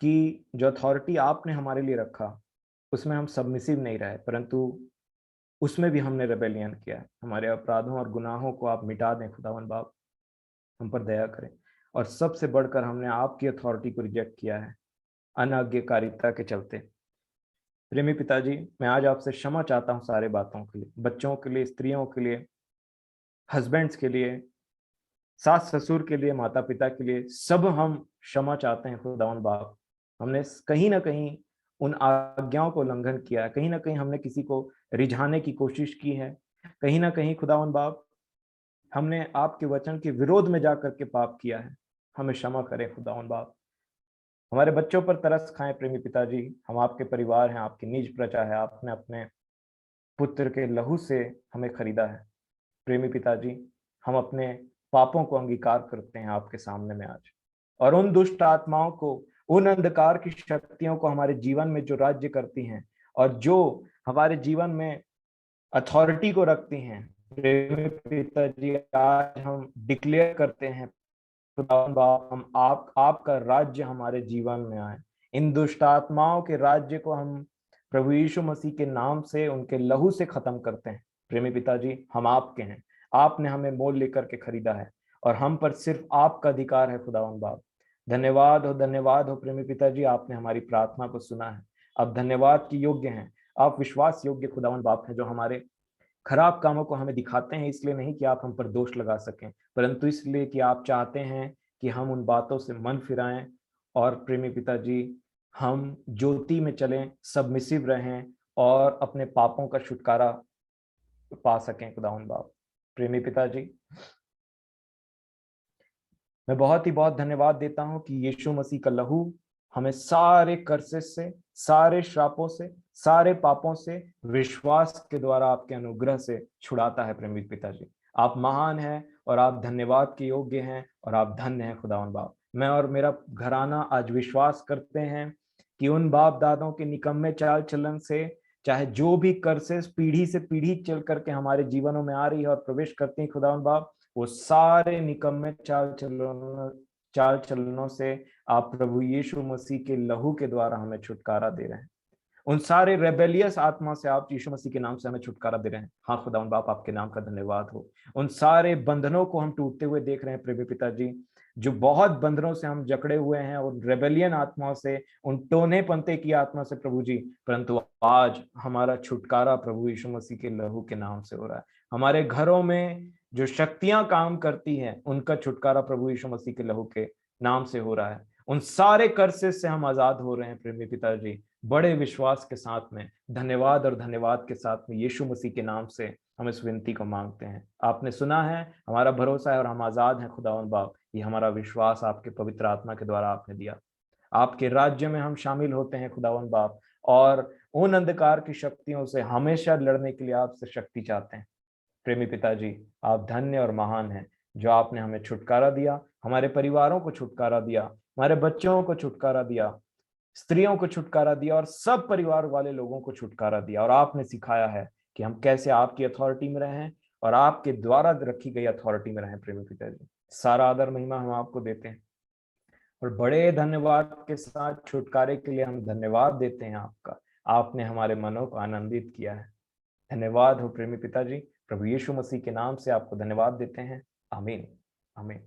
कि जो अथॉरिटी आपने हमारे लिए रखा उसमें हम सबमिसिव नहीं रहे, परंतु उसमें भी हमने रेबेलियन किया है। हमारे अपराधों और गुनाहों को आप मिटा दें खुदावन बाप, हम पर दया करें। और सबसे बढ़कर हमने आपकी अथॉरिटी को रिजेक्ट किया है अनाज्ञाकारिता के चलते। प्रेमी पिताजी, मैं आज आपसे क्षमा चाहता हूँ सारे बातों के लिए, बच्चों के लिए, स्त्रियों के लिए, हस्बैंड्स के लिए, सास ससुर के लिए, माता पिता के लिए, सब हम क्षमा चाहते हैं खुदावन बाप। हमने कहीं ना कहीं उन आज्ञाओं को उल्लंघन किया है, कहीं ना कहीं हमने किसी को रिझाने की कोशिश की है, कहीं ना कहीं खुदावन बाप हमने आपके वचन के विरोध में जाकर के पाप किया है। हमें क्षमा करें खुदावन बाप। हमारे बच्चों पर तरस खाएं प्रेमी पिताजी, हम आपके परिवार हैं, आपकी निज प्रजा है, आपने अपने पुत्र के लहू से हमें खरीदा है। प्रेमी पिताजी, हम अपने पापों को अंगीकार करते हैं आपके सामने में आज, और उन दुष्ट आत्माओं को, उन अंधकार की शक्तियों को हमारे जीवन में जो राज्य करती हैं और जो हमारे जीवन में अथॉरिटी को रखती हैं, प्रेमी पिताजी आज हम डिक्लेयर करते हैं खुदावन बाप, हम आपका राज्य हमारे जीवन में आए। इन दुष्ट आत्माओं के राज्य को हम प्रभु यीशु मसीह के नाम से, उनके लहू से खत्म करते हैं। प्रेमी पिताजी, हम आपके हैं, आपने हमें मोल लेकर के खरीदा है और हम पर सिर्फ आपका अधिकार है खुदावन बाप। धन्यवाद हो प्रेमी पिताजी, आपने हमारी प्रार्थना को सुना है। आप धन्यवाद के योग्य हैं, आप विश्वास योग्य खुदावन बाप हैं, जो हमारे खराब कामों को हमें दिखाते हैं, इसलिए नहीं कि आप हम पर दोष लगा सकें, परंतु इसलिए कि आप चाहते हैं कि हम उन बातों से मन फिराएं और प्रेमी पिताजी हम ज्योति में चलें, सबमिसिव रहें और अपने पापों का छुटकारा पा सकें खुदावंद बाप। प्रेमी पिताजी, मैं बहुत धन्यवाद देता हूं कि यीशु मसीह का लहू हमें सारे कर्सेस से, सारे श्रापों से, सारे पापों से विश्वास के द्वारा आपके अनुग्रह से छुड़ाता है। प्रेमी पिताजी, आप महान हैं और आप धन्यवाद के योग्य हैं और आप धन्य हैं खुदावन बाप। मैं और मेरा घराना आज विश्वास करते हैं कि उन बाप दादों के निकम्मे चाल चलन से, चाहे जो भी कर्सेस पीढ़ी से पीढ़ी चल करके हमारे जीवनों में आ रही है और प्रवेश करती है खुदावन बाप, वो सारे निकम्मे चाल चलनों से आप प्रभु यीशु मसीह के लहू के द्वारा हमें छुटकारा दे रहे हैं। उन सारे रेबेलियस आत्मा से आप यीशु मसीह के नाम से हमें छुटकारा दे रहे हैं। हाँ खुदावन बाप, आपके नाम का धन्यवाद हो। उन सारे बंधनों को हम टूटते हुए देख रहे हैं प्रभु पिताजी, जो बहुत बंधनों से हम जकड़े हुए हैं, उन रेबेलियन आत्माओं से, उन टोने पंते की आत्मा से प्रभु जी, परंतु आज हमारा छुटकारा प्रभु यीशु मसीह के लहू के नाम से हो रहा है। हमारे घरों में जो शक्तियां काम करती हैं, उनका छुटकारा प्रभु यीशु मसीह के लहू के नाम से हो रहा है। उन सारे कर्सेस से हम आजाद हो रहे हैं प्रेमी पिताजी, बड़े विश्वास के साथ में, धन्यवाद और धन्यवाद के साथ में यीशु मसीह के नाम से हम इस विनती को मांगते हैं। आपने सुना है, हमारा भरोसा है और हम आजाद हैं खुदावन बाप। ये हमारा विश्वास आपके पवित्र आत्मा के द्वारा आपने दिया। आपके राज्य में हम शामिल होते हैं खुदावन बाप, और उन अंधकार की शक्तियों से हमेशा लड़ने के लिए आपसे शक्ति चाहते हैं। प्रेमी पिताजी, आप धन्य और महान हैं, जो आपने हमें छुटकारा दिया, हमारे परिवारों को छुटकारा दिया, हमारे बच्चों को छुटकारा दिया, स्त्रियों को छुटकारा दिया और सब परिवार वाले लोगों को छुटकारा दिया। और आपने सिखाया है कि हम कैसे आपकी अथॉरिटी में रहें और आपके द्वारा रखी गई अथॉरिटी में रहें। प्रेमी पिताजी, सारा आदर महिमा हम आपको देते हैं और बड़े धन्यवाद के साथ छुटकारे के लिए हम धन्यवाद देते हैं आपका। आपने हमारे मनों को आनंदित किया है। धन्यवाद हो प्रेमी पिताजी, प्रभु यीशु मसीह के नाम से आपको धन्यवाद देते हैं। आमीन, आमीन।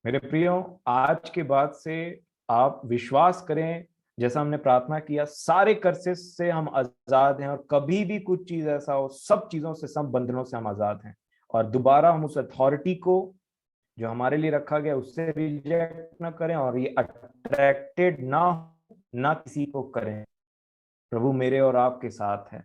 मेरे प्रियो, आज के बाद से आप विश्वास करें, जैसा हमने प्रार्थना किया, सारे कर्सेस से हम आजाद हैं और कभी भी कुछ चीज ऐसा हो, सब चीजों से, सब बंधनों से हम आजाद हैं। और दोबारा हम उस अथॉरिटी को जो हमारे लिए रखा गया उससे रिजेक्ट ना करें और ये अट्रैक्टेड ना किसी को करें। प्रभु मेरे और आपके साथ है।